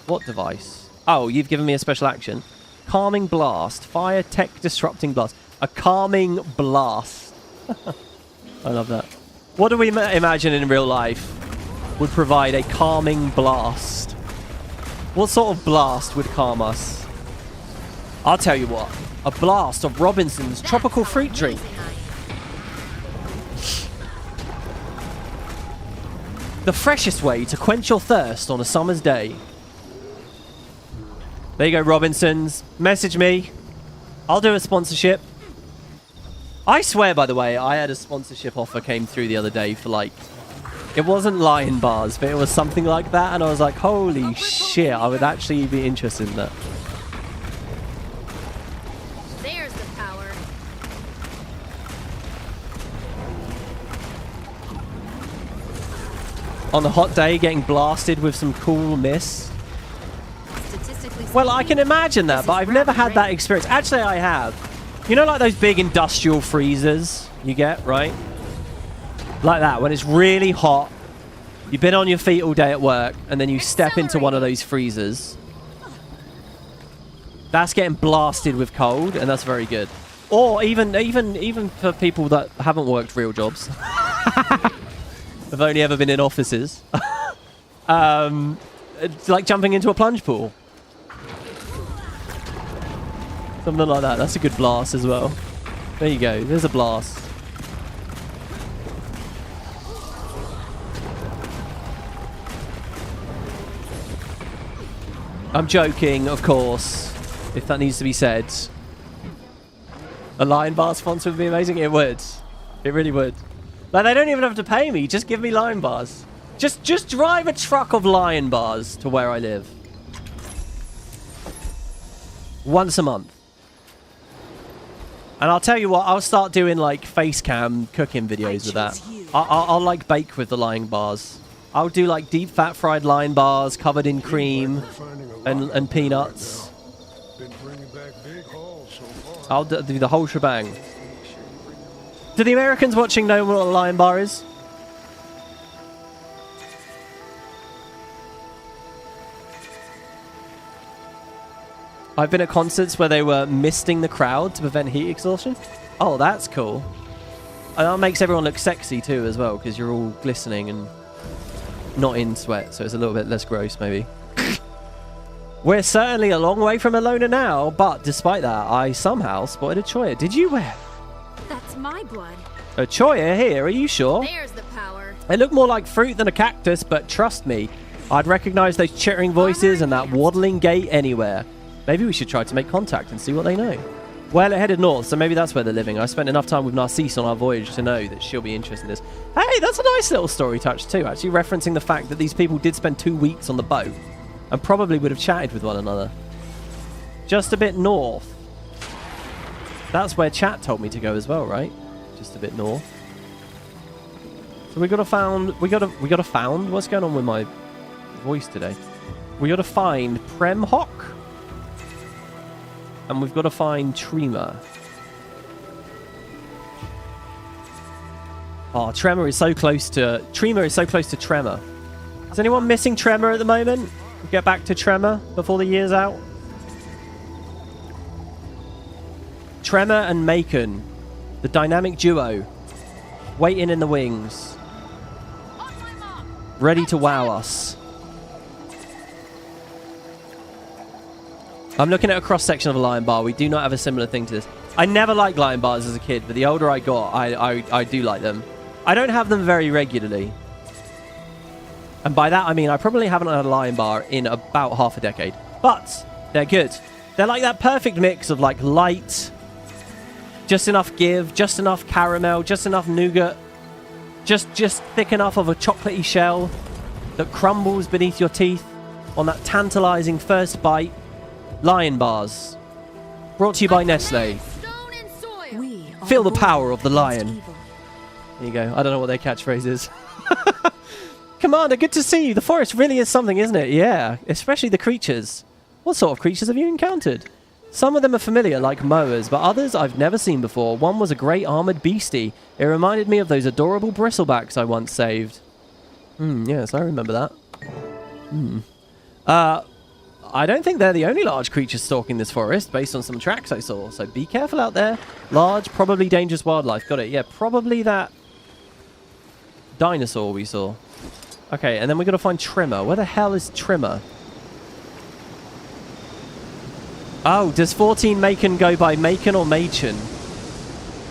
What device? Oh, you've given me a special action. Calming blast. Fire tech disrupting blast. A calming blast. I love that. What do we imagine in real life would provide a calming blast? What sort of blast would calm us? I'll tell you what. A blast of Robinson's tropical fruit drink. The freshest way to quench your thirst on a summer's day. There you go, Robinsons. Message me. I'll do a sponsorship. I swear, by the way, I had a sponsorship offer came through the other day for like... It wasn't lion bars, but it was something like that. And I was like, holy shit, I would actually be interested in that. There's the power. On a hot day, getting blasted with some cool mist. Well, I can imagine that, but I've never had that experience. Actually, I have. You know, like those big industrial freezers you get, right? Like that, when it's really hot, you've been on your feet all day at work, and then you step into one of those freezers. That's getting blasted with cold, and that's very good. Or even for people that haven't worked real jobs, have only ever been in offices, it's like jumping into a plunge pool. Something like that. That's a good blast as well. There you go. There's a blast. I'm joking, of course, if that needs to be said. A Lion Bar sponsor would be amazing. It would. It really would. Like, they don't even have to pay me. Just give me Lion Bars. Just drive a truck of Lion Bars to where I live. Once a month. And I'll tell you what, I'll start doing like face cam cooking videos with that. I'll like bake with the Lion Bars. I'll do like deep fat fried Lion Bars covered in cream and peanuts. I'll do the whole shebang. Do the Americans watching know what a Lion Bar is? I've been at concerts where they were misting the crowd to prevent heat exhaustion. Oh, that's cool. And that makes everyone look sexy too as well, because you're all glistening and not in sweat, so it's a little bit less gross maybe. We're certainly a long way from a loner now, but despite that, I somehow spotted a Choya. Did you? Where? That's my blood. A Choya here, are you sure? There's the power. They look more like fruit than a cactus, but trust me, I'd recognize those chittering voices and that waddling gait anywhere. Maybe we should try to make contact and see what they know. Well, it headed north, so maybe that's where they're living. I spent enough time with Narcisse on our voyage to know that she'll be interested in this. Hey, that's a nice little story touch too, actually, referencing the fact that these people did spend 2 weeks on the boat and probably would have chatted with one another. Just a bit north. That's where chat told me to go as well, right? Just a bit north. So we gotta found. What's going on with my voice today? We gotta find Premhawk. And we've got to find Tremor. Oh, Tremor is so close to... Tremor is so close to Tremor. Is anyone missing Tremor at the moment? We'll get back to Tremor before the year's out. Tremor and Macon. The dynamic duo. Waiting in the wings. Ready to wow us. I'm looking at a cross-section of a Lion Bar. We do not have a similar thing to this. I never liked Lion Bars as a kid, but the older I got, I do like them. I don't have them very regularly. And by that, I mean I probably haven't had a Lion Bar in about half a decade. But they're good. They're like that perfect mix of like light, just enough give, just enough caramel, just enough nougat, just thick enough of a chocolatey shell that crumbles beneath your teeth on that tantalizing first bite. Lion bars. Brought to you by Nestle. Feel the power of the lion. There you go. I don't know what their catchphrase is. Commander, good to see you. The forest really is something, isn't it? Yeah, especially the creatures. What sort of creatures have you encountered? Some of them are familiar, like mowers, but others I've never seen before. One was a great armored beastie. It reminded me of those adorable bristlebacks I once saved. Yes, I remember that. I don't think they're the only large creatures stalking this forest, based on some tracks I saw. So be careful out there. Large, probably dangerous wildlife. Got it. Yeah, probably that dinosaur we saw. Okay, and then we got to find Trimmer. Where the hell is Trimmer? Oh, does 14 Macon go by Macon or Machen?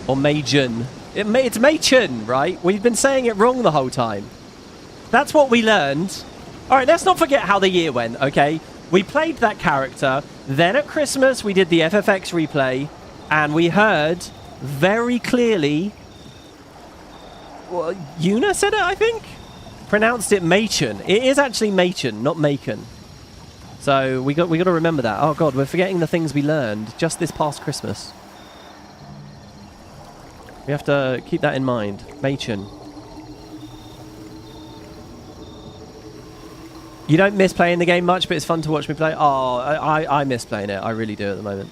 Or Majun? It's Machen, right? We've been saying it wrong the whole time. That's what we learned. All right, let's not forget how the year went, okay? We played that character. Then at Christmas, we did the FFX replay. And we heard very clearly... Well, Yuna said it, I think? Pronounced it Machen. It is actually Machen, not Macon. So we got to remember that. Oh god, we're forgetting the things we learned just this past Christmas. We have to keep that in mind. Machen. You don't miss playing the game much, but it's fun to watch me play. Oh, I miss playing it. I really do at the moment.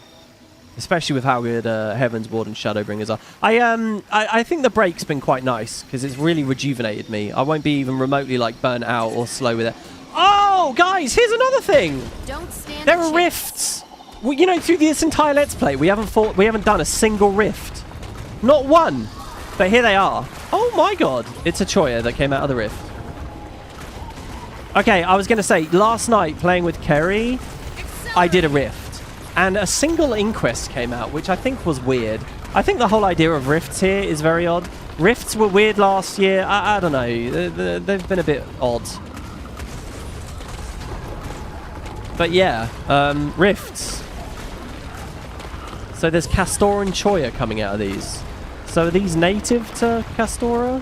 Especially with how good Heaven's Ward and Shadowbringers are. I think the break's been quite nice because it's really rejuvenated me. I won't be even remotely like burnt out or slow with it. Oh, guys, here's another thing. Don't stand there are rifts. Well, you know, through this entire Let's Play, we haven't done a single rift. Not one. But here they are. Oh my god. It's a Choya that came out of the rift. Okay, I was going to say, last night playing with Kerry, I did a rift. And a single Inquest came out, which I think was weird. I think the whole idea of rifts here is very odd. Rifts were weird last year. I don't know. They've been a bit odd. But yeah, rifts. So there's Castor and Choya coming out of these. So are these native to Castora?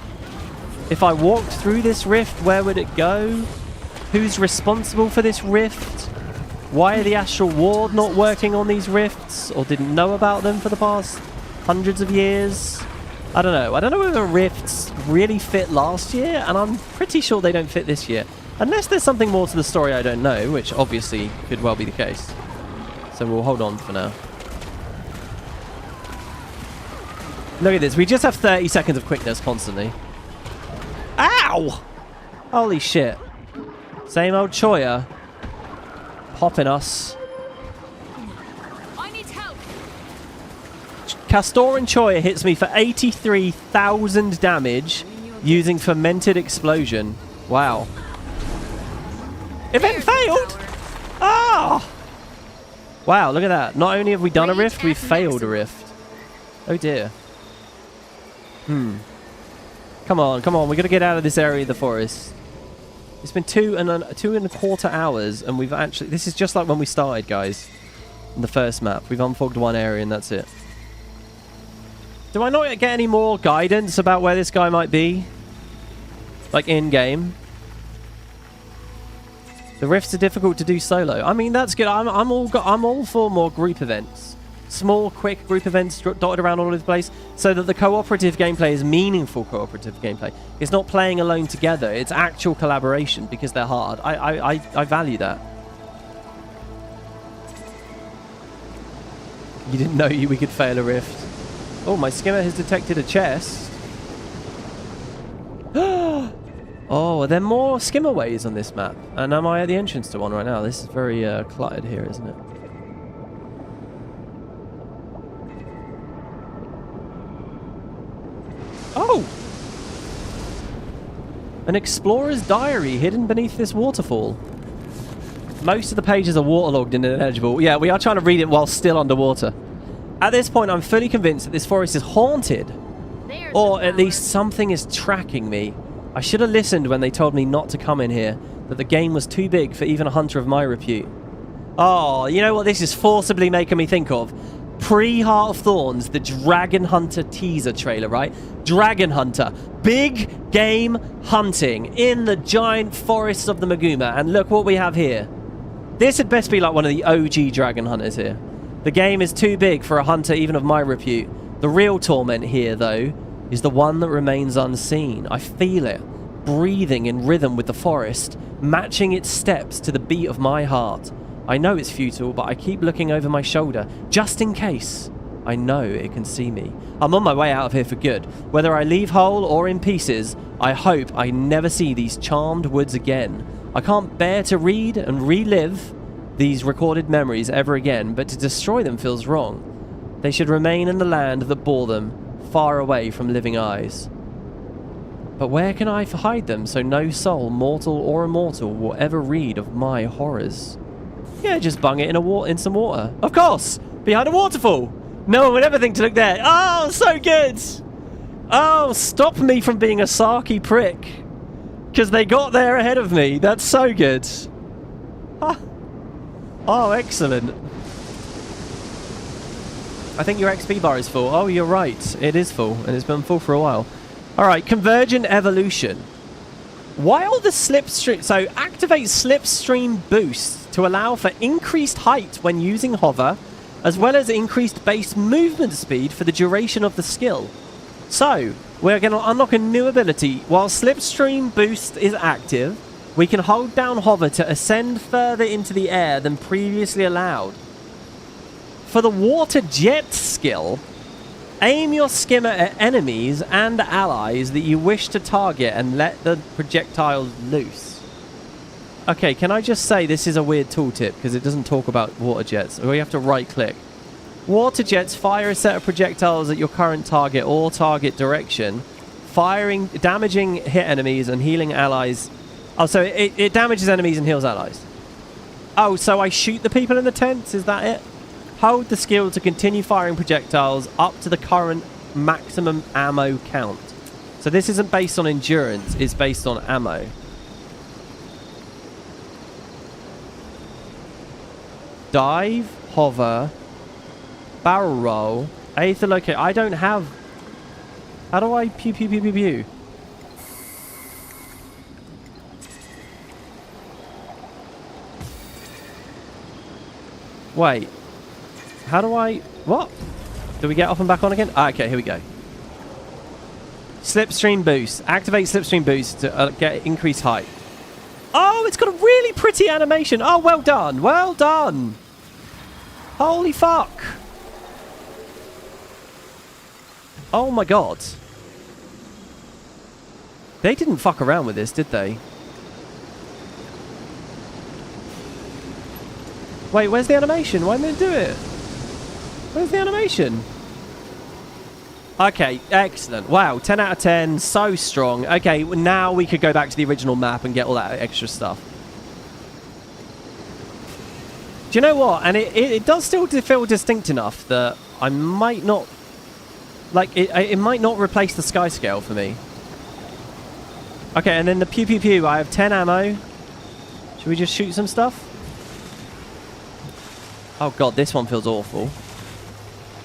If I walked through this rift, where would it go? Who's responsible for this rift? Why are the Astral Ward not working on these rifts? Or didn't know about them for the past hundreds of years? I don't know. I don't know whether rifts really fit last year, and I'm pretty sure they don't fit this year. Unless there's something more to the story I don't know, which obviously could well be the case. So we'll hold on for now. Look at this. We just have 30 seconds of quickness constantly. Ow! Holy shit. Same old Choya. Popping us. I need help. Castor and Choya hits me for 83,000 damage using Fermented Explosion. Wow. Event failed! Ah! Wow, look at that. Not only have we done a rift, we've failed a rift. Oh dear. Come on, come on. We've got to get out of this area of the forest. It's been 2.25 hours, and we've actually... This is just like when we started, guys. In the first map. We've unfogged one area, and that's it. Do I not get any more guidance about where this guy might be? Like, in-game? The rifts are difficult to do solo. I mean, that's good. I'm all for more group events. Small, quick group events dotted around all over the place so that the cooperative gameplay is meaningful cooperative gameplay. It's not playing alone together. It's actual collaboration because they're hard. I value that. You didn't know we could fail a rift. Oh, my skimmer has detected a chest. Oh, are there more skimmer ways on this map? And am I at the entrance to one right now? This is very cluttered here, isn't it? Oh! An explorer's diary hidden beneath this waterfall. Most of the pages are waterlogged and illegible. Yeah, we are trying to read it while still underwater. At this point, I'm fully convinced that this forest is haunted. Or at least something is tracking me. I should have listened when they told me not to come in here, that the game was too big for even a hunter of my repute. Oh, you know what this is forcibly making me think of? Pre-Heart of Thorns, the Dragon Hunter teaser trailer, right? Dragon Hunter. Big game hunting in the giant forests of the Maguma. And look what we have here. This had best be like one of the OG Dragon Hunters here. The game is too big for a hunter even of my repute. The real torment here, though, is the one that remains unseen. I feel it, breathing in rhythm with the forest, matching its steps to the beat of my heart. I know it's futile, but I keep looking over my shoulder, just in case. I know it can see me. I'm on my way out of here for good. Whether I leave whole or in pieces, I hope I never see these charmed woods again. I can't bear to read and relive these recorded memories ever again, but to destroy them feels wrong. They should remain in the land that bore them, far away from living eyes. But where can I hide them so no soul, mortal or immortal, will ever read of my horrors? Yeah, just bung it in some water. Of course! Behind a waterfall! No one would ever think to look there. Oh, so good! Oh, stop me from being a sarky prick. Because they got there ahead of me. That's so good. Huh. Oh, excellent. I think your XP bar is full. Oh, you're right. It is full, and it's been full for a while. Alright, Convergent Evolution. While the slipstream... So, activate slipstream boost to allow for increased height when using hover, as well as increased base movement speed for the duration of the skill. So, we're going to unlock a new ability. While slipstream boost is active, we can hold down hover to ascend further into the air than previously allowed. For the water jet skill, aim your skimmer at enemies and allies that you wish to target and let the projectiles loose. Okay, can I just say this is a weird tooltip because it doesn't talk about water jets. We have to right click. Water jets fire a set of projectiles at your current target or target direction, damaging hit enemies and healing allies. Oh, so it damages enemies and heals allies. Oh, so I shoot the people in the tents? Is that it? Hold the skill to continue firing projectiles up to the current maximum ammo count. So this isn't based on endurance, it's based on ammo. Dive, hover, barrel roll, A to locate. I don't have... How do I pew pew pew pew pew? Wait. How do I... What? Do we get off and back on again? Ah, okay, here we go. Slipstream boost. Activate slipstream boost to get increased height. Oh, it's got a really pretty animation. Oh, well done. Well done. Holy fuck. Oh my god. They didn't fuck around with this, did they? Wait, where's the animation? Why didn't they do it? Where's the animation? Okay, excellent. Wow, 10 out of 10. So strong. Okay, now we could go back to the original map and get all that extra stuff. Do you know what? And it does still feel distinct enough that I might not... Like, it might not replace the sky scale for me. Okay, and then the pew pew pew. I have 10 ammo. Should we just shoot some stuff? Oh god, this one feels awful.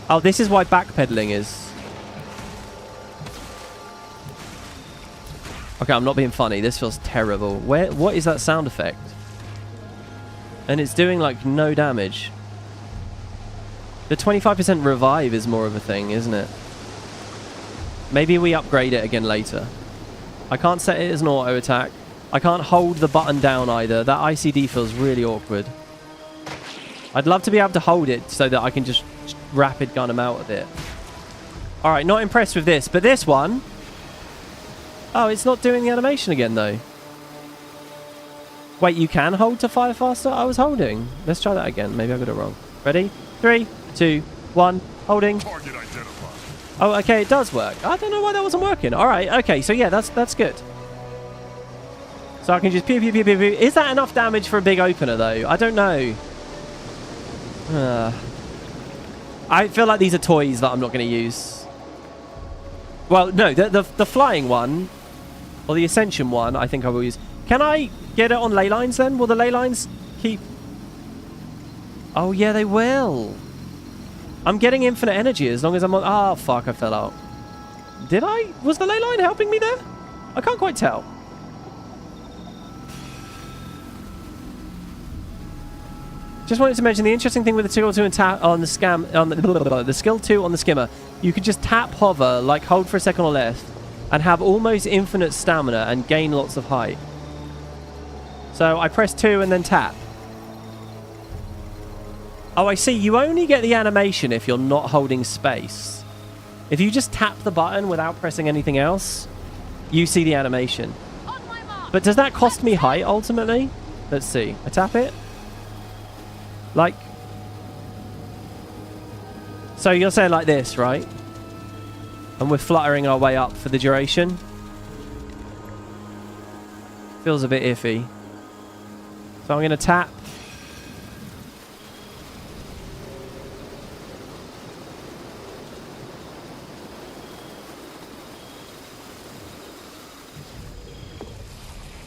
Oh, this is why backpedaling is... Okay, I'm not being funny. This feels terrible. What is that sound effect? And it's doing, like, no damage. The 25% revive is more of a thing, isn't it? Maybe we upgrade it again later. I can't set it as an auto attack. I can't hold the button down either. That ICD feels really awkward. I'd love to be able to hold it so that I can just rapid gun them out with it. Alright, not impressed with this. But this one... Oh, it's not doing the animation again, though. Wait, you can hold to fire faster? I was holding. Let's try that again. Maybe I got it wrong. Ready? 3, 2, 1. Holding. Target identified. Oh, okay, it does work. I don't know why that wasn't working. Alright, okay, so yeah, that's good. So I can just pew, pew, pew, pew, pew. Is that enough damage for a big opener, though? I don't know. I feel like these are toys that I'm not going to use. Well, no, the flying one, or the Ascension one, I think I will use. Can I get it on ley lines, then? Will the ley lines keep... Oh, yeah, they will. I'm getting infinite energy as long as I'm on... Oh, fuck, I fell out. Did I? Was the ley line helping me there? I can't quite tell. Just wanted to mention the interesting thing with the skill 2 and tap on the the skill 2 on the skimmer. You could just tap hover, like hold for a second or less, and have almost infinite stamina and gain lots of height. So I press 2 and then tap. Oh, I see. You only get the animation if you're not holding space. If you just tap the button without pressing anything else, you see the animation. But does that cost me height ultimately? Let's see. I tap it. Like, so you're saying like this, right? And we're fluttering our way up for the duration. Feels a bit iffy. So I'm going to tap.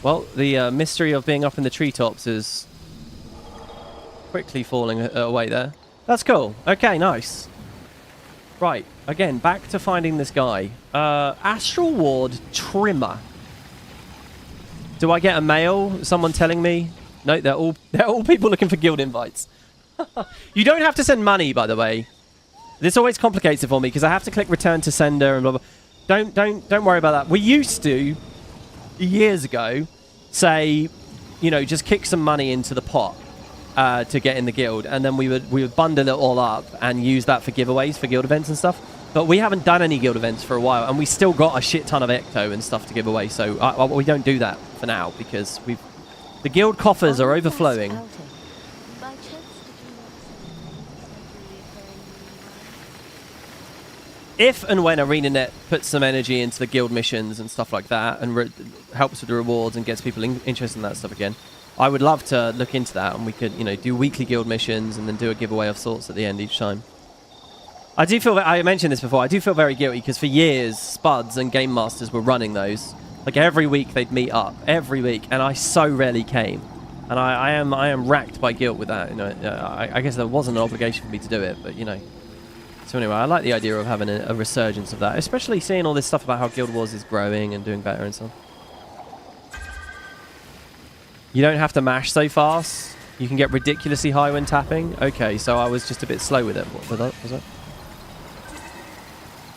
Well, the mystery of being up in the treetops is quickly falling away there. That's cool. Okay, nice. Right, again, back to finding this guy. Astral Ward Trimmer. Do I get a mail? Someone telling me? No, they're all people looking for guild invites. You don't have to send money, by the way. This always complicates it for me because I have to click return to sender and blah blah. Don't worry about that. We used to, years ago, say, you know, just kick some money into the pot. To get in the guild, and then we would bundle it all up and use that for giveaways for guild events and stuff. But we haven't done any guild events for a while, and we still got a shit ton of Ecto and stuff to give away. So we don't do that for now because the guild coffers are overflowing. If and when Arenanet puts some energy into the guild missions and stuff like that, and helps with the rewards and gets people interested in that stuff again, I would love to look into that, and we could, you know, do weekly guild missions and then do a giveaway of sorts at the end each time. I do feel, I mentioned this before, I do feel very guilty because for years, Spuds and Game Masters were running those. Like every week they'd meet up, every week, and I so rarely came. And I am racked by guilt with that. You know, I guess there wasn't an obligation for me to do it, but you know. So anyway, I like the idea of having a resurgence of that, especially seeing all this stuff about how Guild Wars is growing and doing better and so on. You don't have to mash so fast. You can get ridiculously high when tapping. Okay, so I was just a bit slow with it. What was it?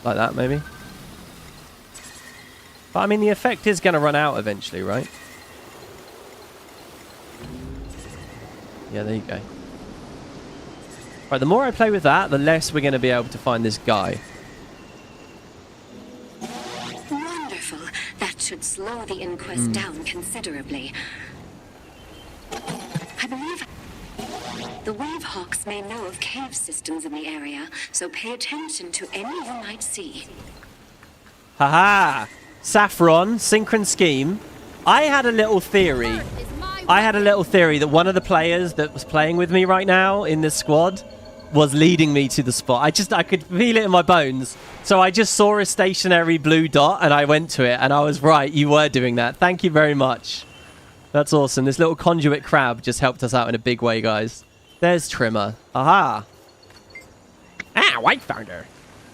Like that, maybe? But I mean, the effect is going to run out eventually, right? Yeah, there you go. Right, the more I play with that, the less we're going to be able to find this guy. Wonderful. That should slow the Inquest down considerably. I believe the Wavehawks may know of cave systems in the area, so pay attention to any you might see. Haha! Saffron, Synchron Scheme. I had a little theory. That one of the players that was playing with me right now in this squad was leading me to the spot. I could feel it in my bones. So I just saw a stationary blue dot and I went to it, and I was right. You were doing that. Thank you very much. That's awesome. This little conduit crab just helped us out in a big way, guys. There's Trimmer. Aha. Whitefinder.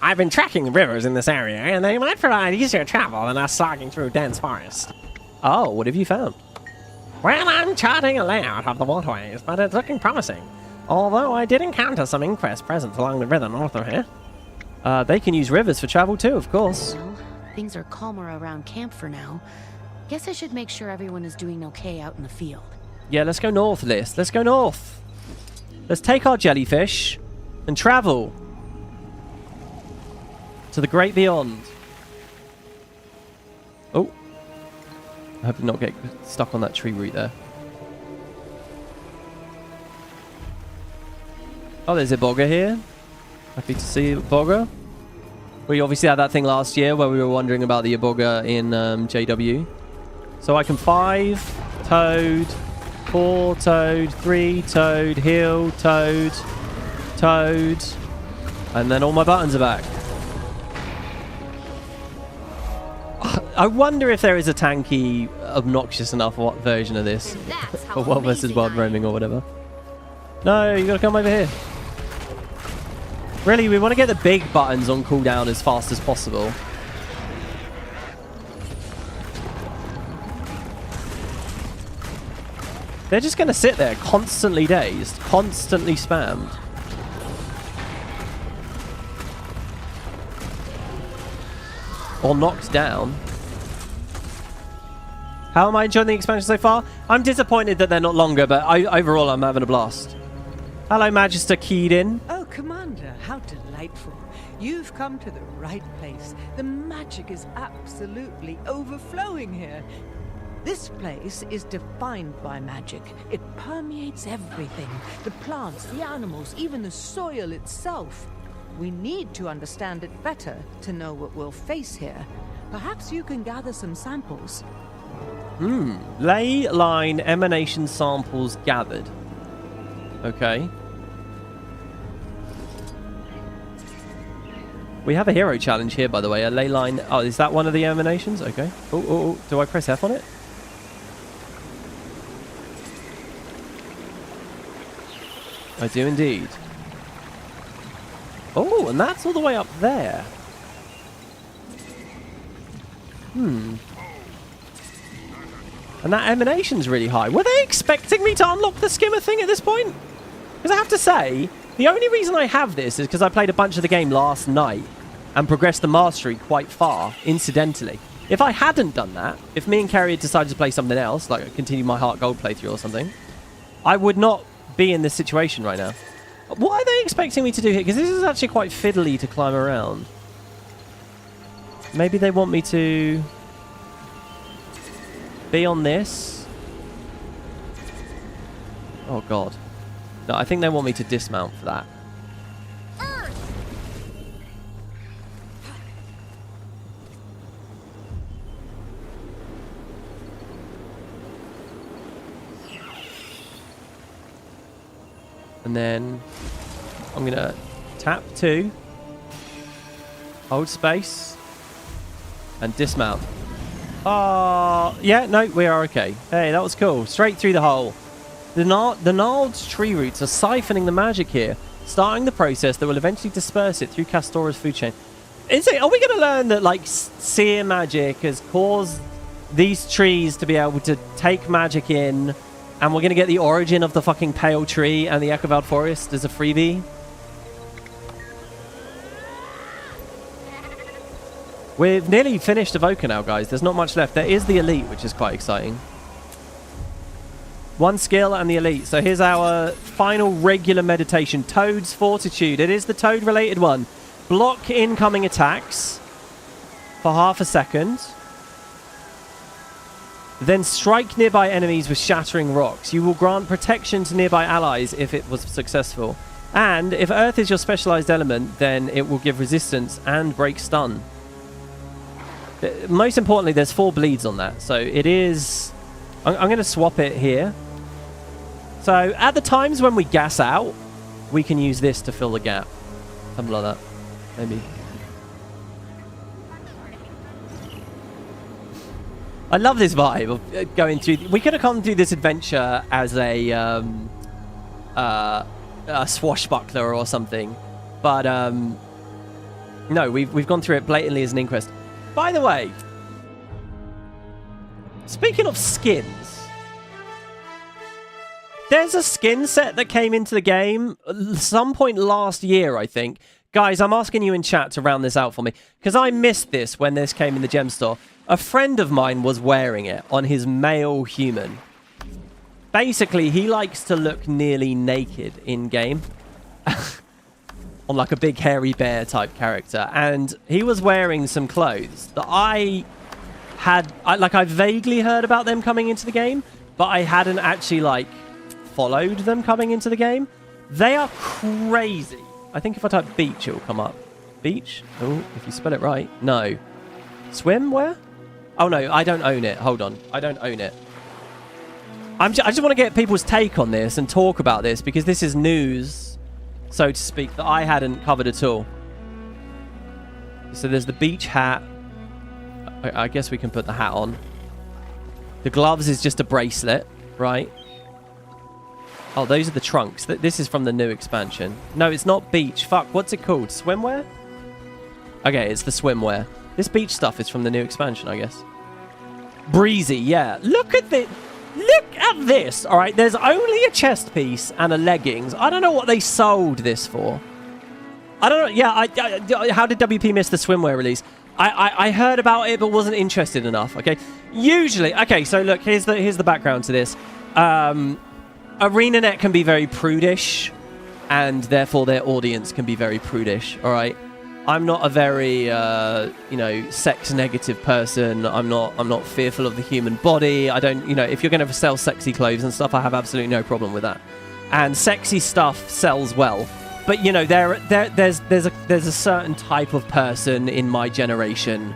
I've been tracking the rivers in this area, and they might provide easier travel than us slogging through dense forest. Oh, what have you found? Well, I'm charting a layout of the waterways, but it's looking promising. Although I did encounter some Inquest presence along the river north of here. They can use rivers for travel too, of course. Well, things are calmer around camp for now. Guess I should make sure everyone is doing okay out in the field. Yeah, let's go north, Liz. Let's go north. Let's take our jellyfish and travel to the great beyond. Oh. I hope to not get stuck on that tree root there. Oh, there's a bogger here. Happy to see bogger. We obviously had that thing last year where we were wondering about the bogger in JW. So I can 5 toad, 4 toad, 3 toad, heal, toad, toad, and then all my buttons are back. I wonder if there is a tanky, obnoxious enough version of this for Wild vs. Wild roaming or whatever. No, you gotta come over here. Really, we want to get the big buttons on cooldown as fast as possible. They're just gonna sit there, constantly dazed, constantly spammed. Or knocked down. How am I enjoying the expansion so far? I'm disappointed that they're not longer, but overall I'm having a blast. Hello, Magister keyed in. Oh, Commander, how delightful. You've come to the right place. The magic is absolutely overflowing here. This place is defined by magic. It permeates everything. The plants, the animals, even the soil itself. We need to understand it better to know what we'll face here. Perhaps you can gather some samples. Ley line emanation samples gathered. Okay. We have a hero challenge here, by the way. A ley line... Oh, is that one of the emanations? Okay. Oh. Do I press F on it? I do indeed. Oh, and that's all the way up there. And that emanation's really high. Were they expecting me to unlock the skimmer thing at this point? Because I have to say, the only reason I have this is because I played a bunch of the game last night and progressed the mastery quite far, incidentally. If I hadn't done that, if me and Kerry had decided to play something else, like continue my Heart Gold playthrough or something, I would not be in this situation right now. What are they expecting me to do here? Because this is actually quite fiddly to climb around. Maybe they want me to be on this. Oh, God. No, I think they want me to dismount for that. And then I'm going to tap 2, hold space, and dismount. Yeah, no, we are okay. Hey, that was cool. Straight through the hole. The gnarled tree roots are siphoning the magic here, starting the process that will eventually disperse it through Castora's food chain. Are we going to learn that, like, seer magic has caused these trees to be able to take magic in, and we're going to get the origin of the fucking pale tree and the Echovald forest as a freebie? We've nearly finished Evoker now, guys. There's not much left. There is the Elite, which is quite exciting. 1 skill and the Elite. So here's our final regular meditation. Toad's Fortitude. It is the Toad-related one. Block incoming attacks for half a second. Then strike nearby enemies with shattering rocks. You will grant protection to nearby allies if it was successful. And if Earth is your specialized element, then it will give resistance and break stun. Most importantly, there's 4 bleeds on that. So it is... I'm going to swap it here. So at the times when we gas out, we can use this to fill the gap. Something like that. Maybe. I love this vibe of going through... We could have come through this adventure as a swashbuckler or something. But no, we've gone through it blatantly as an Inquest. By the way, speaking of skins, there's a skin set that came into the game some point last year, I think. Guys, I'm asking you in chat to round this out for me, because I missed this when this came in the gem store. A friend of mine was wearing it on his male human. Basically, he likes to look nearly naked in-game. On like a big hairy bear type character. And he was wearing some clothes that I vaguely heard about them coming into the game, but I hadn't actually, like, followed them coming into the game. They are crazy. I think if I type beach, it will come up. Beach? Oh, if you spell it right. No. Swimwear? Oh, no, I don't own it. Hold on. I don't own it. I just want to get people's take on this and talk about this, because this is news, so to speak, that I hadn't covered at all. So there's the beach hat. I guess we can put the hat on. The gloves is just a bracelet, right? Oh, those are the trunks. This is from the new expansion. No, it's not beach. Fuck, what's it called? Swimwear? Okay, it's the swimwear. This beach stuff is from the new expansion, I guess. Breezy, yeah. Look at this. Look at this. All right, there's only a chest piece and a leggings. I don't know what they sold this for. I don't know. Yeah, how did WP miss the swimwear release? I heard about it, but wasn't interested enough. Okay, usually. Okay, so look, here's the background to this. Arenanet can be very prudish, and therefore their audience can be very prudish. All right, I'm not a very sex negative person. I'm not fearful of the human body. I don't, if you're going to sell sexy clothes and stuff, I have absolutely no problem with that. And sexy stuff sells well. But there's a certain type of person in my generation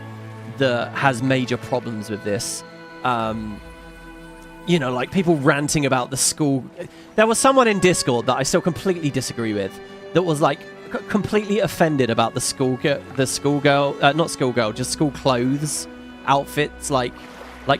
that has major problems with this. Like people ranting about the school. There was someone in Discord that I still completely disagree with that was like completely offended about the school clothes outfits. Like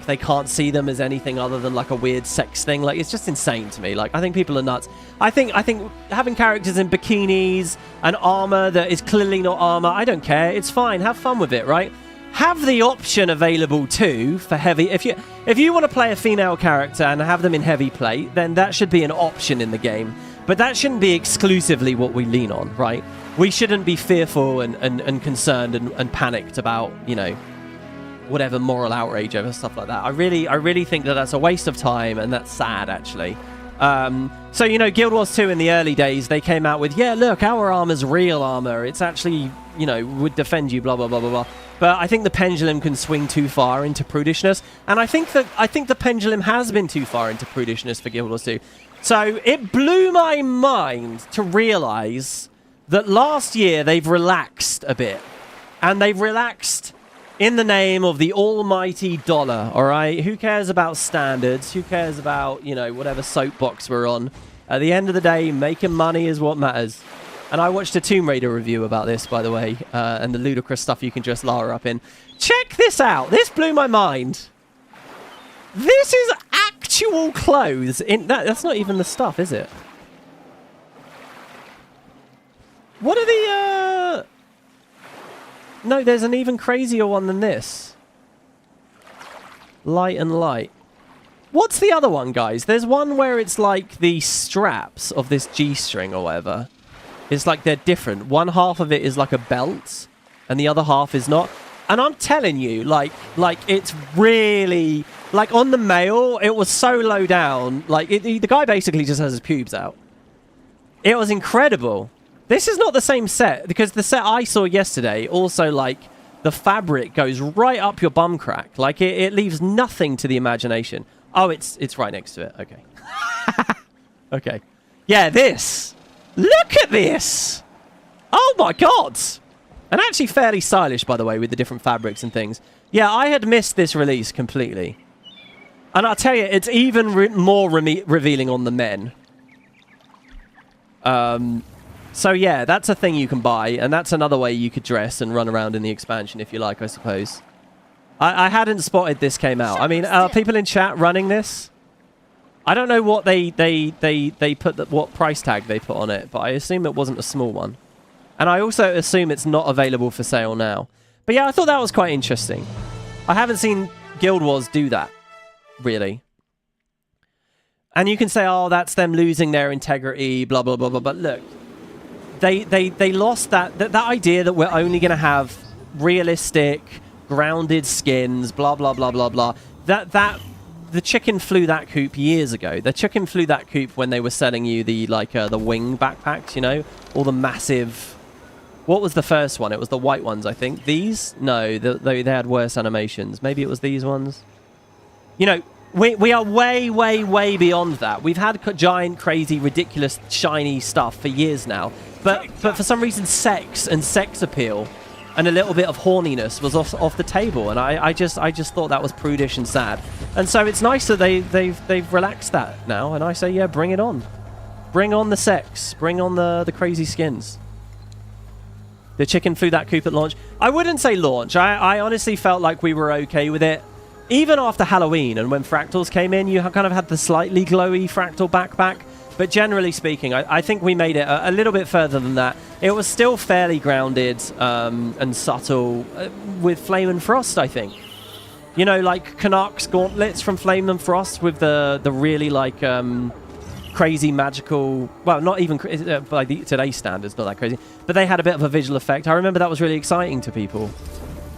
they can't see them as anything other than like a weird sex thing. Like it's just insane to me. Like I think people are nuts. I think having characters in bikinis and armor that is clearly not armor, I don't care. It's fine. Have fun with it, right? Have the option available too for heavy. If you want to play a female character and have them in heavy plate, then that should be an option in the game. But that shouldn't be exclusively what we lean on, right? We shouldn't be fearful and concerned and panicked about, whatever moral outrage over stuff like that. I really think that that's a waste of time, and that's sad, actually. So, Guild Wars 2 in the early days, they came out with, yeah, look, our armor's real armor. It's actually, would defend you, blah, blah, blah, blah, blah. But I think the pendulum can swing too far into prudishness, and I think the pendulum has been too far into prudishness for Guild Wars 2. So it blew my mind to realize that last year they've relaxed a bit, and they've relaxed in the name of the almighty dollar, all right? Who cares about standards? Who cares about, whatever soapbox we're on? At the end of the day, making money is what matters. And I watched a Tomb Raider review about this, by the way, and the ludicrous stuff you can dress Lara up in. Check this out. This blew my mind. This is actual clothes. That's not even the stuff, is it? What are the... No, there's an even crazier one than this. Light and light. What's the other one, guys? There's one where it's like the straps of this G-string or whatever. It's like they're different. One half of it is like a belt, and the other half is not. And I'm telling you, like it's really... Like, on the male, it was so low down. Like, the guy basically just has his pubes out. It was incredible. This is not the same set, because the set I saw yesterday also, like, the fabric goes right up your bum crack. Like, it leaves nothing to the imagination. Oh, it's right next to it. Okay. Okay. Yeah, this. Look at this. Oh, my God. And actually fairly stylish, by the way, with the different fabrics and things. Yeah, I had missed this release completely. And I'll tell you, it's even more revealing on the men. So yeah, that's a thing you can buy, and that's another way you could dress and run around in the expansion if you like, I suppose. I hadn't spotted this came out. I mean, are people in chat running this? I don't know what they put, what price tag they put on it, but I assume it wasn't a small one. And I also assume it's not available for sale now. But yeah, I thought that was quite interesting. I haven't seen Guild Wars do that. Really. And you can say, oh, that's them losing their integrity, blah, blah, blah, blah. But look, they lost that idea that we're only going to have realistic, grounded skins, blah, blah, blah, blah, blah. The chicken flew that coop years ago. The chicken flew that coop when they were selling you the, the wing backpacks, all the massive... What was the first one? It was the white ones, I think. These? No, they had worse animations. Maybe it was these ones. We are way, way, way beyond that. We've had giant, crazy, ridiculous, shiny stuff for years now. But for some reason, sex and sex appeal and a little bit of horniness was off the table. And I just thought that was prudish and sad. And so it's nice that they've relaxed that now. And I say, yeah, bring it on. Bring on the sex. Bring on the crazy skins. The chicken flew that coop at launch. I wouldn't say launch. I honestly felt like we were okay with it. Even after Halloween and when Fractals came in, you kind of had the slightly glowy Fractal backpack. But generally speaking, I think we made it a little bit further than that. It was still fairly grounded and subtle with Flame and Frost, I think. You know, like Canucks gauntlets from Flame and Frost with the really like crazy magical, well, not even by today's standards, not that crazy, but they had a bit of a visual effect. I remember that was really exciting to people.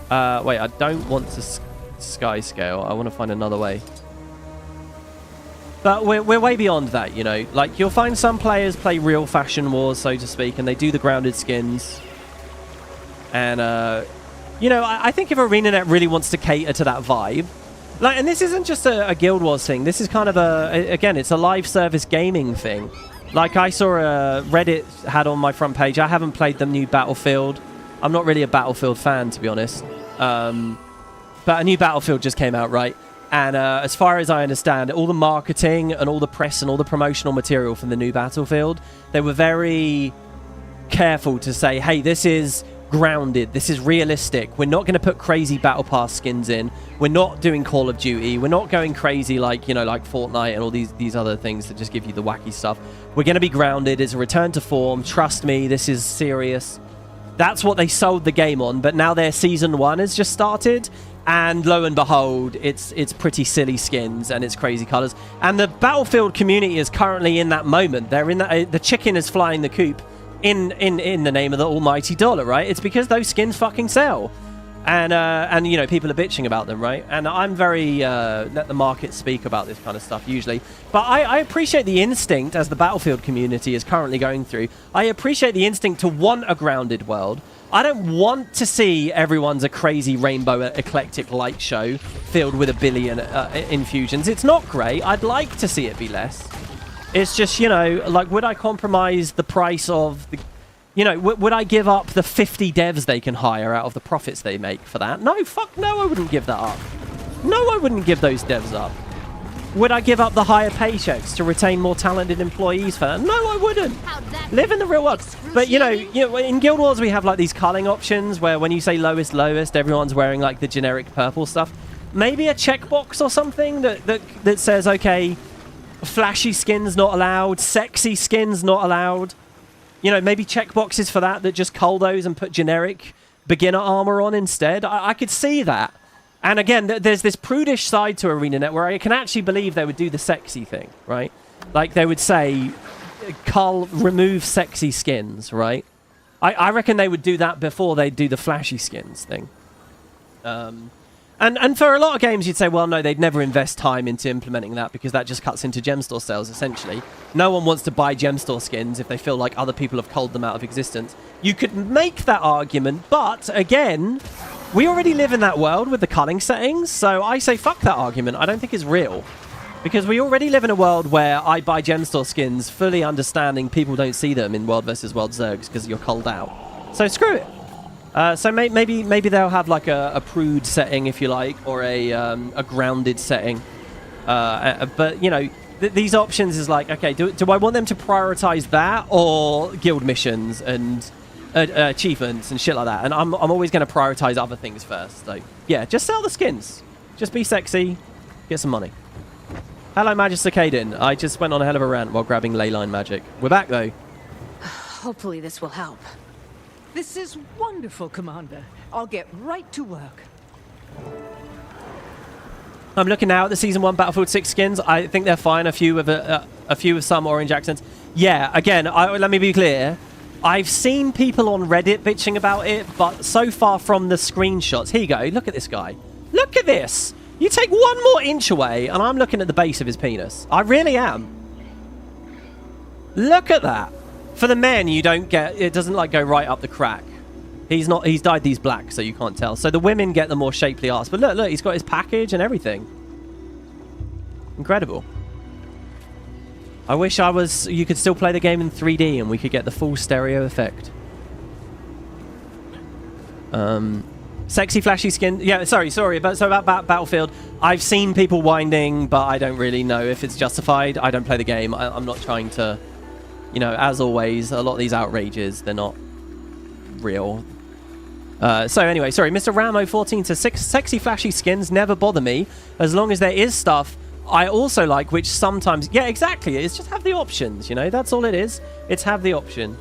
Wait, I don't want to sky scale. I want to find another way. But we're way beyond that, you know. Like, you'll find some players play real fashion wars, so to speak, and they do the grounded skins. And, you know, I think if Arenanet really wants to cater to that vibe, like, and this isn't just a Guild Wars thing. This is kind of again, it's a live service gaming thing. Like, I saw Reddit had on my front page. I haven't played the new Battlefield. I'm not really a Battlefield fan, to be honest. But a new Battlefield just came out, right? And as far as I understand, all the marketing and all the press and all the promotional material from the new Battlefield, they were very careful to say, hey, this is grounded, this is realistic. We're not going to put crazy Battle Pass skins in. We're not doing Call of Duty. We're not going crazy like, you know, like Fortnite and all these other things that just give you the wacky stuff. We're going to be grounded. It's a return to form. Trust me, this is serious. That's what they sold the game on, but now their Season 1 has just started. And lo and behold, it's pretty silly skins and it's crazy colors. And the Battlefield community is currently in that moment. They're in that, the chicken is flying the coop in the name of the almighty dollar, right? It's because those skins fucking sell. And you know, people are bitching about them, right? And I'm very let the market speak about this kind of stuff usually. But I appreciate the instinct, as the Battlefield community is currently going through. I appreciate the instinct to want a grounded world. I don't want to see everyone's a crazy rainbow eclectic light show filled with 1 billion infusions. It's not great. I'd like to see it be less. It's just, you know, like, would I compromise the price of the, you know, would I give up the 50 devs they can hire out of the profits they make for that? No, fuck no, I wouldn't give that up. No, I wouldn't give those devs up. Would I give up the higher paychecks to retain more talented employees for that? No, I wouldn't. Live in the real world. But, you know, in Guild Wars, we have, like, these culling options where when you say lowest, everyone's wearing, like, the generic purple stuff. Maybe a checkbox or something that says, okay, flashy skins not allowed, sexy skins not allowed. You know, maybe checkboxes for that just cull those and put generic beginner armor on instead. I could see that. And again, there's this prudish side to Arenanet where I can actually believe they would do the sexy thing, right? Like, they would say, cull, remove sexy skins, right? I reckon they would do that before they do the flashy skins thing. And for a lot of games, you'd say, well, no, they'd never invest time into implementing that because that just cuts into gem store sales, essentially. No one wants to buy gem store skins if they feel like other people have culled them out of existence. You could make that argument, but again, we already live in that world with the culling settings, so I say fuck that argument. I don't think it's real. Because we already live in a world where I buy gem store skins fully understanding people don't see them in World vs. World Zergs because you're culled out. So screw it. So maybe they'll have like a prude setting, if you like, or a grounded setting. But, you know, these options is like, okay, do I want them to prioritize that or guild missions and achievements and shit like that? And I'm always going to prioritize other things first. So, yeah, just sell the skins. Just be sexy. Get some money. Hello, Magicaden. I just went on a hell of a rant while grabbing leyline magic. We're back, though. Hopefully this will help. This is wonderful, Commander. I'll get right to work. I'm looking now at the Season 1 Battlefield 6 skins. I think they're fine. A few with some orange accents. Yeah, again, let me be clear. I've seen people on Reddit bitching about it, but so far from the screenshots... Here you go. Look at this guy. Look at this. You take one more inch away, and I'm looking at the base of his penis. I really am. Look at that. For the men, you don't get... It doesn't, like, go right up the crack. He's dyed these black, so you can't tell. So the women get the more shapely arse. But look, he's got his package and everything. Incredible. I wish you could still play the game in 3D and we could get the full stereo effect. Sexy, flashy skin. Yeah, sorry. But so about Battlefield, I've seen people whining, but I don't really know if it's justified. I don't play the game. I'm not trying to... You know, as always, a lot of these outrages, they're not real. So anyway, sorry, Mr. Ramo 14 to 6. Sexy, flashy skins never bother me as long as there is stuff I also like, which sometimes... Yeah, exactly. It's just have the options, you know? That's all it is. It's have the option.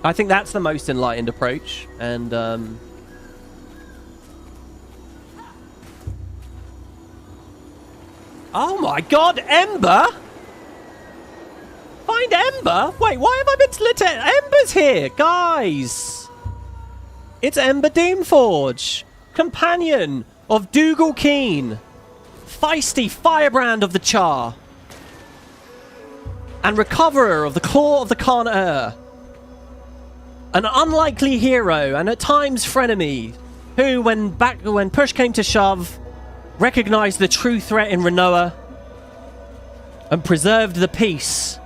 I think that's the most enlightened approach. And, oh my god, Ember? Find Ember? Wait, why have I been to Ember's here, guys? It's Ember Doomforge, companion of Dougal Keen, feisty firebrand of the Char, and recoverer of the Claw of the Khan-Er. An unlikely hero and at times frenemy, who, when push came to shove, recognized the true threat in Renoa and preserved the peace.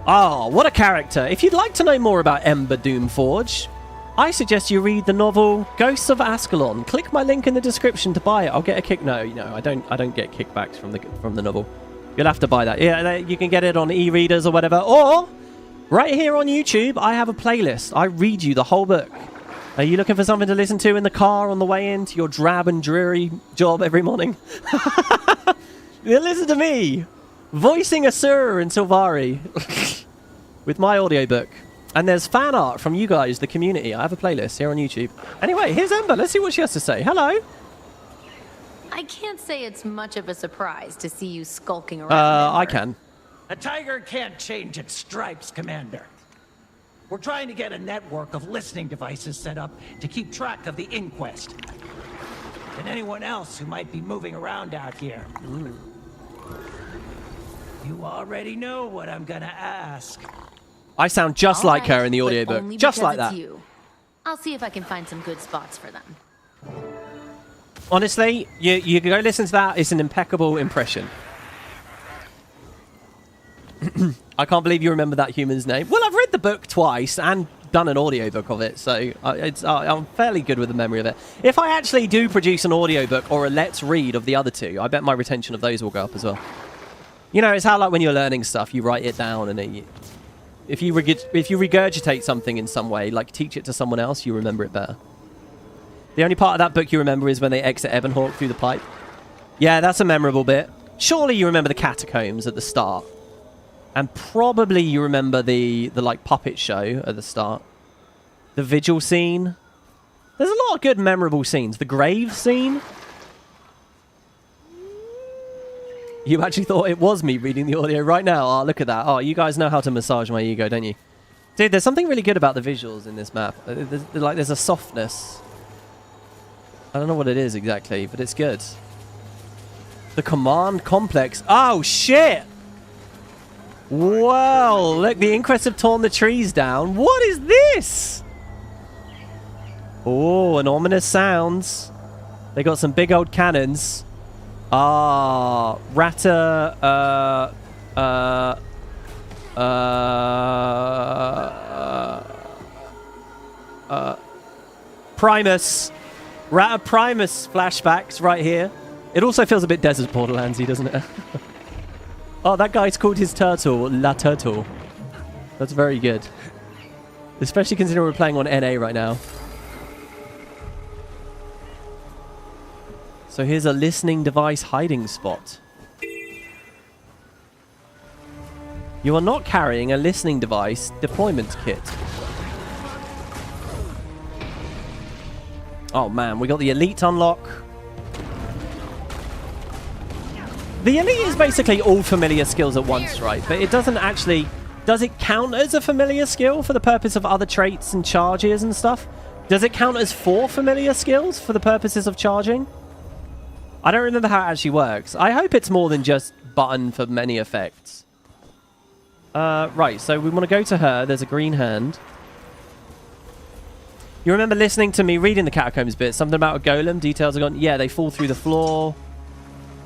Ah, what a character. If you'd like to know more about Ember Doomforge, I suggest you read the novel Ghosts of Ascalon. Click my link in the description to buy it. I'll get a kick. No, I don't get kickbacks from the novel. You'll have to buy that. Yeah, you can get it on e-readers or whatever. Or right here on YouTube, I have a playlist. I read you the whole book. Are you looking for something to listen to in the car on the way into your drab and dreary job every morning? Listen to me, voicing Asura and Sylvari with my audiobook. And there's fan art from you guys, the community. I have a playlist here on YouTube. Anyway, here's Ember. Let's see what she has to say. Hello. I can't say it's much of a surprise to see you skulking around. I can. A tiger can't change its stripes, Commander. We're trying to get a network of listening devices set up to keep track of the Inquest. And anyone else who might be moving around out here. You already know what I'm gonna ask. I sound just like her in the audiobook. Just like that. I'll see if I can find some good spots for them. Honestly, you go listen to that. It's an impeccable impression. I can't believe you remember that human's name. Well, I've read the book twice and done an audiobook of it, so I'm fairly good with the memory of it. If I actually do produce an audiobook or a let's read of the other two, I bet my retention of those will go up as well. You know, it's how, like, when you're learning stuff, you write it down, and if you regurgitate something in some way, like teach it to someone else, you remember it better. The only part of that book you remember is when they exit Ebonhawk through the pipe. Yeah, that's a memorable bit. Surely you remember the catacombs at the start. And probably you remember the like puppet show at the start. The vigil scene. There's a lot of good memorable scenes. The grave scene. You actually thought it was me reading the audio right now. Oh, look at that. Oh, you guys know how to massage my ego, don't you? Dude, there's something really good about the visuals in this map. There's a softness. I don't know what it is exactly, but it's good. The command complex. Oh, shit! Well, look, the Inquest have torn the trees down. What is this? Oh, an ominous sounds. They got some big old cannons. Ah, Primus. Rata Primus flashbacks right here. It also feels a bit Desert Borderlandsy, doesn't it? Oh, that guy's called his turtle La Turtle. That's very good. Especially considering we're playing on NA right now. So here's a listening device hiding spot. You are not carrying a listening device deployment kit. Oh man, we got the elite unlock. The elite is basically all familiar skills at once, right? But it doesn't actually... Does it count as a familiar skill for the purpose of other traits and charges and stuff? Does it count as 4 familiar skills for the purposes of charging? I don't remember how it actually works. I hope it's more than just button for many effects. Right, so we want to go to her. There's a green hand. You remember listening to me reading the catacombs bit? Something about a golem. Details are gone. Yeah, they fall through the floor.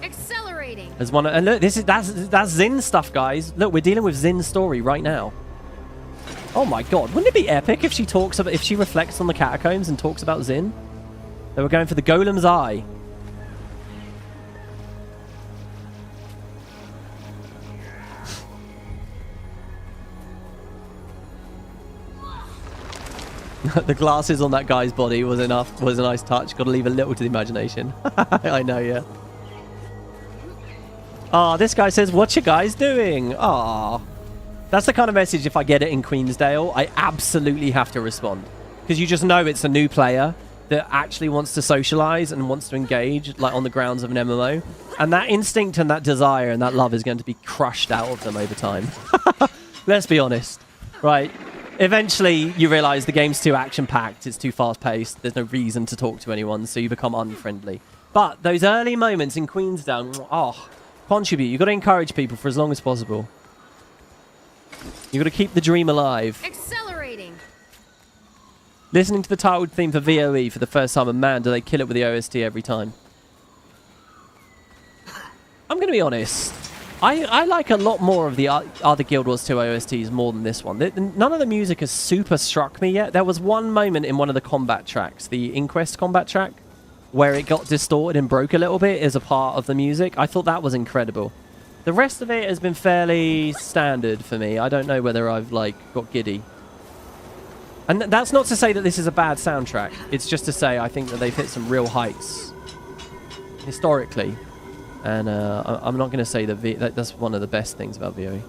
Accelerating. There's one, and look, that's Zin stuff, guys. Look, we're dealing with Zin's story right now. Oh my god, wouldn't it be epic if she talks about, if she reflects on the catacombs and talks about Zin? They were going for the golem's eye. The glasses on that guy's body was a nice touch. Got to leave a little to the imagination. I know, yeah. Oh, this guy says, "What you guys doing?" Oh, that's the kind of message. If I get it in Queensdale, I absolutely have to respond, because you just know it's a new player that actually wants to socialize and wants to engage, like on the grounds of an MMO, and that instinct and that desire and that love is going to be crushed out of them over time. Let's be honest, right? Eventually, you realize the game's too action-packed, it's too fast-paced, there's no reason to talk to anyone, so you become unfriendly. But those early moments in Queensdale, oh, contribute. You've got to encourage people for as long as possible. You've got to keep the dream alive. Accelerating. Listening to the titled theme for VOE for the first time, and man, do they kill it with the OST every time. I'm going to be honest. I like a lot more of the other Guild Wars 2 OSTs more than this one. None of the music has super struck me yet. There was one moment in one of the combat tracks, the Inquest combat track, where it got distorted and broke a little bit as a part of the music. I thought that was incredible. The rest of it has been fairly standard for me. I don't know whether I've, like, got giddy. And that's not to say that this is a bad soundtrack. It's just to say I think that they've hit some real heights historically. And I'm not going to say that that's one of the best things about VOE.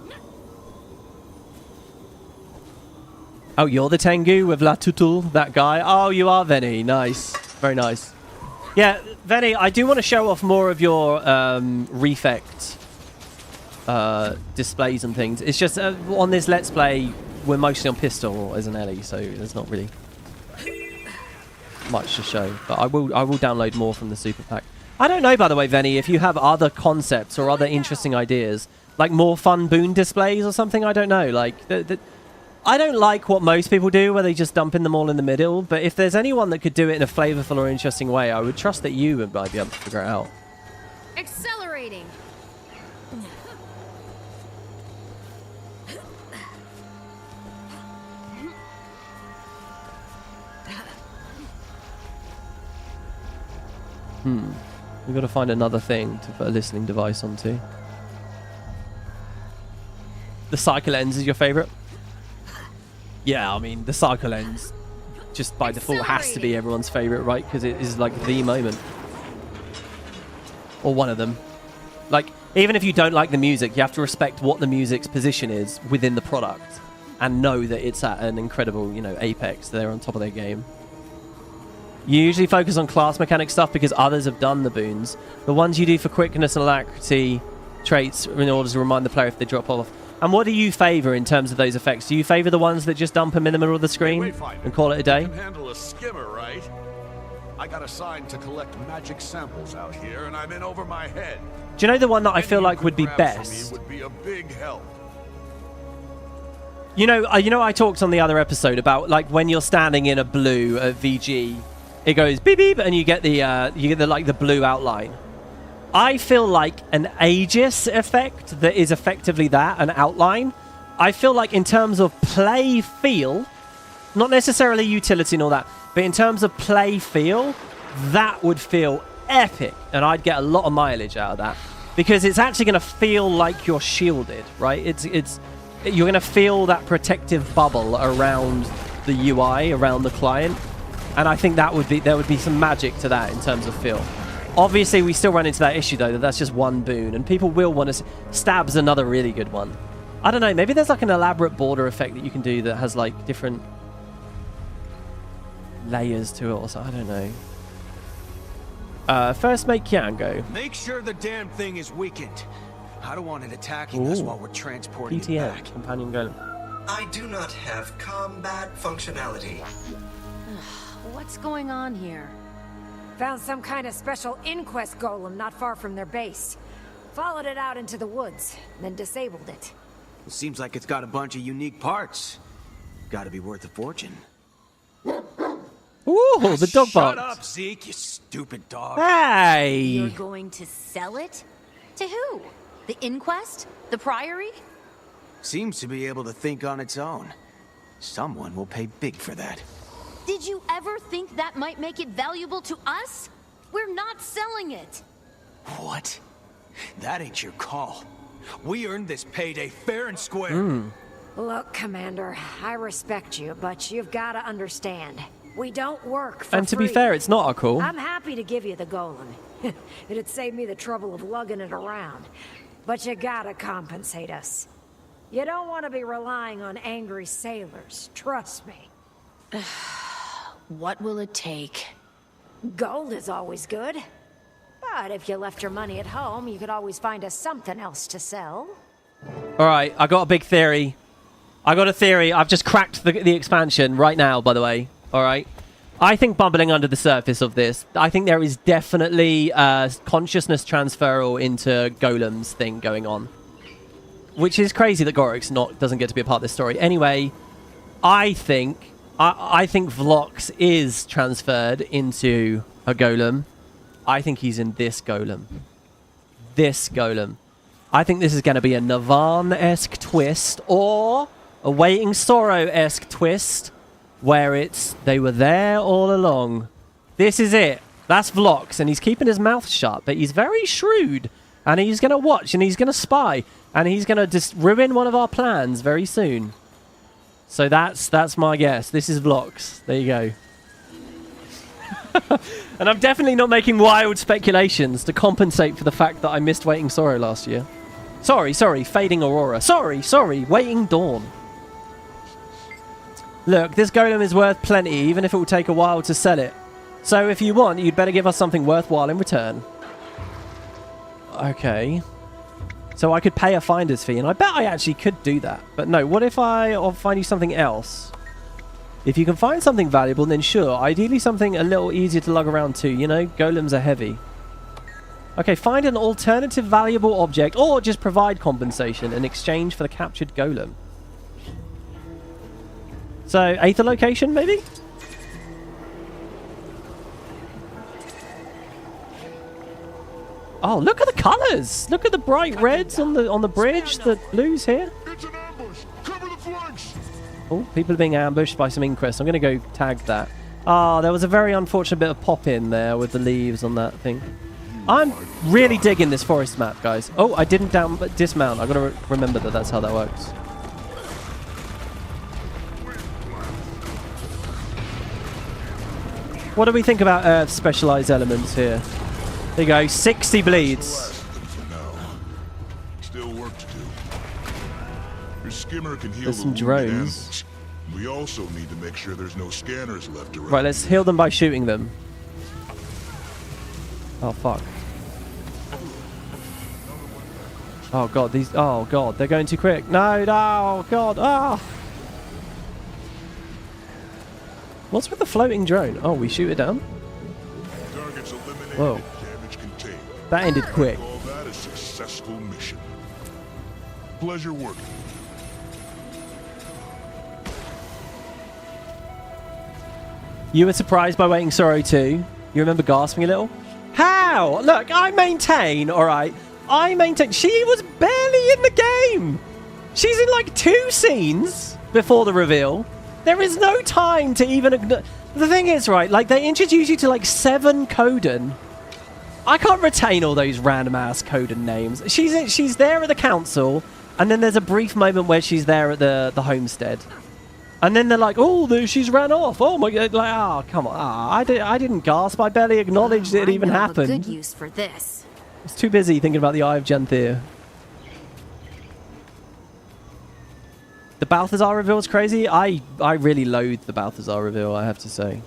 Oh, you're the Tengu with La Tutul, that guy? Oh, you are Veni. Nice. Very nice. Yeah, Veni, I do want to show off more of your Refect displays and things. It's just on this Let's Play, we're mostly on pistol as an Ellie, so there's not really much to show. But I will download more from the Super Pack. I don't know, by the way, Veni, if you have other concepts or other interesting ideas, like more fun boon displays or something. I don't know. Like, I don't like what most people do, where they just dump in them all in the middle. But if there's anyone that could do it in a flavorful or interesting way, I would trust that you might be able to figure it out. Accelerating. We've got to find another thing to put a listening device onto. The cycle lens is your favorite? Yeah, I mean, the cycle lens just by default has to be everyone's favorite, right? Because it is like the moment. Or one of them. Like, even if you don't like the music, you have to respect what the music's position is within the product and know that it's at an incredible, you know, apex. They're on top of their game. You usually focus on class mechanic stuff because others have done the boons. The ones you do for quickness and alacrity traits in order to remind the player if they drop off. And what do you favor in terms of those effects? Do you favor the ones that just dump them in the middle of the screen and call it a day? You can handle a skimmer, right? I got assigned to collect magic samples out here, and I'm in over my head. Do you know the one that I feel like would be best? Would be a big help. You know, I talked on the other episode about like when you're standing in a blue VG. It goes beep beep, and you get the blue outline. I feel like an Aegis effect that is effectively that, an outline. I feel like in terms of play feel, not necessarily utility and all that, but in terms of play feel, that would feel epic, and I'd get a lot of mileage out of that because it's actually going to feel like you're shielded, right? You're going to feel that protective bubble around the UI, around the client. And I think there would be some magic to that in terms of feel. Obviously, we still run into that issue, though, that's just one boon. And people will want to... Stab's another really good one. I don't know, maybe there's like an elaborate border effect that you can do that has like different layers to it or something. I don't know. First make Kian go. Make sure the damn thing is weakened. I don't want it attacking us while we're transporting it back. Companion golem. I do not have combat functionality. What's going on here? Found some kind of special Inquest golem not far from their base. Followed it out into the woods, then disabled it. It seems like it's got a bunch of unique parts. Gotta be worth a fortune. Ooh, the dog barks. Shut up, Zeke, you stupid dog. Hey! You're going to sell it? To who? The Inquest? The Priory? Seems to be able to think on its own. Someone will pay big for that. Did you ever think that might make it valuable to us? We're not selling it. What? That ain't your call. We earned this payday fair and square. Look, Commander, I respect you, but you've got to understand. We don't work for And to be free. fair, it's not our call. I'm happy to give you the golem. It'd save me the trouble of lugging it around. But you gotta compensate us. You don't want to be relying on angry sailors, trust me. What will it take? Gold is always good. But if you left your money at home, you could always find us something else to sell. Alright, I got a big theory. I got a theory. I've just cracked the expansion right now, by the way. Alright. I think bubbling under the surface of this, I think there is definitely consciousness transferal into Golem's thing going on. Which is crazy that Gorik's doesn't get to be a part of this story. Anyway, I think Vlox is transferred into a golem. I think he's in this golem. This golem. I think this is going to be a Navan-esque twist or a Waiting Sorrow-esque twist where it's they were there all along. This is it. That's Vlox, and he's keeping his mouth shut, but he's very shrewd, and he's going to watch, and he's going to spy, and he's going to just ruin one of our plans very soon. So that's my guess. This is Vlox. There you go. And I'm definitely not making wild speculations to compensate for the fact that I missed Waiting Sorrow last year. Sorry, Fading Aurora. Sorry, Waiting Dawn. Look, this golem is worth plenty, even if it will take a while to sell it. So if you want, you'd better give us something worthwhile in return. Okay. So I could pay a finder's fee, and I bet I actually could do that. But no, what if I'll find you something else? If you can find something valuable, then sure. Ideally something a little easier to lug around too, you know? Golems are heavy. Okay, find an alternative valuable object, or just provide compensation in exchange for the captured golem. So, Aether location, maybe? Oh, look at the colours! Look at the bright reds on the bridge, the blues here. It's an ambush! Cover the flanks! Oh, people are being ambushed by some Inquest. I'm going to go tag that. Ah, there was a very unfortunate bit of pop-in there with the leaves on that thing. I'm really digging this forest map, guys. Oh, I didn't dismount. I've got to remember that that's how that works. What do we think about Earth's specialized elements here? There you go, 60 bleeds. Still work to do. Your skimmer can heal There's some the wounded drones. animals. We also need to make sure there's no scanners left around. Right, let's heal them by shooting them. Oh, fuck. Oh, God, these... Oh, God, they're going too quick. No, no, God, ah! What's with the floating drone? Oh, we shoot it down? Targets eliminated, Whoa. damage contained. That ended quick. Call that a successful mission. Pleasure working. You were surprised by Waiting Sorrow too? You remember gasping a little? How? Look, I maintain, alright. I maintain. She was barely in the game. She's in like 2 scenes before the reveal. There is no time to even... The thing is, right, like they introduce you to like 7 Coden. I can't retain all those random-ass Coden names. She's there at the council, and then there's a brief moment where she's there at the homestead. And then they're like, oh, she's ran off. Oh, my God. Like, oh, come on. Oh, I didn't gasp. I barely acknowledged it even happened. Good use for this. I was too busy thinking about the Eye of Janthir. The Balthazar reveal is crazy. I really loathe the Balthazar reveal, I have to say.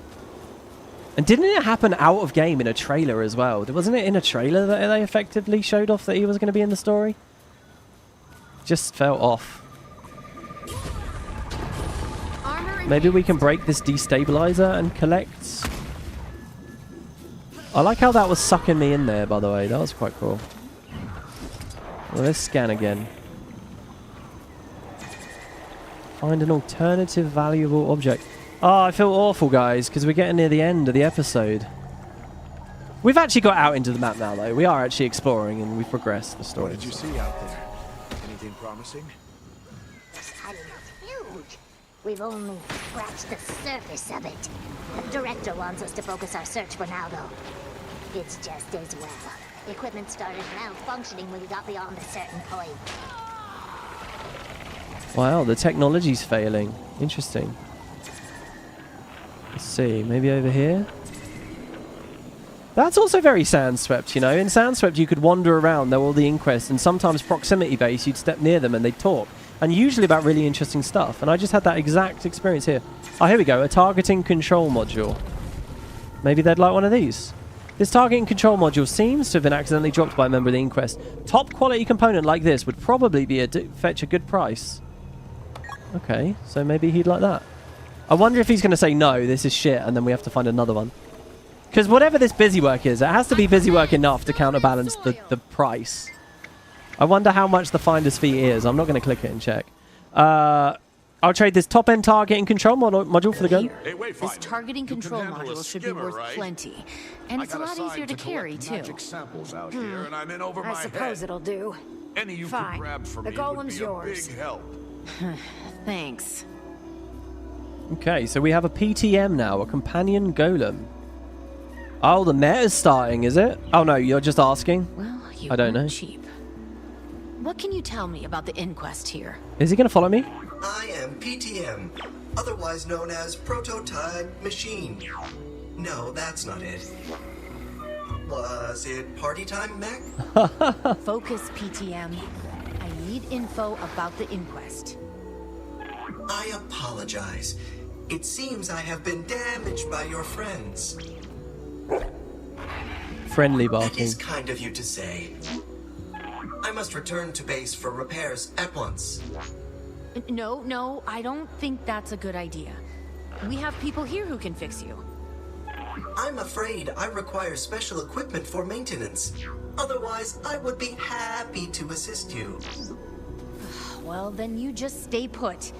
And didn't it happen out of game in a trailer as well? Wasn't it in a trailer that they effectively showed off that he was going to be in the story? Just felt off. Maybe we can break this destabilizer and collect. I like how that was sucking me in there, by the way. That was quite cool. Well, let's scan again. Find an alternative valuable object. Oh, I feel awful, guys, because we're getting near the end of the episode. We've actually got out into the map now, though. We are actually exploring, and we've progressed the story. What did you see out there? Anything promising? Huge. We've only scratched the surface of it. The director wants us to focus our search for now, though. It's just as well. Equipment started malfunctioning when we got beyond a certain point. Wow, the technology's failing. Interesting. Let's see, maybe over here? That's also very Sandswept, you know. In Sandswept, you could wander around, there were all the Inquest, and sometimes proximity-based, you'd step near them and they'd talk. And usually about really interesting stuff. And I just had that exact experience here. Oh, here we go, a targeting control module. Maybe they'd like one of these. This targeting control module seems to have been accidentally dropped by a member of the Inquest. Top quality component like this would probably be fetch a good price. Okay, so maybe he'd like that. I wonder if he's going to say no, this is shit, and then we have to find another one. Because whatever this busy work is, it has to be busy work enough to counterbalance the price. I wonder how much the finder's fee is. I'm not going to click it and check. I'll trade this top-end targeting control module for the gun. Hey, this targeting control module should be worth plenty. And it's a lot easier to carry, too. Samples out here, and I'm in over I suppose it'll do. Any you Fine. could grab for The me would golem's be yours. a big help. Thanks. Okay, so we have a PTM now, a companion golem. Oh, the meta's starting, is it? Oh no, you're just asking? Well, you I don't know. Cheap. What can you tell me about the Inquest here? Is he going to follow me? I am PTM, otherwise known as Prototype Machine. No, that's not it. Was it party time, Mac? Focus, PTM. I need info about the Inquest. I apologize. It seems I have been damaged by your friends. Friendly That barking. is kind of you to say. I must return to base for repairs at once. No, I don't think that's a good idea. We have people here who can fix you. I'm afraid I require special equipment for maintenance. Otherwise, I would be happy to assist you. Well, then you just stay put,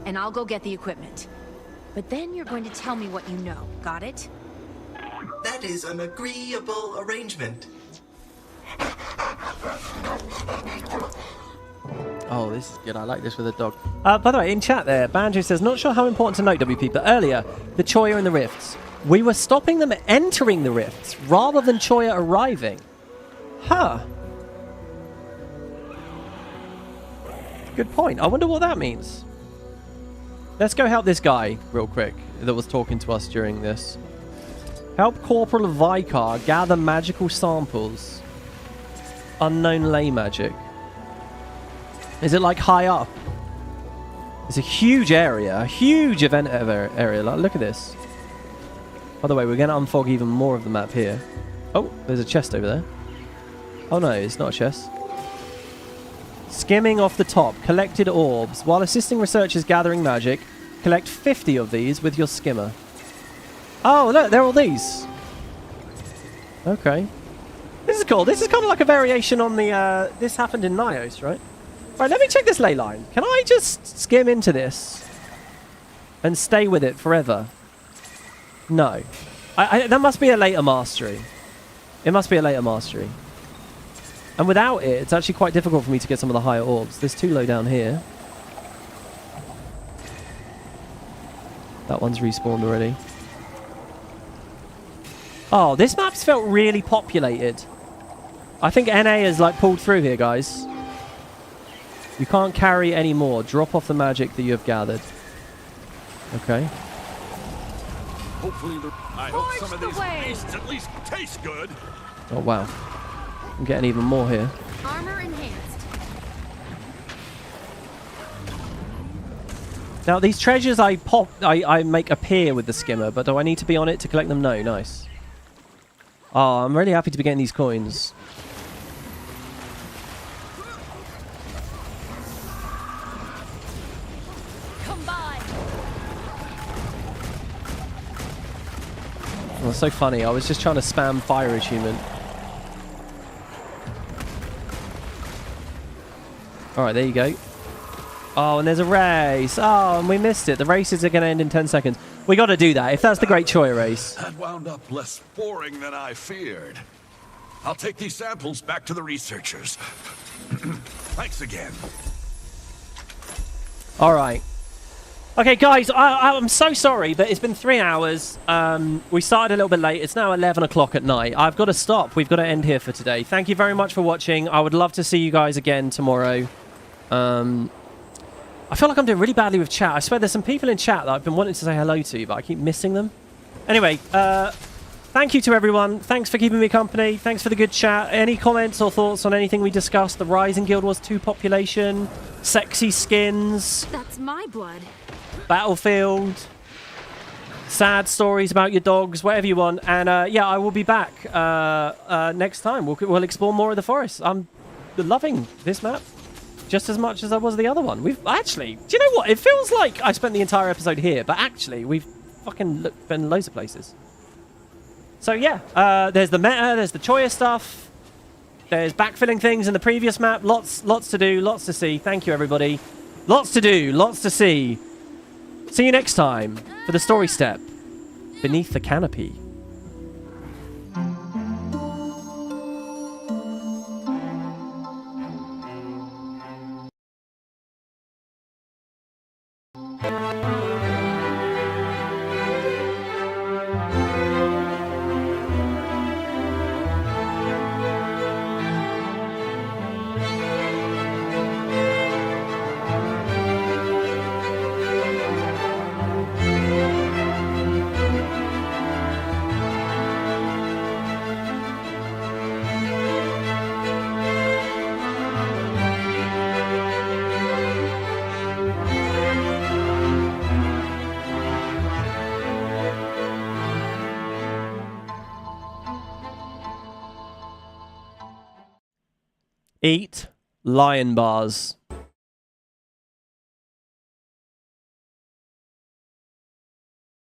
and I'll go get the equipment. But then you're going to tell me what you know. Got it? That is an agreeable arrangement. Oh, this is good. I like this with a dog. By the way, in chat there, Banjo says, not sure how important to note, WP, but earlier, the Choya and the rifts. We were stopping them entering the rifts rather than Choya arriving. Huh. Good point. I wonder what that means. Let's go help this guy real quick that was talking to us during this. Help Corporal Vicar gather magical samples. Unknown ley magic. Is it like high up? It's a huge area, a huge event area. Like, look at this. By the way, we're going to unfog even more of the map here. Oh, there's a chest over there. Oh no, it's not a chest. Skimming off the top, collected orbs. While assisting researchers gathering magic, collect 50 of these with your skimmer. Oh, look, they're all these. Okay. This is cool. This is kind of like a variation on the, this happened in Nios, right? Right, let me check this ley line. Can I just skim into this and stay with it forever? No. That must be a later mastery. It must be a later mastery. And without it, it's actually quite difficult for me to get some of the higher orbs. There's two low down here. That one's respawned already. Oh, this map's felt really populated. I think NA has like pulled through here, guys. You can't carry any more. Drop off the magic that you have gathered. Okay. Hopefully, I hope some of these beasts at least taste good. Oh, wow. I'm getting even more here. Armor enhanced. Now, these treasures I make appear with the skimmer, but do I need to be on it to collect them? No, nice. Oh, I'm really happy to be getting these coins. Come by. Oh, so funny. I was just trying to spam fire achievement. Alright, there you go. Oh, and there's a race. Oh, and we missed it. The races are going to end in 10 seconds. We got to do that, if that's the Great Choya race. That wound up less boring than I feared. I'll take these samples back to the researchers. Thanks again. Alright. Okay, guys, I'm so sorry, but it's been 3 hours. We started a little bit late. It's now 11 o'clock at night. I've got to stop. We've got to end here for today. Thank you very much for watching. I would love to see you guys again tomorrow. I feel like I'm doing really badly with chat. I swear there's some people in chat that I've been wanting to say hello to, but I keep missing them. Anyway, thank you to everyone. Thanks for keeping me company. Thanks for the good chat. Any comments or thoughts on anything we discussed? The Rising Guild Wars 2 population, sexy skins, That's my blood. Battlefield, sad stories about your dogs, whatever you want. And yeah, I will be back next time. We'll explore more of the forest. I'm loving this map just as much as I was the other one. We've actually, do you know what? It feels like I spent the entire episode here, but actually we've fucking been loads of places. So yeah, there's the meta, there's the Choya stuff, there's backfilling things in the previous map. Lots to do, lots to see. Thank you, everybody. Lots to do, lots to see. See you next time for the story step, Beneath the Canopy. Eat lion bars.